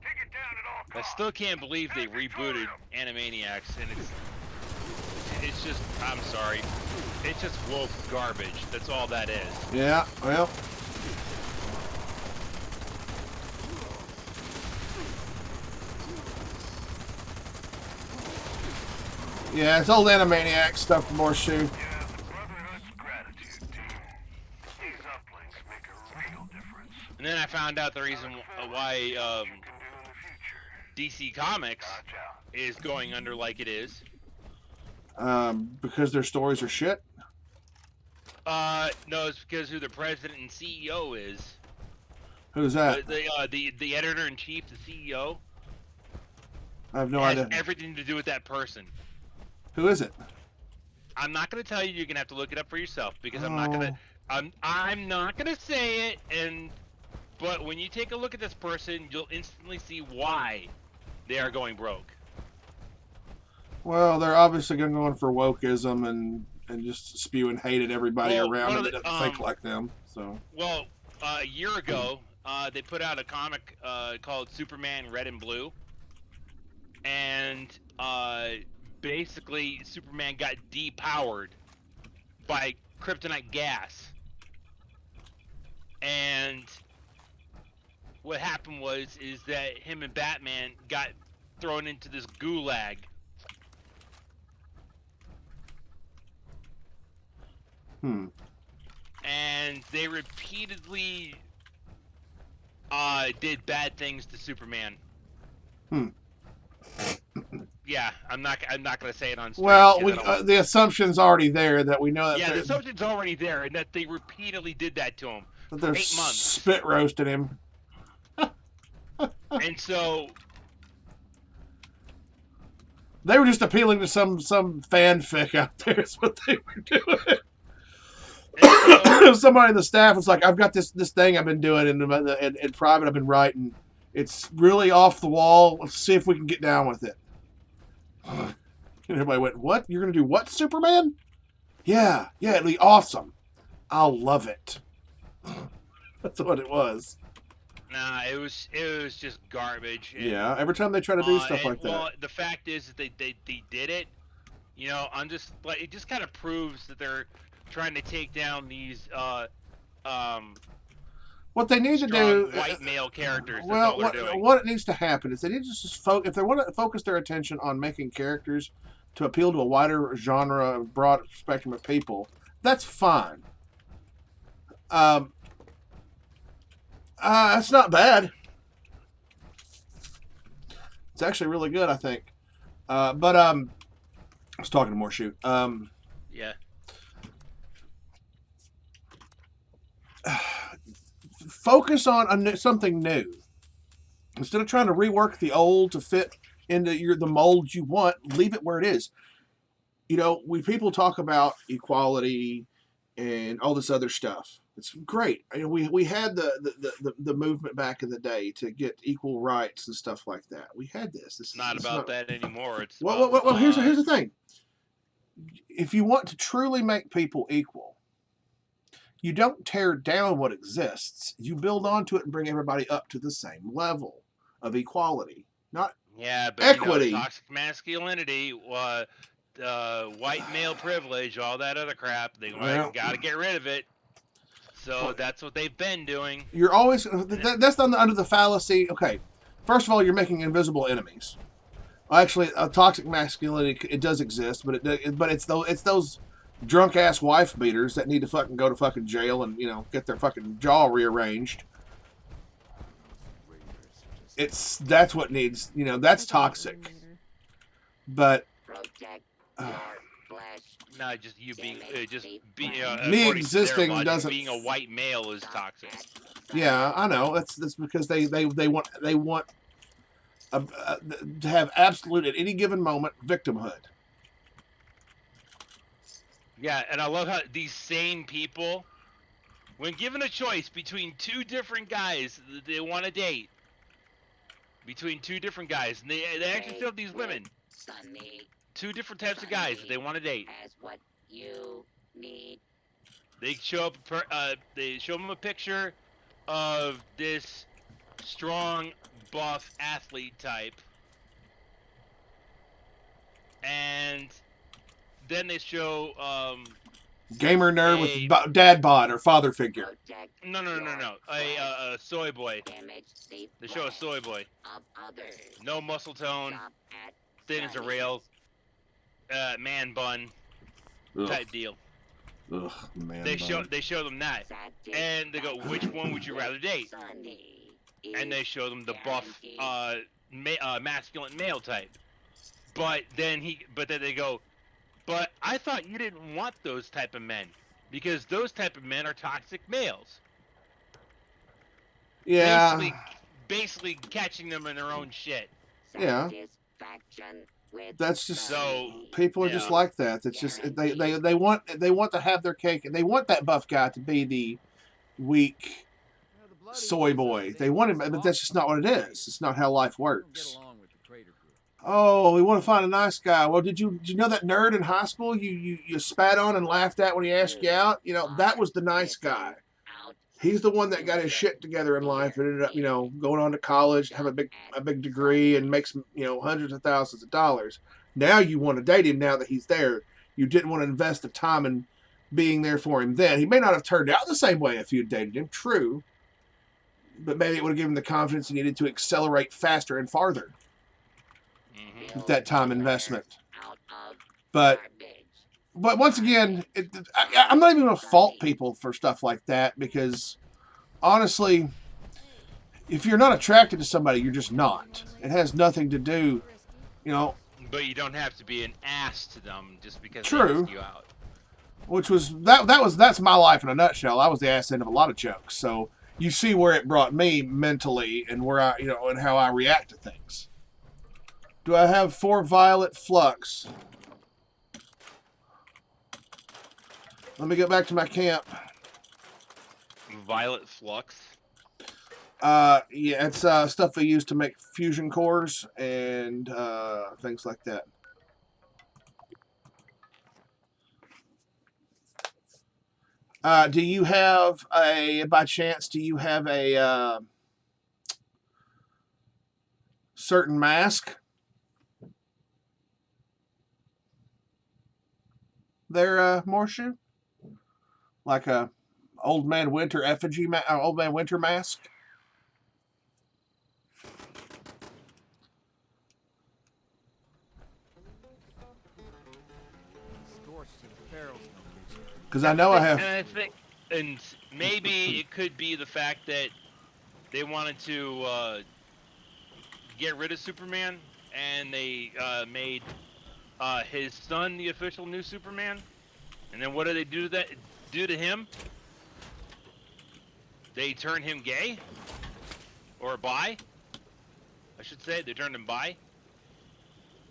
Take it down at all I costs. still can't believe they rebooted Animaniacs, and it's just, I'm sorry, it's just woke garbage. That's all that is. Yeah, well. Yeah, it's old Animaniac stuff from Horseshoe. And then I found out the reason why DC Comics is going under like it is. Because their stories are shit. No, it's because who the president and CEO is. Who's that? The editor in chief, the CEO. I have no has idea. everything to do with that person. Who is it? I'm not going to tell you. You're going to have to look it up for yourself because I'm not going to. I'm not going to say it. But when you take a look at this person, you'll instantly see why they are going broke. Well, they're obviously going for wokeism and just spewing hate at everybody around them that doesn't think like them. So. Well, a year ago, they put out a comic called Superman Red and Blue, and basically Superman got depowered by kryptonite gas, and what happened is that him and Batman got thrown into this gulag. And they repeatedly did bad things to Superman. Yeah, I'm not gonna say it on stream. Well, 'cause we I don't want- the assumption's already there that we know that yeah, the they're- assumption's already there, and that they repeatedly did that to him that for they're 8 months. spit roasting him. And so They were just appealing to some fanfic out there. Is what they were doing. Somebody in the staff was like, "I've got this thing I've been doing in private. I've been writing. It's really off the wall. Let's see if we can get down with it." And everybody went, "What? You're gonna do what, Superman?" Yeah, it'll be awesome. I'll love it. That's what it was. nah, it was just garbage. And, Yeah, every time they try to do stuff like that. Well, the fact is that they did it. You know, I'm just like, it just kind of proves that they're trying to take down these What they need to strong do, white male characters. That's well, all they're doing. what needs to happen is they need to just if they want to focus their attention on making characters to appeal to a wider genre, broad spectrum of people, that's fine. That's not bad. It's actually really good, I think. But I was talking to Morshoot. Yeah. Focus on something new instead of trying to rework the old to fit into the mold you want. Leave it where it is. You know, people talk about equality and all this other stuff. It's great. I mean, we had the movement back in the day to get equal rights and stuff like that. We had this. This Not is about that anymore. It's well. Here's the thing. If you want to truly make people equal, you don't tear down what exists. You build onto it and bring everybody up to the same level of equality, not but equity. You know, toxic masculinity, white male privilege, all that other crap. They got to get rid of it. So that's what they've been doing. You're always that's under the fallacy. Okay, first of all, you're making invisible enemies. Actually, toxic masculinity, it does exist, but it's those drunk ass wife beaters that need to fucking go to fucking jail and get their fucking jaw rearranged. That's what needs that's toxic. But No, just you being me existing doesn't. Being a white male is toxic. Yeah, I know. That's because they want to have absolute at any given moment victimhood. Yeah, and I love how these same people, when given a choice between two different guys that they want to date, and they actually show these women, two different types of guys that they want to date. What you need. They show them a picture of this strong, buff athlete type, and then they show gamer nerd with dad bod or father figure. No, a soy boy. They show a soy boy. No muscle tone, thin as a rail, man bun type deal. Ugh, man. They show them that, and they go, which one would you rather date? And they show them the buff, masculine male type. But then they go, but I thought you didn't want those type of men because those type of men are toxic males. Yeah. Basically catching them in their own shit. Yeah. That's just people are just like that. It's just they want to have their cake and they want that buff guy to be the weak soy boy. They want him, but that's just not what it is. It's not how life works. Oh, we want to find a nice guy. Well, did you know that nerd in high school you spat on and laughed at when he asked you out? That was the nice guy. He's the one that got his shit together in life and ended up, going on to college, have a big degree, and makes hundreds of thousands of dollars. Now you want to date him now that he's there. You didn't want to invest the time in being there for him then. He may not have turned out the same way if you'd dated him, true. But maybe it would have given him the confidence he needed to accelerate faster and farther with that time investment. But once again, I'm not even going to fault people for stuff like that because, honestly, if you're not attracted to somebody, you're just not. It has nothing to do, But you don't have to be an ass to them just because True. they ask you out. Which was that's my life in a nutshell. I was the ass end of a lot of jokes. So you see where it brought me mentally and where I, and how I react to things. Do I have 4 violet flux? Let me get back to my camp. Violet flux. Yeah, it's stuff they use to make fusion cores and things like that. Do you have by chance, do you have a certain mask there, Morshu? Like a Old Man Winter effigy, Old Man Winter mask? Because I know I have. And I think, and maybe it could be the fact that they wanted to get rid of Superman, and they made his son the official new Superman. And then what do they do to him? They turn him gay, or bi. I should say they turned him bi.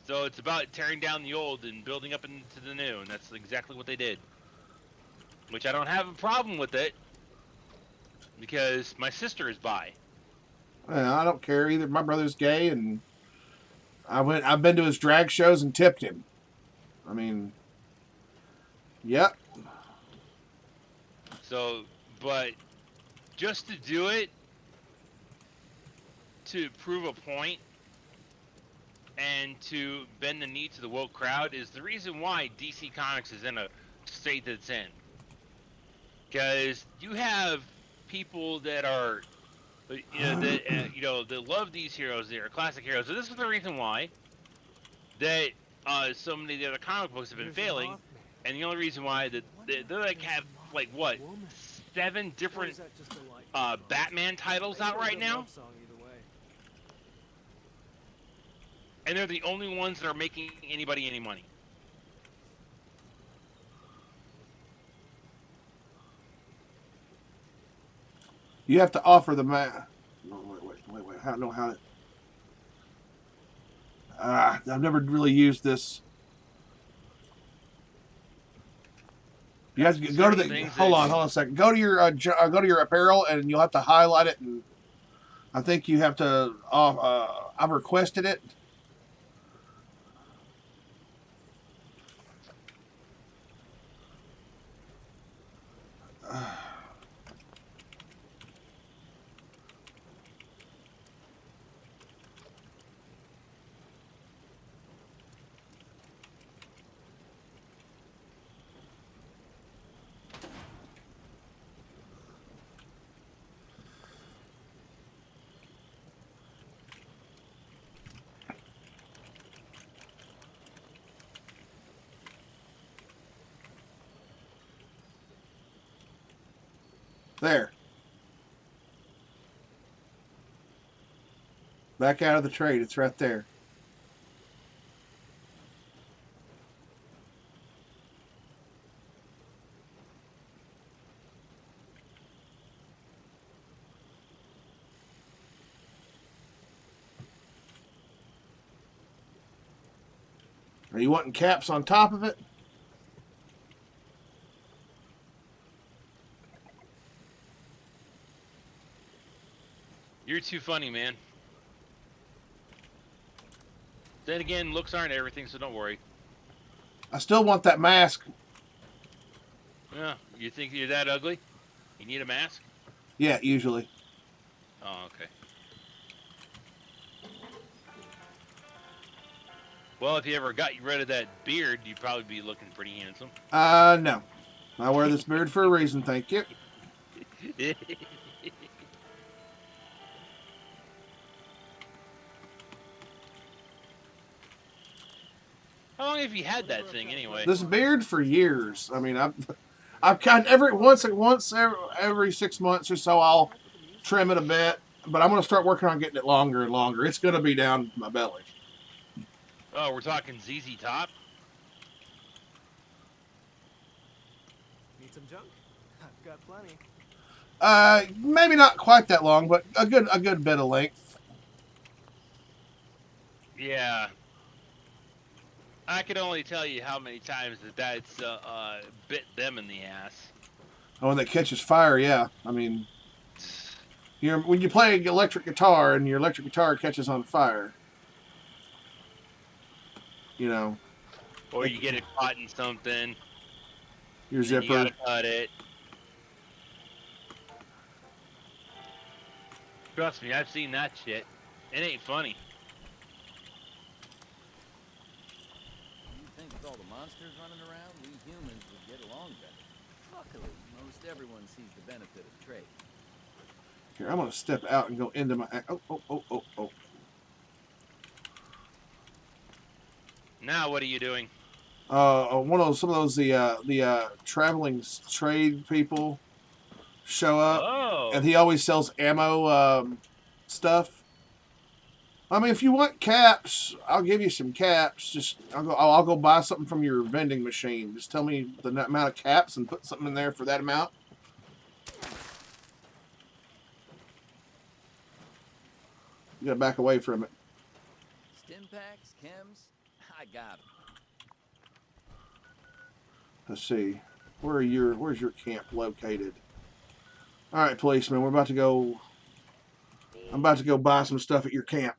So it's about tearing down the old and building up into the new, and that's exactly what they did. Which I don't have a problem with it, because my sister is bi. Well, I don't care either. My brother's gay, and I've been to his drag shows and tipped him. I mean, yep. So, but just to do it, to prove a point, and to bend the knee to the woke crowd is the reason why DC Comics is in a state that it's in. Because you have people that are, that love these heroes. They are classic heroes. So this is the reason why that so many of the other comic books have been failing, and the only reason why that they like have like what 7 different Batman titles out right now, and they're the only ones that are making anybody any money. You have to offer the man. No, wait. I don't know how to. I've never really used this. You have to go to the. Hold on a second. Go to your apparel, and you'll have to highlight it. And I think you have to. I've requested it. There. Back out of the trade. It's right there. Are you wanting caps on top of it? You're too funny, man. Then again, looks aren't everything, so don't worry. I still want that mask. Yeah, you think you're that ugly? You need a mask? Yeah, usually. Oh, okay. Well, if you ever got rid of that beard, you'd probably be looking pretty handsome. No. I wear this beard for a reason, thank you. How long have you had that thing anyway? This beard for years. I mean, I've kind of every 6 months or so I'll trim it a bit, but I'm going to start working on getting it longer and longer. It's going to be down my belly. Oh, we're talking ZZ Top? Need some junk? I've got plenty. Maybe not quite that long, but a good bit of length. Yeah. I can only tell you how many times that's bit them in the ass. Oh, when that catches fire, yeah. I mean, when you play electric guitar and your electric guitar catches on fire, you know. Or you get it caught in something. Your zipper. You gotta cut it. Trust me, I've seen that shit. It ain't funny. You think with all the monsters running around, we humans would get along better. Luckily, most everyone sees the benefit of trade. Here, I'm gonna step out and go into my. Oh. Now, what are you doing? Some of those the traveling trade people show up, and he always sells ammo stuff. I mean, if you want caps, I'll give you some caps. Just I'll go buy something from your vending machine. Just tell me the amount of caps and put something in there for that amount. You gotta back away from it. Stim packs, chems, I got them. Let's see. Where's your camp located? All right, policeman, we're about to go. I'm about to go buy some stuff at your camp.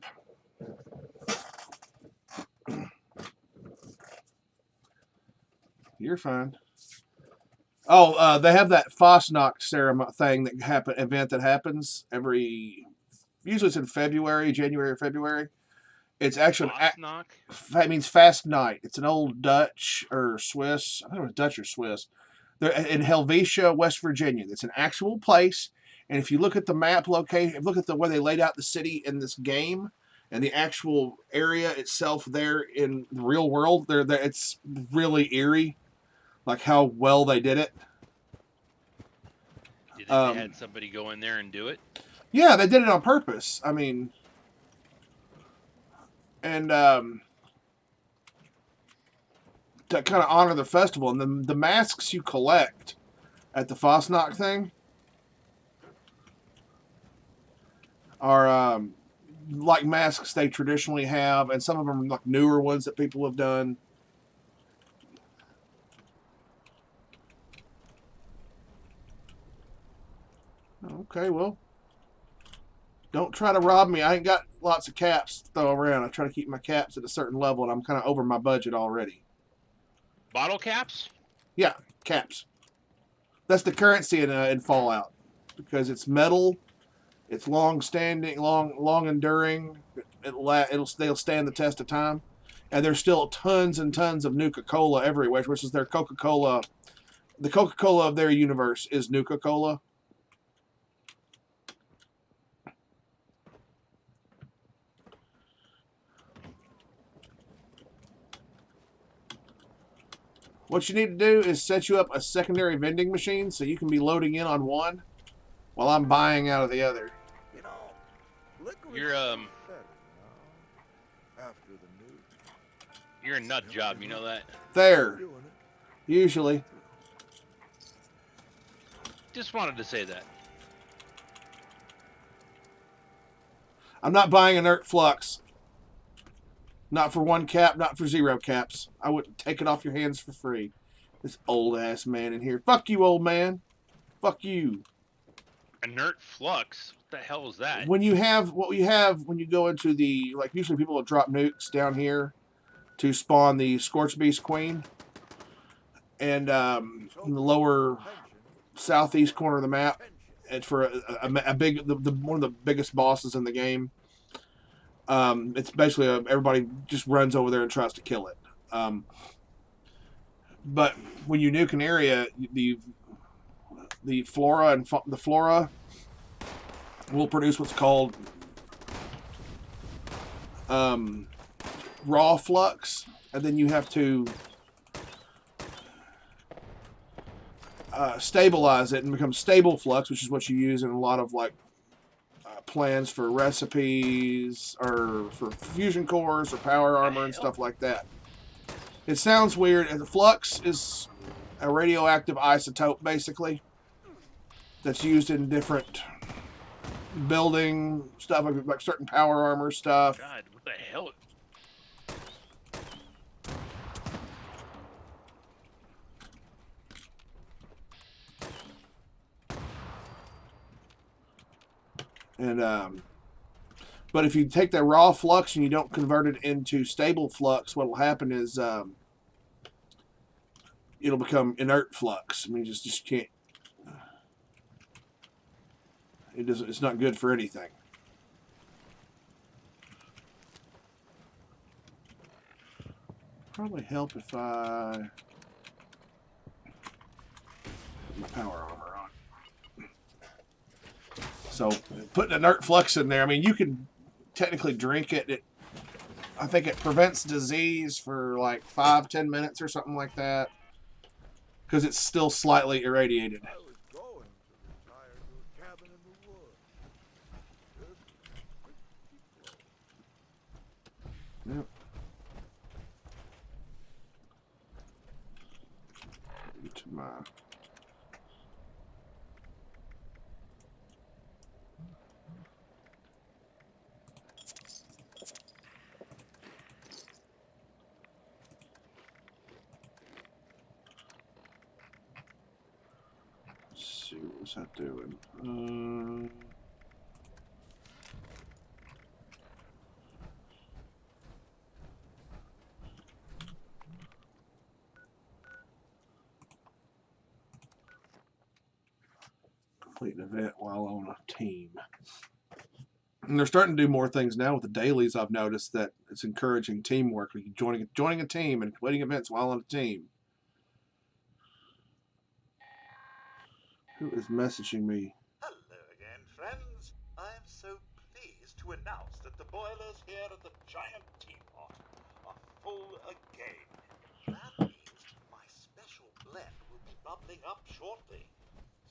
You're fine. Oh, they have that Fosnacht ceremony thing event that happens usually it's in January or February. It's actually it means fast night. It's an old Dutch or Swiss. I don't know if it's Dutch or Swiss. They're in Helvetia, West Virginia. It's an actual place. And if you look at the map location, look at the way they laid out the city in this game, and the actual area itself there in the real world, it's really eerie, like how well they did it. You think they had somebody go in there and do it? Yeah, they did it on purpose. I mean, and to kind of honor the festival, and then the masks you collect at the Fosnacht thing are like masks they traditionally have, and some of them are like newer ones that people have done. Okay, well, don't try to rob me. I ain't got lots of caps to throw around. I try to keep my caps at a certain level, and I'm kind of over my budget already. Bottle caps? Yeah, caps. That's the currency in Fallout, because it's metal, it's long-standing, long enduring. They'll stand the test of time, and there's still tons and tons of Nuka-Cola everywhere, which is their Coca-Cola. The Coca-Cola of their universe is Nuka-Cola. What you need to do is set you up a secondary vending machine so you can be loading in on one while I'm buying out of the other. You're you're a nut job, you know that? There. Usually. Just wanted to say that. I'm not buying inert flux. Not for 1 cap, not for 0 caps. I wouldn't take it off your hands for free. This old ass man in here. Fuck you, old man. Fuck you. Inert flux? What the hell is that? When you have when you go into the, like, usually people will drop nukes down here to spawn the Scorch Beast Queen. And in the lower southeast corner of the map, it's for a big one of the biggest bosses in the game. It's basically everybody just runs over there and tries to kill it. But when you nuke an area, the flora will produce what's called raw flux, and then you have to stabilize it and become stable flux, which is what you use in a lot of like plans for recipes or for fusion cores or power armor and stuff like that. It sounds weird. And the flux is a radioactive isotope, basically, that's used in different building stuff, like certain power armor stuff. God, what the hell? And but if you take that raw flux and you don't convert it into stable flux, what will happen is it'll become inert flux. I mean, just can't. It doesn't. It's not good for anything. Probably help if I put my power armor on. So putting inert flux in there. I mean, you can technically drink it. I think it prevents disease for like 5-10 minutes or something like that, because it's still slightly irradiated. Yep. To my let's see, what was that doing? Complete an event while on a team. And they're starting to do more things now with the dailies. I've noticed that it's encouraging teamwork. Joining a team and completing events while on a team. Who is messaging me? Hello again, friends. I'm so pleased to announce that the boilers here at the Giant Teapot are full again. That means my special blend will be bubbling up shortly.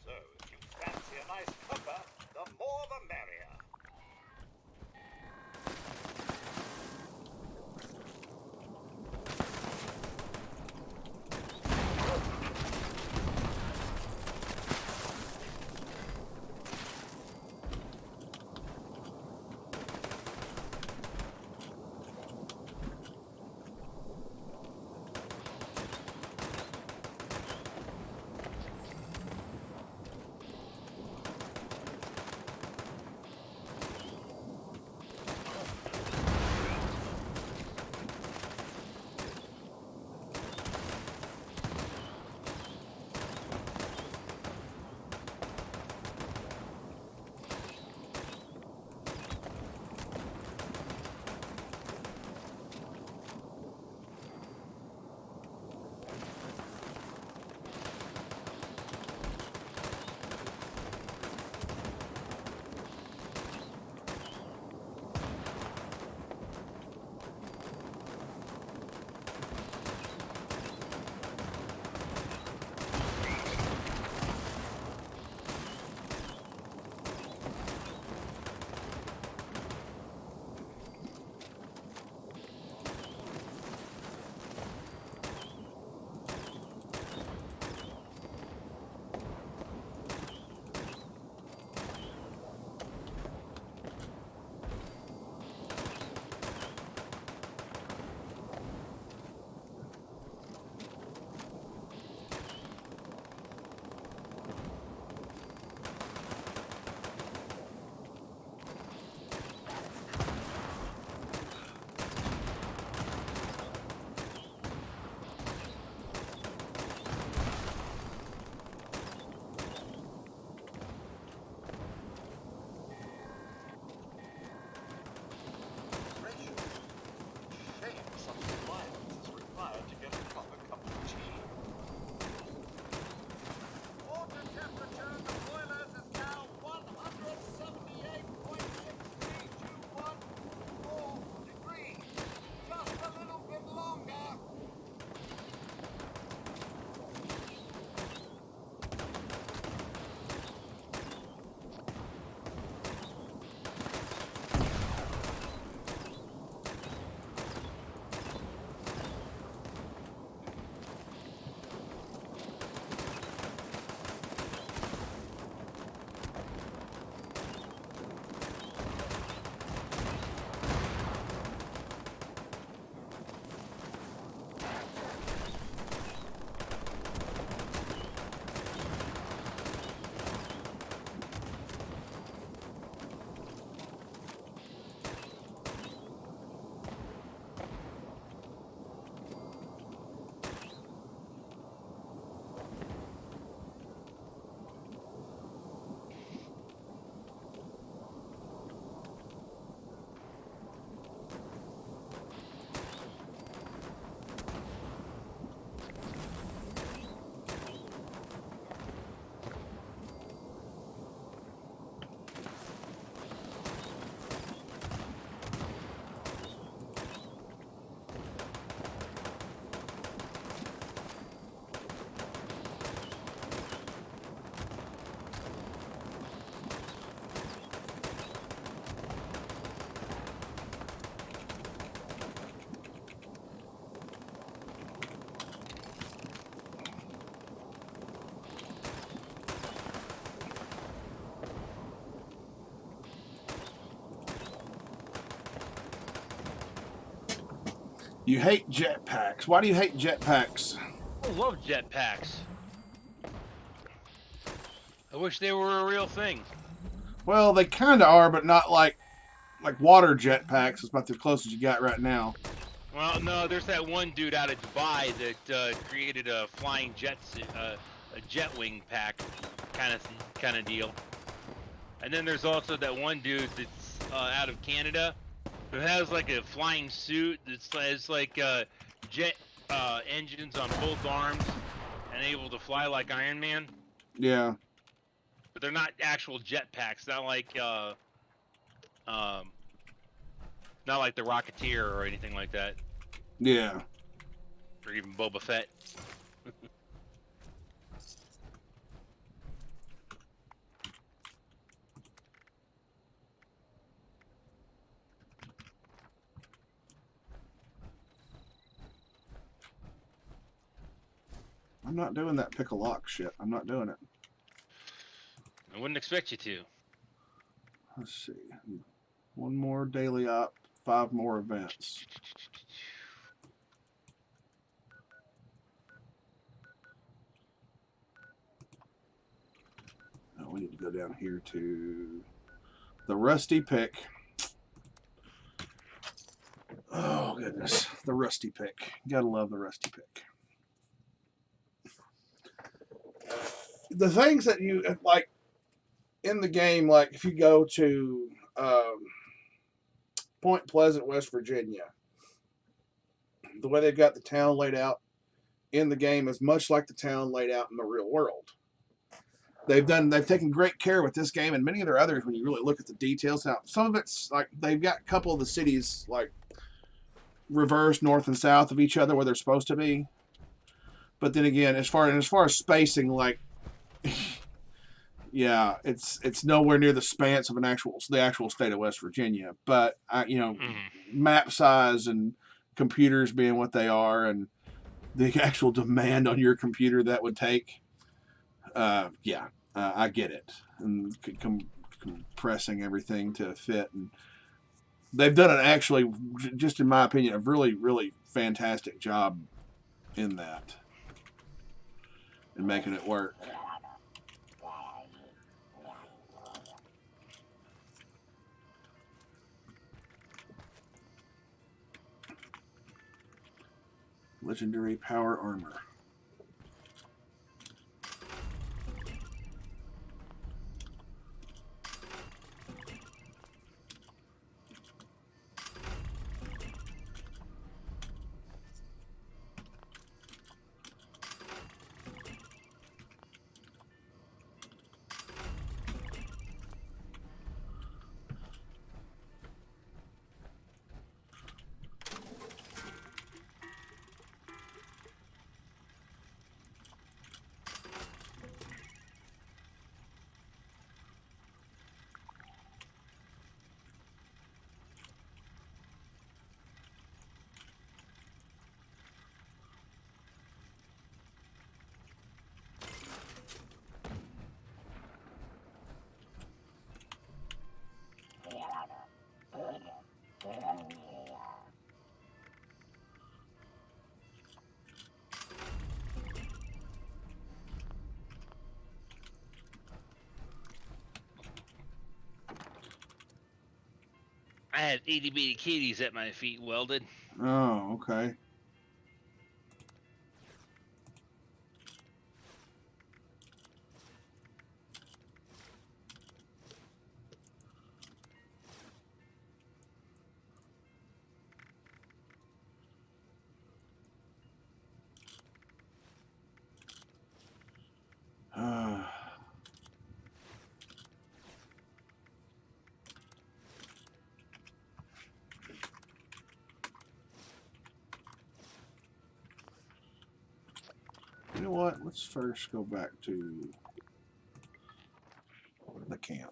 So, if you fancy a nice cuppa, the more the merrier. You hate jetpacks. Why do you hate jetpacks? I love jetpacks. I wish they were a real thing. Well, they kind of are, but not like water jetpacks. It's about the closest you got right now. Well, no, there's that one dude out of Dubai that created a flying jet, a jet wing pack kind of deal. And then there's also that one dude that's out of Canada who has like a flying suit that has like jet engines on both arms and able to fly like Iron Man. Yeah. But they're not actual jet packs. Not like the Rocketeer or anything like that. Yeah. Or even Boba Fett. I'm not doing that pick a lock shit. I'm not doing it. I wouldn't expect you to. Let's see. One more daily op, 5 more events. Oh, we need to go down here to the Rusty Pick. Oh, goodness. The Rusty Pick. Gotta love the Rusty Pick. The things that you, like, in the game, like, if you go to Point Pleasant, West Virginia, the way they've got the town laid out in the game is much like the town laid out in the real world. They've taken great care with this game and many of their others when you really look at the details. Now, some of it's like they've got a couple of the cities like reversed north and south of each other where they're supposed to be. But then again, as far as spacing, like, yeah, it's nowhere near the span of the actual state of West Virginia. But map size and computers being what they are, and the actual demand on your computer that would take. I get it. And compressing everything to fit. And they've done an actually, just in my opinion, a really, really fantastic job in that. And making it work. Legendary power armor. I had itty bitty kitties at my feet welded. Oh, okay. You know what? Let's first go back to the camp.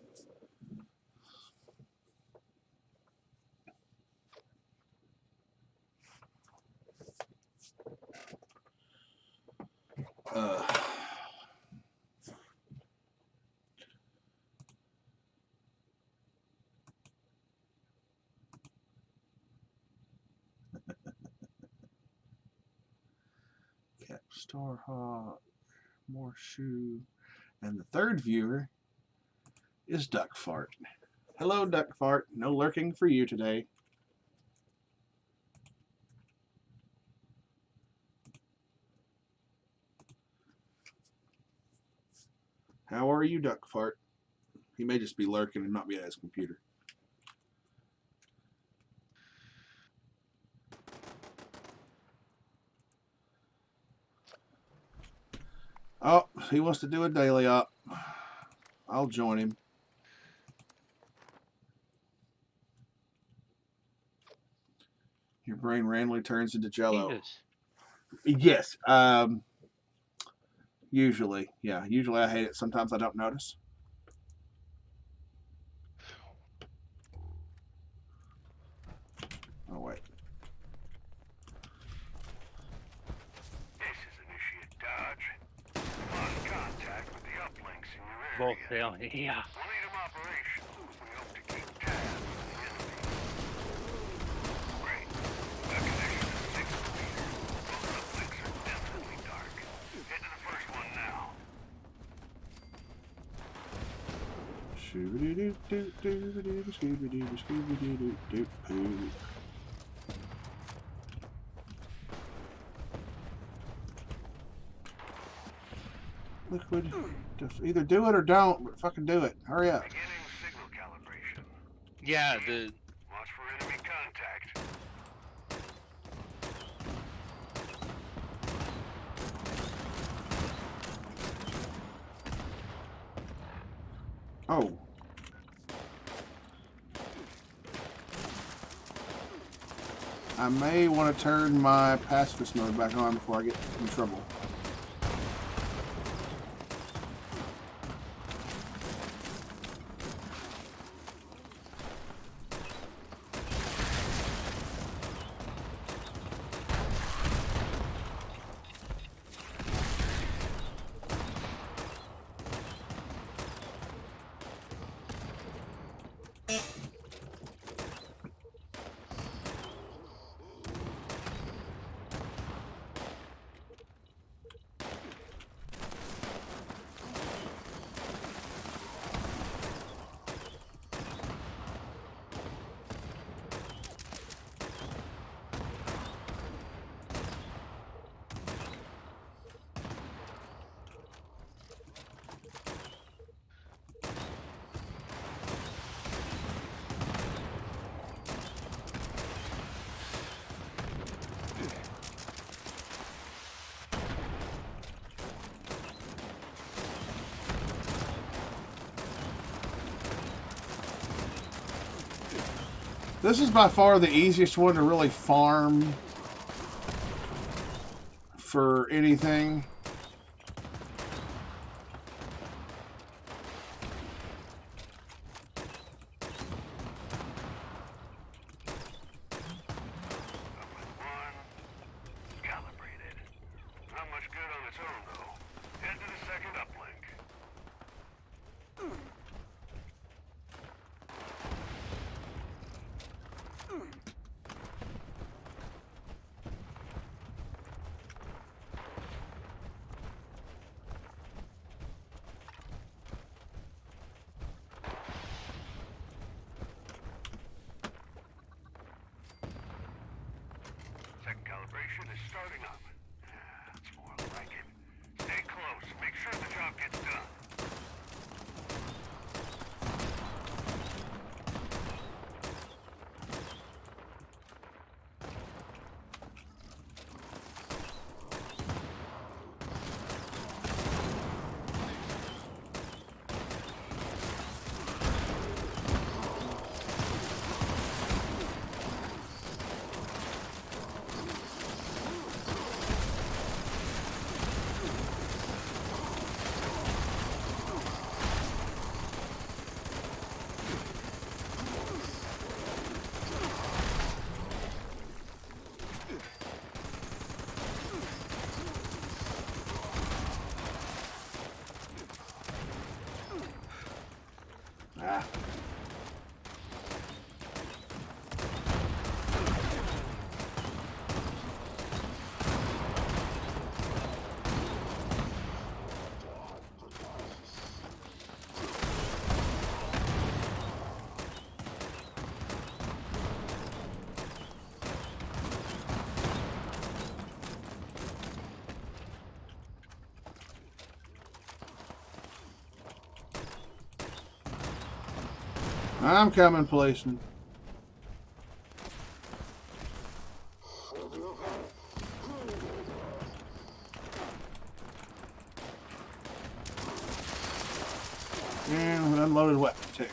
Cap Starhawk, more shoe, and the third viewer is Duck Fart. Hello, Duck Fart. No lurking for you today. How are you, Duck Fart? He may just be lurking and not be at his computer. Oh, he wants to do a daily up. I'll join him. Your brain randomly turns into Jello. Yes. Usually, yeah. Usually I hate it. Sometimes I don't notice. Oh, wait. This is Initiate Dodge. Lost contact with the uplinks in your area. Both fail. Yeah. We'll need them operational if we hope to keep tabs on the enemy. Great. That connection is 6 meters. Both uplinks are definitely dark. Head to the first one now. Liquid. Just either do it or don't, but fucking do it. Hurry up. Beginning signal calibration. Yeah, the Watch for enemy contact. Oh. I may want to turn my pacifist mode back on before I get in trouble. This is by far the easiest one to really farm for anything. Calibrated. Not much good on its own, though. Head to the second uplink. I'm coming, policeman. And an unloaded weapon, too.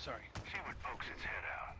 Sorry. See what pokes its head out.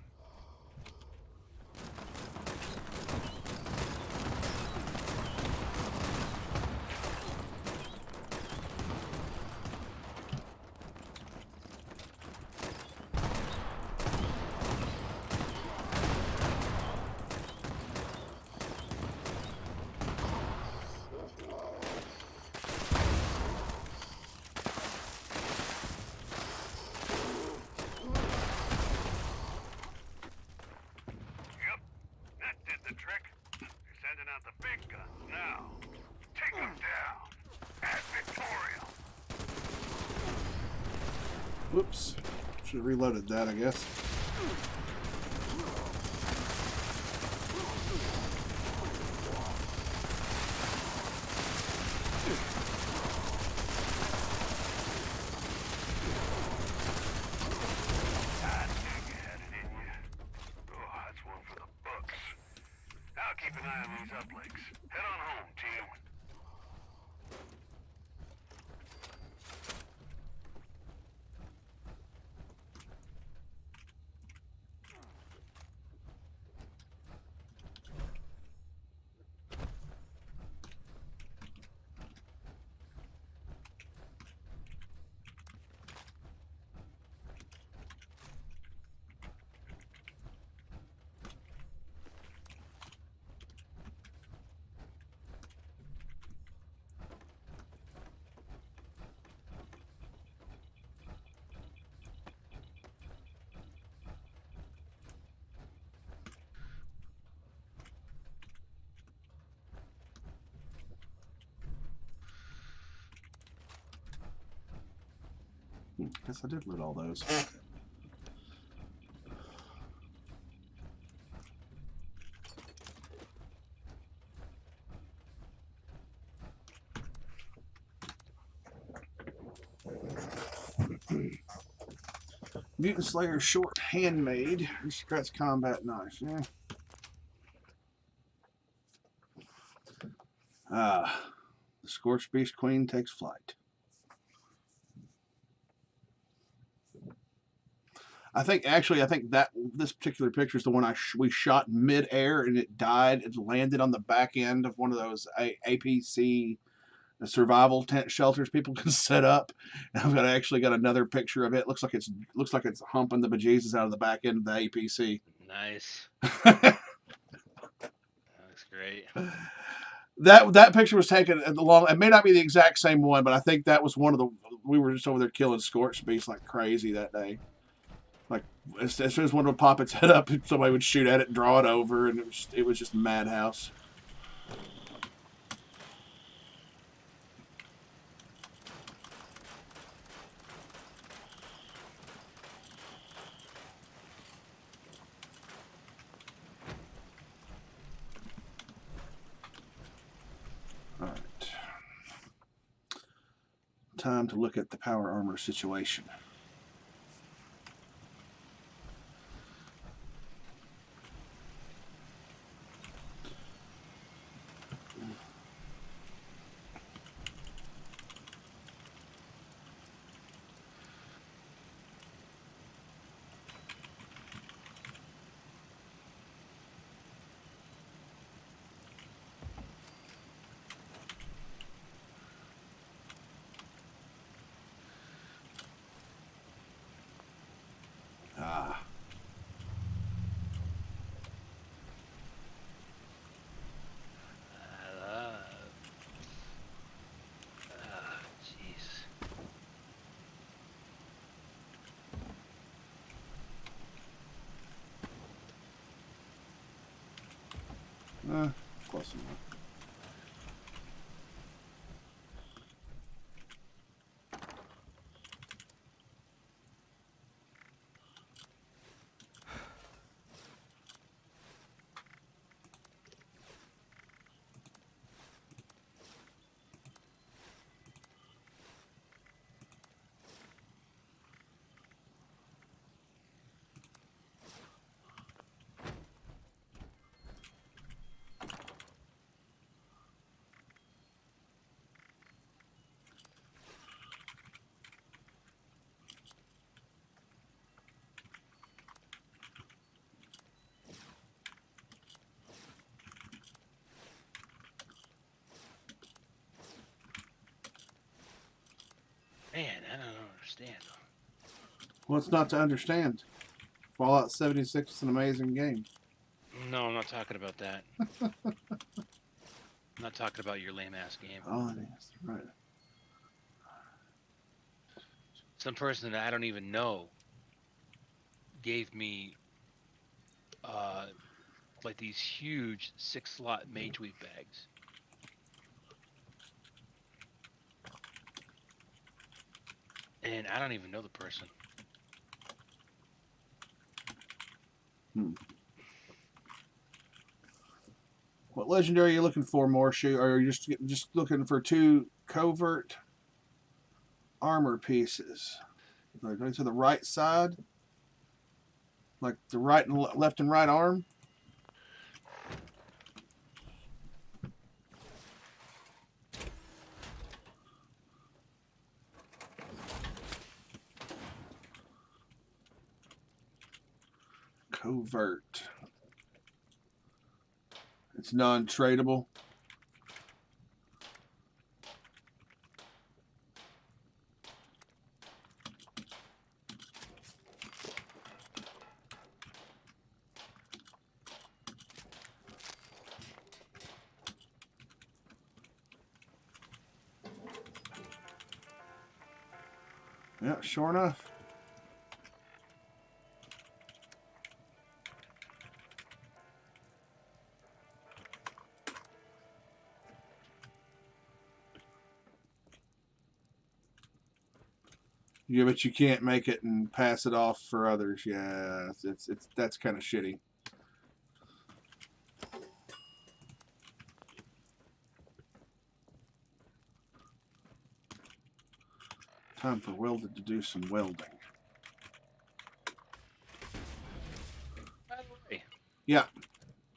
Whoops. Should have reloaded that, I guess. Keep an eye on these uplinks. Head on home, team. Guess I did loot all those. Mutant Slayer short handmade. Scratch combat knife. Yeah. The Scorched Beast Queen takes flight. I think that this particular picture is the one we shot mid-air and it died. It landed on the back end of one of those APC survival tent shelters people can set up. And I've actually got another picture of it. Looks like it's humping the bejesus out of the back end of the APC. Nice. That looks great. That picture was taken along. It may not be the exact same one, but I think that was one of the. We were just over there killing Scorched Beasts like crazy that day. Like as soon as one would pop its head up, somebody would shoot at it and draw it over, and it was just madhouse. All right, time to look at the power armor situation. Close enough. Man, I don't understand. What's not to understand? Fallout 76 is an amazing game. No, I'm not talking about that. I'm not talking about your lame ass game. Oh, it is. Right. Some person that I don't even know gave me like these huge 6-slot Mage Weave bags. And I don't even know the person. What legendary are you looking for, Morshu? Or are you just looking for 2 covert armor pieces? Going to the right side? Like the right and left and right arm? Covert. It's non-tradable. Yeah, sure enough. Yeah, but you can't make it and pass it off for others. Yeah, it's that's kind of shitty. Time for Welded to do some welding. By the way, Yeah.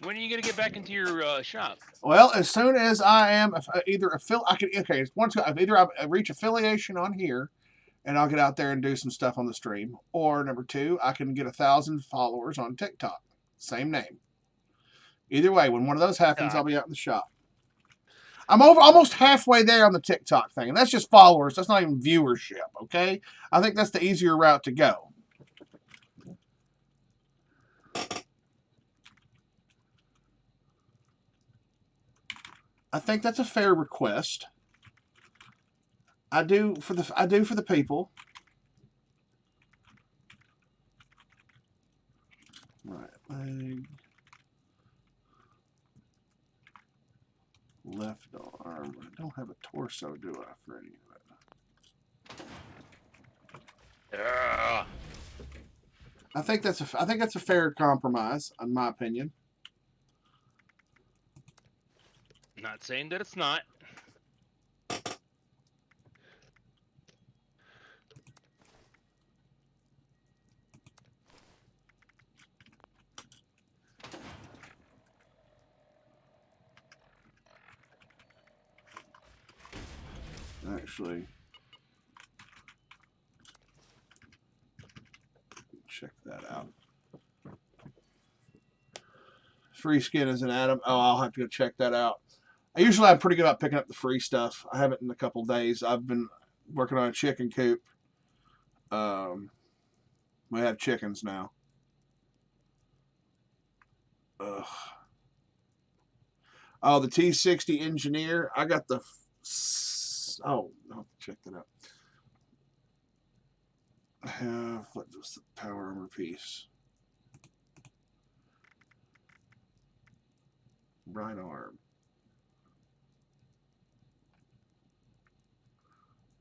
when are you gonna get back into your shop? Well, as soon as I am either I reach affiliation on here, and I'll get out there and do some stuff on the stream, or number 2, I can get 1,000 followers on TikTok, same name. Either way, when one of those happens, I'll be out in the shop. I'm almost halfway there on the TikTok thing, and that's just followers. That's not even viewership. Okay, I think that's the easier route to go. I think that's a fair request. I do for the people. Right leg, left arm. I don't have a torso, do I, for any of it? Yeah. I think that's a fair compromise, in my opinion. Not saying that it's not. Actually, check that out. Free skin is an Adam. Oh, I'll have to go check that out. I'm pretty good about picking up the free stuff. I haven't in a couple days. I've been working on a chicken coop. We have chickens now. Ugh. Oh, the T60 Engineer. I got the... Oh, I'll check that out. I have... What was the power armor piece? Right arm.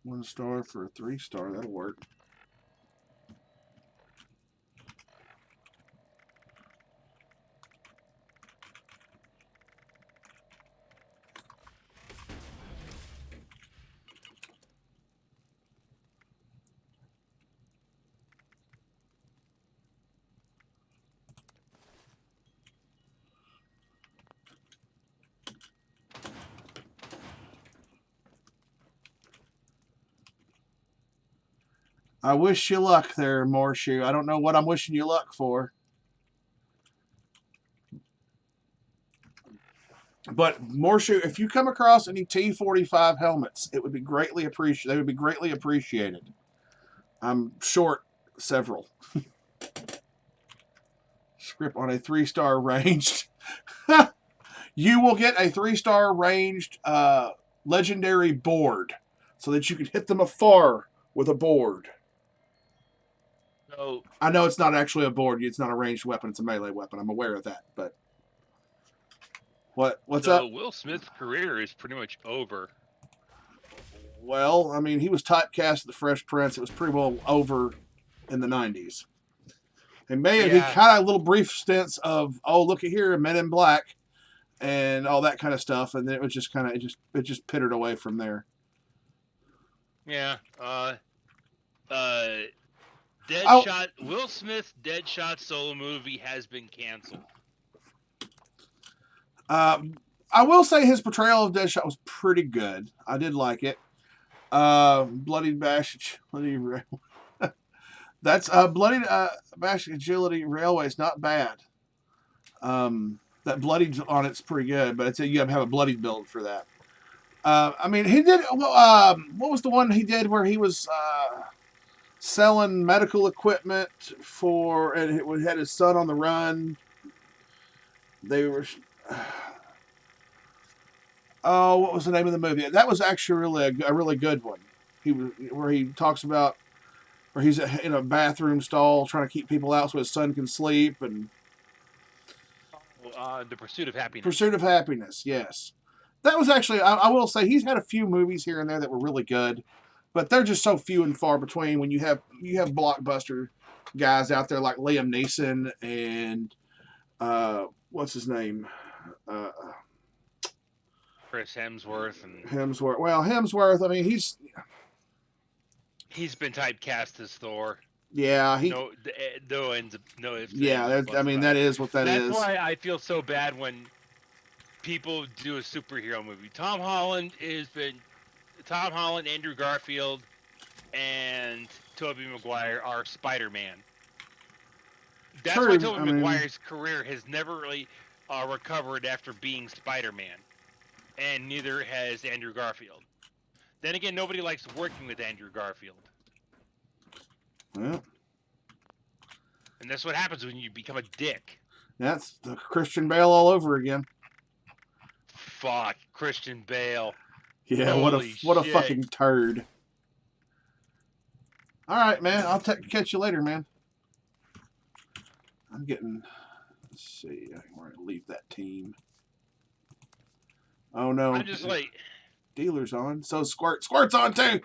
1 star for a 3-star. That'll work. I wish you luck there, Morshoe. I don't know what I'm wishing you luck for. But Morshoe, if you come across any T-45 helmets, it would be greatly appreciated. They would be greatly appreciated. I'm short several. Script on a 3-star ranged. You will get a 3-star ranged legendary board so that you can hit them afar with a board. So I know it's not actually a board. It's not a ranged weapon. It's a melee weapon. I'm aware of that. But what's up? Will Smith's career is pretty much over. Well, I mean, he was typecast at The Fresh Prince. It was pretty well over in the 90s. And maybe he had a little brief stints of, oh, look at here, Men in Black, and all that kind of stuff. And then it was just kind of, it just pittered away from there. Yeah. Deadshot. Will Smith's Deadshot solo movie has been canceled. I will say his portrayal of Deadshot was pretty good. I did like it. Bloody Bash, that's Bloody Bash Agility Railway is not bad. That bloodied on it's pretty good, but you have to have a bloodied build for that. I mean, he did. What was the one he did where he was selling medical equipment for, and it had his son on the run? They were. Oh, what was the name of the movie? That was actually really a really good one. Where he talks about where he's in a bathroom stall trying to keep people out so his son can sleep, and The Pursuit of Happiness. Pursuit of Happiness, yes. That was actually, I will say, he's had a few movies here and there that were really good, but they're just so few and far between when you have blockbuster guys out there like Liam Neeson and what's his name? Chris Hemsworth and Hemsworth. Well, Hemsworth, I mean, he's been typecast as Thor. Yeah, no ends. Yeah, I mean, that is what that is. That's why I feel so bad when people do a superhero movie. Tom Holland, Andrew Garfield, and Tobey Maguire are Spider-Man. That's why Tobey Maguire's career has never really recovered after being Spider-Man. And neither has Andrew Garfield. Then again, nobody likes working with Andrew Garfield. Yeah. And that's what happens when you become a dick. That's the Christian Bale all over again. Fuck, Christian Bale. Yeah, Holy what a shit. fucking turd. All right, man. I'll catch you later, man. I'm getting. Let's see. We're gonna leave that team. Oh no! I'm just like dealer's on. So Squirt's on too.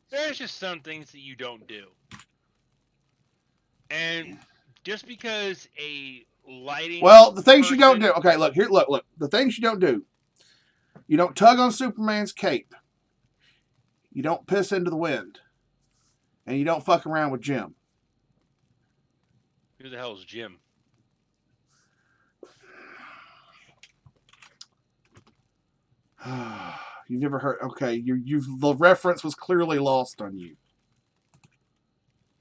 There's just some things that you don't do, and just because a lighting. Well, the things you don't do. Okay, look. The things you don't do. You don't tug on Superman's cape. You don't piss into the wind, and you don't fuck around with Jim. Who the hell is Jim? You've never heard. Okay, the reference was clearly lost on you.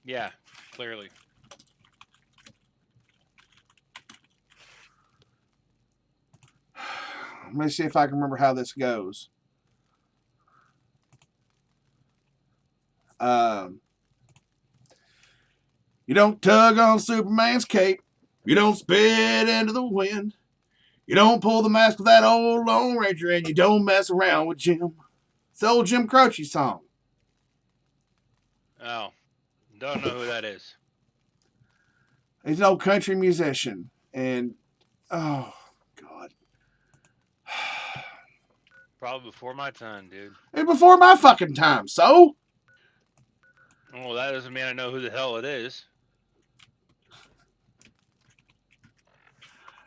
Yeah, clearly. Let me see if I can remember how this goes. You don't tug on Superman's cape. You don't spit into the wind. You don't pull the mask of that old Lone Ranger, and you don't mess around with Jim. It's the old Jim Croce song. Oh, don't know who that is. He's an old country musician. And, oh, God. Probably before my time, dude. And before my fucking time, so? Well, that doesn't mean I know who the hell it is.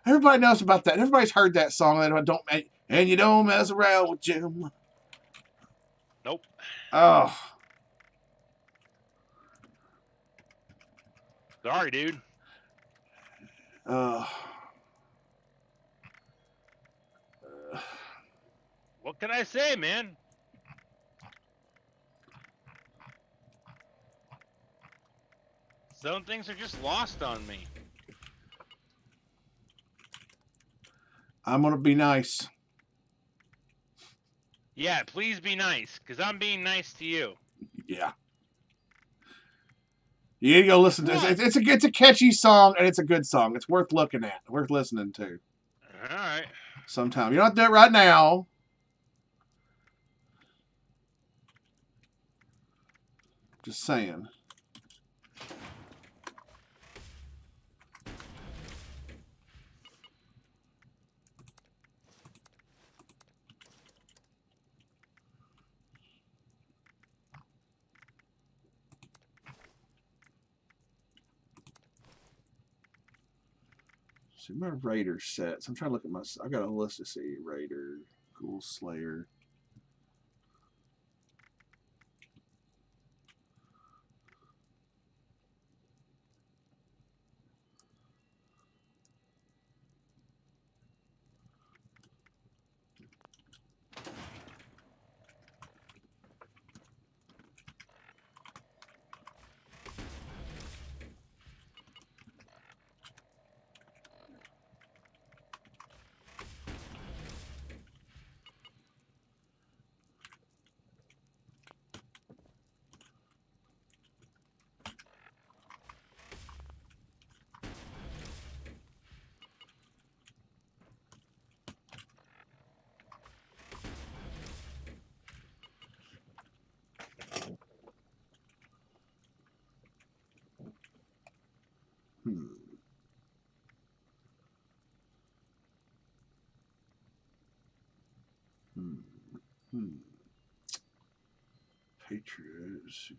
Everybody knows about that. Everybody's heard that song. That don't make, and you don't mess around with Jim. Nope. Oh. Sorry, dude. What can I say, man? Some things are just lost on me. I'm going to be nice. Yeah, please be nice, because I'm being nice to you. Yeah. You need to go listen to it. It's a catchy song, and it's a good song. It's worth looking at, worth listening to. All right. Sometime. You don't have to do it right now. Just saying. See my Raider sets. I'm trying to look at my. I got a list to see. Raider, Ghoul Slayer. Patriots.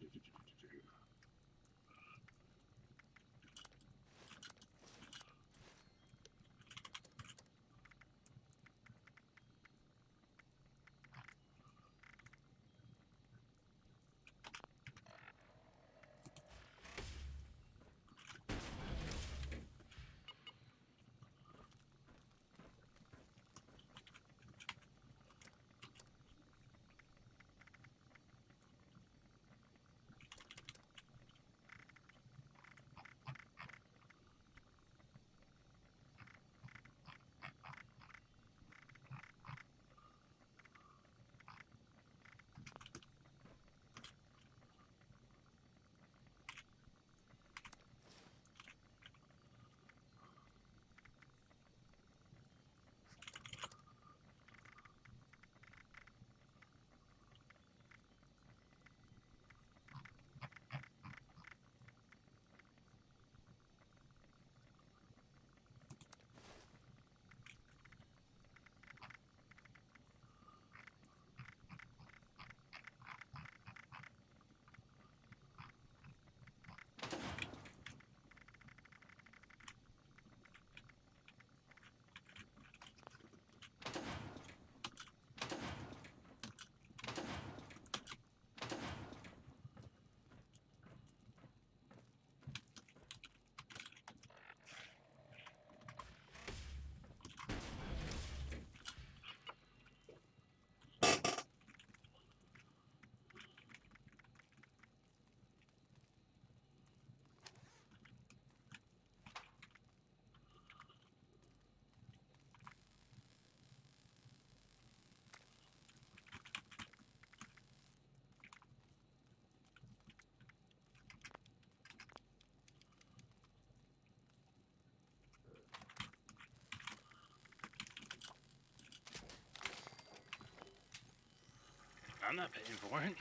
I'm not paying for it.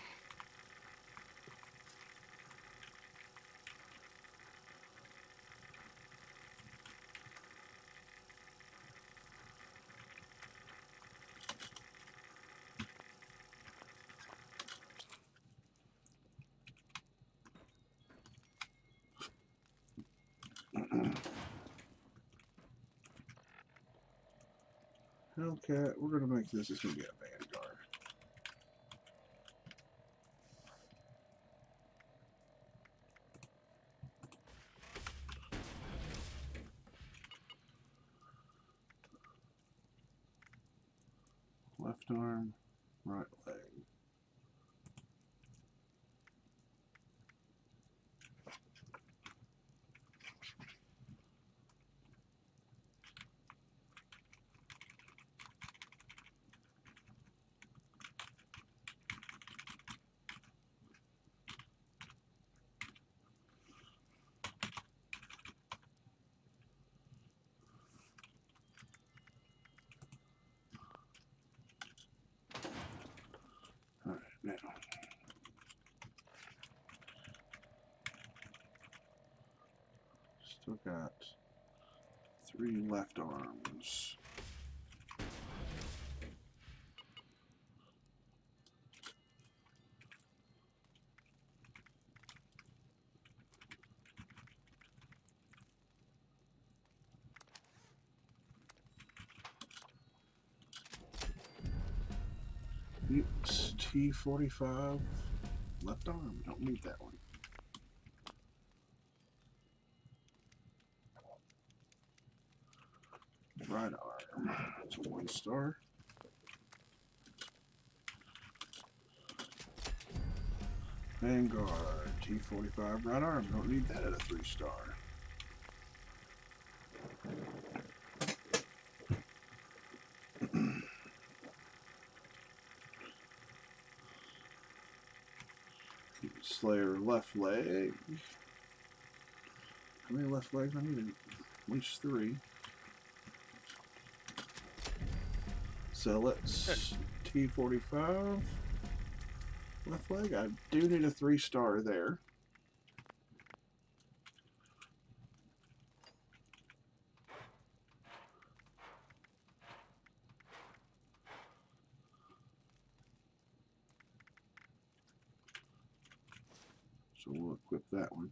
Hellcat. We're gonna make this. It's gonna be a Vanguard. Left arm, right leg. All right, now. Still got 3 left arms. Oops, T45 left arm. Don't need that one. Right arm. It's a 1-star. Vanguard T45 right arm. Don't need that at a 3-star. Slayer left leg. How many left legs? I need at least 3. So let's T45 left leg. I do need a 3-star there. So we'll equip that one.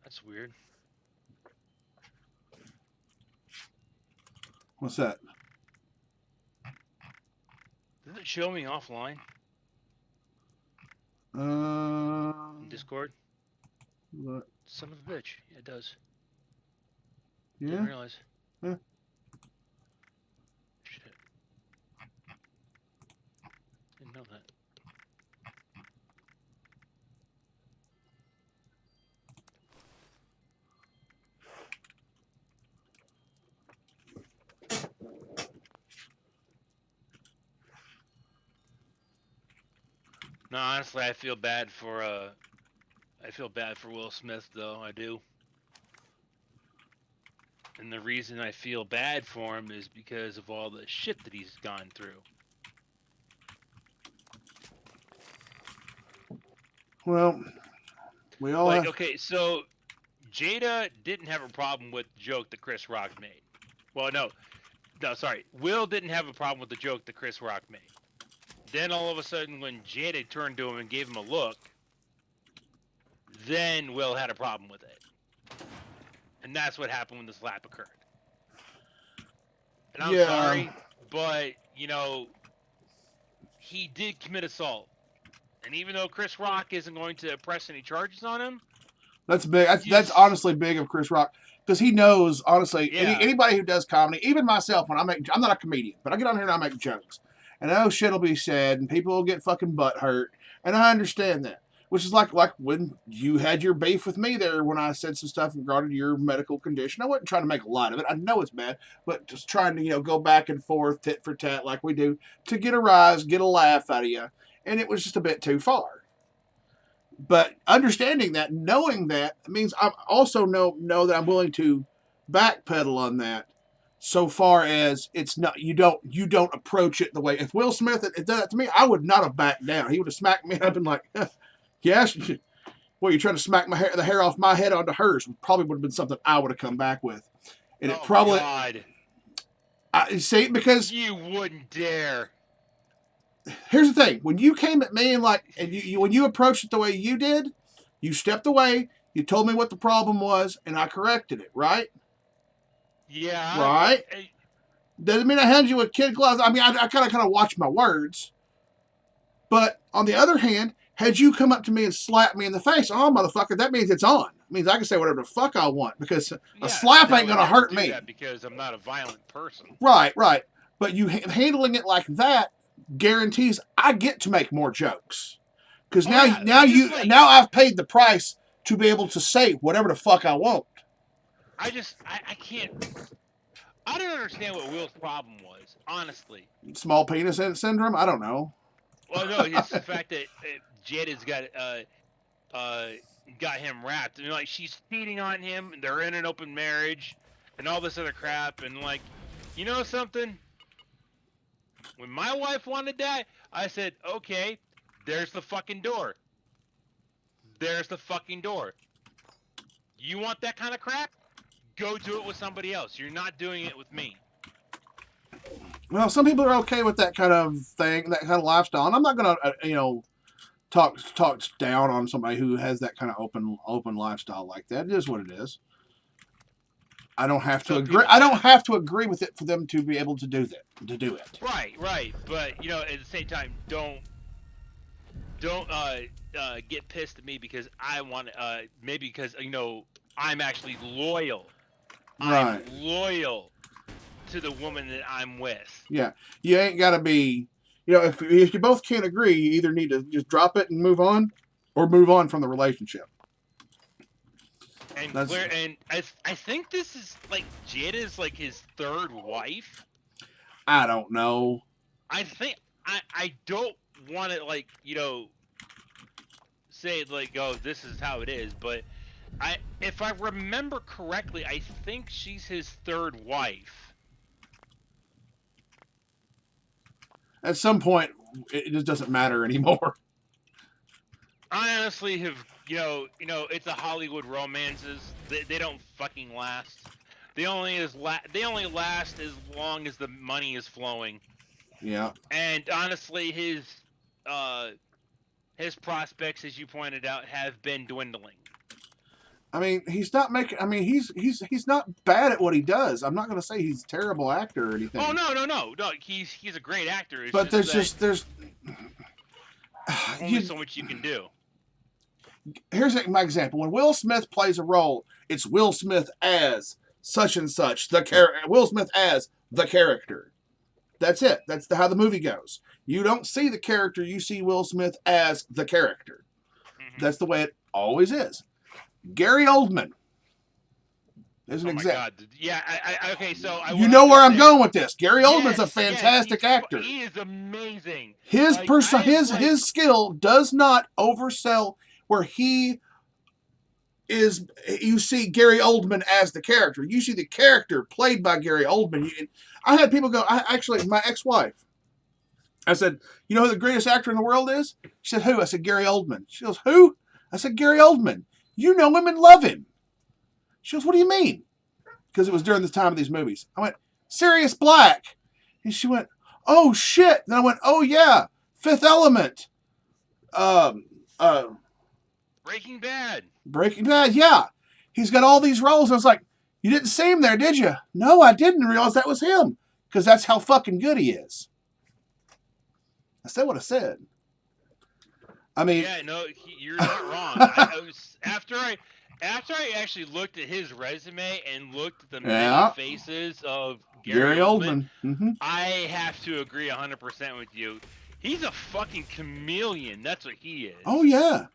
That's weird. What's that? Does it show me offline? In Discord? What? Son of a bitch. Yeah, it does. Yeah? Didn't realize. Yeah. Shit. Didn't know that. No, honestly, I feel bad for Will Smith, though. I do. And the reason I feel bad for him is because of all the shit that he's gone through. Well, we all like, have... okay, so Jada didn't have a problem with the joke that Chris Rock made. Well, no, sorry. Will didn't have a problem with the joke that Chris Rock made. Then all of a sudden, when Jada turned to him and gave him a look, then Will had a problem with it. And that's what happened when the slap occurred. And I'm sorry, but, you know, he did commit assault. And even though Chris Rock isn't going to press any charges on him, That's big. That's honestly big of Chris Rock, because he knows, honestly, Yeah. anybody who does comedy, even myself, when I'm not a comedian, but I get on here and I make jokes, and I know shit will be said, and people will get fucking butt hurt, and I understand that. Which is like when you had your beef with me there when I said some stuff regarding your medical condition. I wasn't trying to make light of it. I know it's bad, but just trying to, you know, go back and forth, tit for tat, like we do, to get a rise, get a laugh out of you, and it was just a bit too far. But understanding that, knowing that, means I also know that I'm willing to backpedal on that. So far as it's not, you don't approach it the way. If Will Smith had done that to me, I would not have backed down. He would have smacked me, and I've been like, yes. Well, you're trying to smack the hair off my head onto hers. Probably would have been something I would have come back with, and it probably. God. See, because you wouldn't dare. here's the thing: when you came at me and when you approached it the way you did, you stepped away. You told me what the problem was, and I corrected it. Right? Yeah. Right. Doesn't mean I handed you a kid gloves. I mean, I kind of watch my words. But on the other hand, had you come up to me and slapped me in the face, oh motherfucker, that means it's on. It means I can say whatever the fuck I want because a slap ain't gonna hurt me. Because I'm not a violent person. Right. But you handling it like that guarantees I get to make more jokes because now I've paid the price to be able to say whatever the fuck I want. I can't. I don't understand what Will's problem was, honestly. Small penis syndrome? I don't know. Well, no, it's the fact that Jed has got him wrapped, and like she's cheating on him, and they're in an open marriage, and all this other crap, and like, you know something? When my wife wanted that, I said, okay, there's the fucking door. There's the fucking door. You want that kind of crap? Go do it with somebody else. You're not doing it with me. Well, some people are okay with that kind of thing, that kind of lifestyle. And I'm not going to, talk down on somebody who has that kind of open lifestyle like that. It is what it is. I don't have to agree. I don't have to agree with it for them to be able to do that. To do it. Right. But at the same time, don't get pissed at me because I want maybe because I'm actually loyal. Right. I'm loyal to the woman that I'm with. Yeah, you ain't got to be. If you both can't agree, you either need to just drop it and move on, or move on from the relationship. And I think this is like Jed is like his third wife. I don't know. I think I don't want to say oh, this is how it is, but if I remember correctly, I think she's his third wife. At some point, it just doesn't matter anymore. I honestly have, it's a Hollywood romances. They don't fucking last. They only last as long as the money is flowing. Yeah. And honestly, his prospects, as you pointed out, have been dwindling. I mean, he's not making. I mean, he's not bad at what he does. I'm not going to say he's a terrible actor or anything. Oh no. He's a great actor. It's but there's only so much you can do. Here's my example. When Will Smith plays a role, it's Will Smith as such and such. Will Smith as the character. That's it. That's how the movie goes. You don't see the character. You see Will Smith as the character. Mm-hmm. That's the way it always is. Gary Oldman is an example. Yeah, okay, so you know where I'm going with this. Gary Oldman's a fantastic actor. He is amazing. His his skill does not oversell where he is. You see Gary Oldman as the character. You see the character played by Gary Oldman. I had people go. My ex-wife. I said, "You know who the greatest actor in the world is?" She said, "Who?" I said, "Gary Oldman." She goes, "Who?" I said, "Gary Oldman. You know him and love him." She goes, "What do you mean?" Because it was during the time of these movies. I went, "Sirius Black." And she went, "Oh, shit." And I went, "Oh, yeah. Fifth Element. Breaking Bad. Breaking Bad, yeah. He's got all these roles." And I was like, "You didn't see him there, did you?" "No, I didn't realize that was him." Because that's how fucking good he is. I said what I said. I mean, yeah, no, you're not wrong. After I actually looked at his resume and looked at the many faces of Gary Oldman, mm-hmm. I have to agree 100% with you. He's a fucking chameleon. That's what he is. Oh yeah.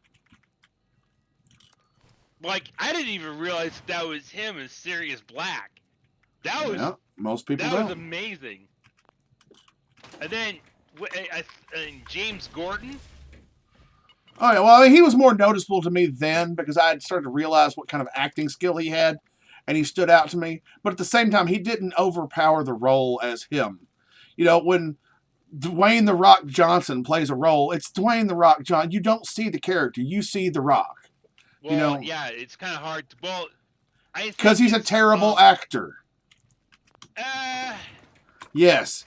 Like I didn't even realize that was him in Sirius Black. That was most people. That was amazing. And then James Gordon. Oh yeah, well, I mean, he was more noticeable to me then because I had started to realize what kind of acting skill he had, and he stood out to me. But at the same time, he didn't overpower the role as him. When Dwayne "The Rock" Johnson plays a role, it's Dwayne "The Rock" Johnson. You don't see the character; you see The Rock. Well, yeah, it's kind of hard to. Well, because he's a terrible actor. Yes.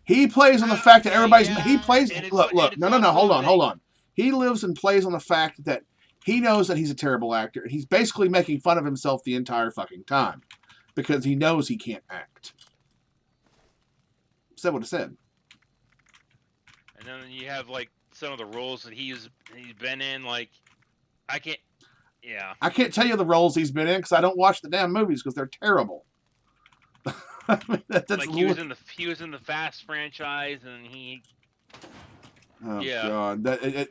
He plays on the fact that everybody's. He plays. Look. No. Hold on. He lives and plays on the fact that he knows that he's a terrible actor, and he's basically making fun of himself the entire fucking time because he knows he can't act. Said what it said. And then you have like some of the roles that he's been in. Like, I can't. Yeah. I can't tell you the roles he's been in because I don't watch the damn movies because they're terrible. I mean, that's like he was in the Fast franchise, and he. Oh yeah. God!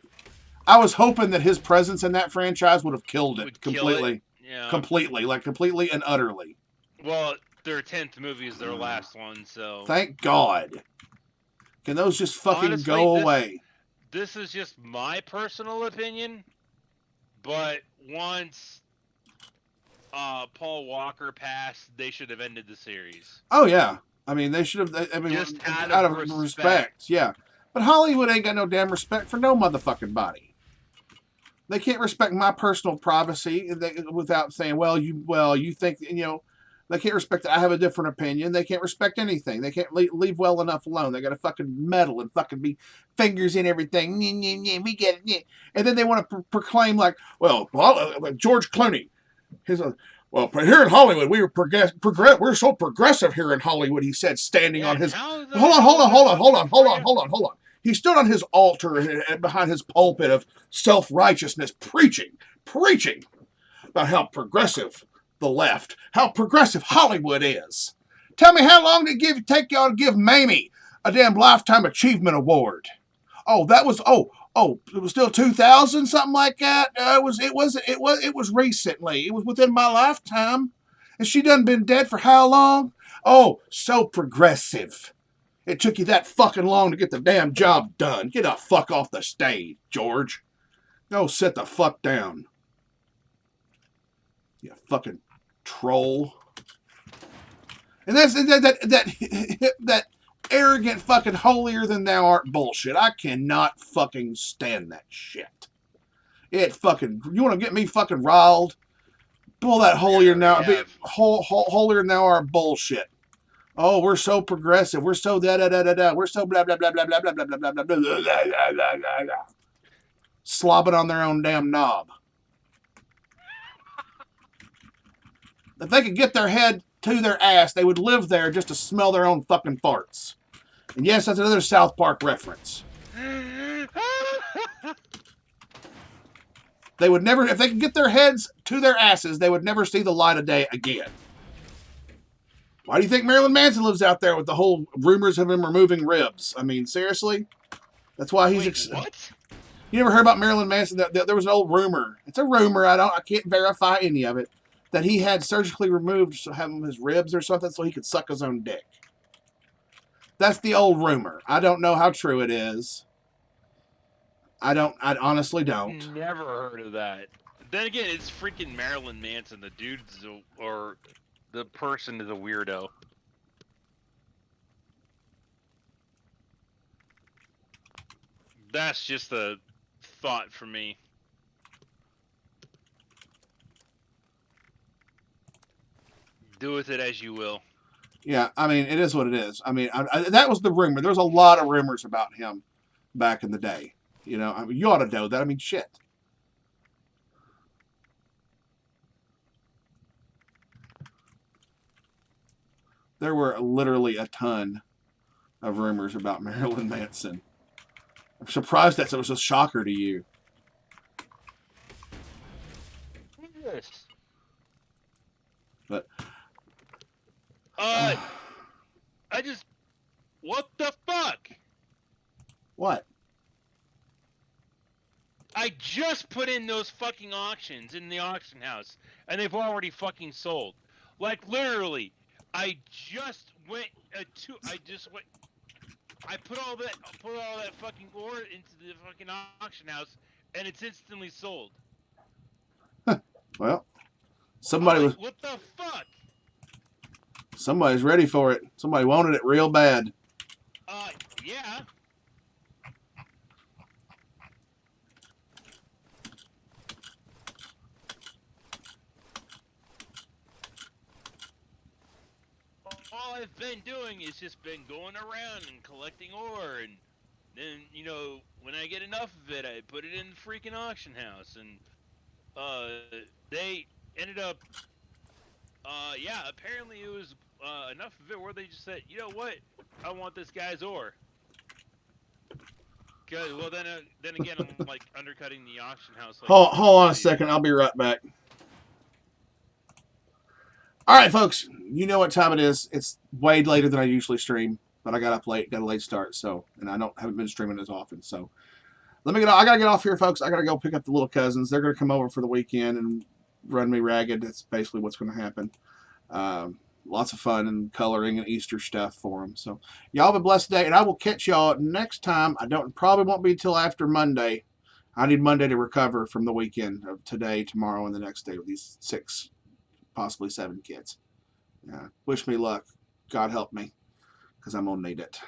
I was hoping that his presence in that franchise would have killed it completely. Yeah. Completely and utterly. Well, their 10th movie is their last one, so. Thank God. Can those just fucking Honestly, go away? This is just my personal opinion, but once Paul Walker passed, they should have ended the series. Oh yeah, I mean they should have. I mean, just out of respect, yeah. But Hollywood ain't got no damn respect for no motherfucking body. They can't respect my personal privacy without saying, well, you think, you know, they can't respect that I have a different opinion. They can't respect anything. They can't leave well enough alone. They got to fucking meddle and fucking be fingers in everything. We get it. And then they want to proclaim like, well, George Clooney. Well, here in Hollywood, we were we're so progressive here in Hollywood, he said, standing on his... Hold on. He stood on his altar and behind his pulpit of self-righteousness, preaching about how progressive the left, how progressive Hollywood is. Tell me, how long did it take y'all to give Mamie a damn Lifetime Achievement Award? Oh, that was it was still 2000, something like that. It was recently. It was within my lifetime, and she done been dead for how long? Oh, so progressive. It took you that fucking long to get the damn job done. Get the fuck off the stage, George. Go sit the fuck down. You fucking troll. And that's that arrogant fucking holier than thou art bullshit. I cannot fucking stand that shit. It fucking, you want to get me fucking riled? Pull that holier than thou art bullshit. Oh, we're so progressive. We're so da-da-da-da-da. We're so blah, blah, blah, blah, blah, blah, blah, blah, blah, blah, blah, blah, blah, blah. Slobbing on their own damn knob. If they could get their head to their ass, they would live there just to smell their own fucking farts. And yes, that's another South Park reference. They would never, if they could get their heads to their asses, they would never see the light of day again. Why do you think Marilyn Manson lives out there with the whole rumors of him removing ribs? I mean, seriously? That's why he's... What? You never heard about Marilyn Manson? There was an old rumor. It's a rumor. I can't verify any of it. That he had surgically removed his ribs or something so he could suck his own dick. That's the old rumor. I don't know how true it is. I honestly don't. Never heard of that. Then again, it's freaking Marilyn Manson. The dude's or the person is a weirdo. That's just a thought for me. Do with it as you will. Yeah, I mean, it is what it is. I mean, that was the rumor. There was a lot of rumors about him back in the day. You know, I mean, you ought to know that. I mean, shit. There were literally a ton of rumors about Marilyn Manson. I'm surprised that was a shocker to you. Yes. But... what the fuck? What? I just put in those fucking auctions in the auction house, and they've already fucking sold. Like, literally, I put all that fucking ore into the fucking auction house, and it's instantly sold. Well, somebody was... What the fuck? Somebody's ready for it. Somebody wanted it real bad. Yeah. All I've been doing is just been going around and collecting ore, and then, you know, when I get enough of it, I put it in the freaking auction house, and they ended up, yeah, apparently it was enough of it where they just said, you know what, I want this guy's ore. Good. Well, then again, I'm like undercutting the auction house. Like, Hold on a second. I'll be right back. All right, folks. You know what time it is. It's way later than I usually stream, but I got up late, got a late start, so, and I haven't been streaming as often. So let me get. I gotta get off here, folks. I gotta go pick up the little cousins. They're gonna come over for the weekend and run me ragged. That's basically what's gonna happen. Lots of fun and coloring and Easter stuff for them. So y'all have a blessed day, and I will catch y'all next time. Probably won't be till after Monday. I need Monday to recover from the weekend of today, tomorrow, and the next day with these 6, possibly 7 kids. Wish me luck. God help me, because I'm gonna need it.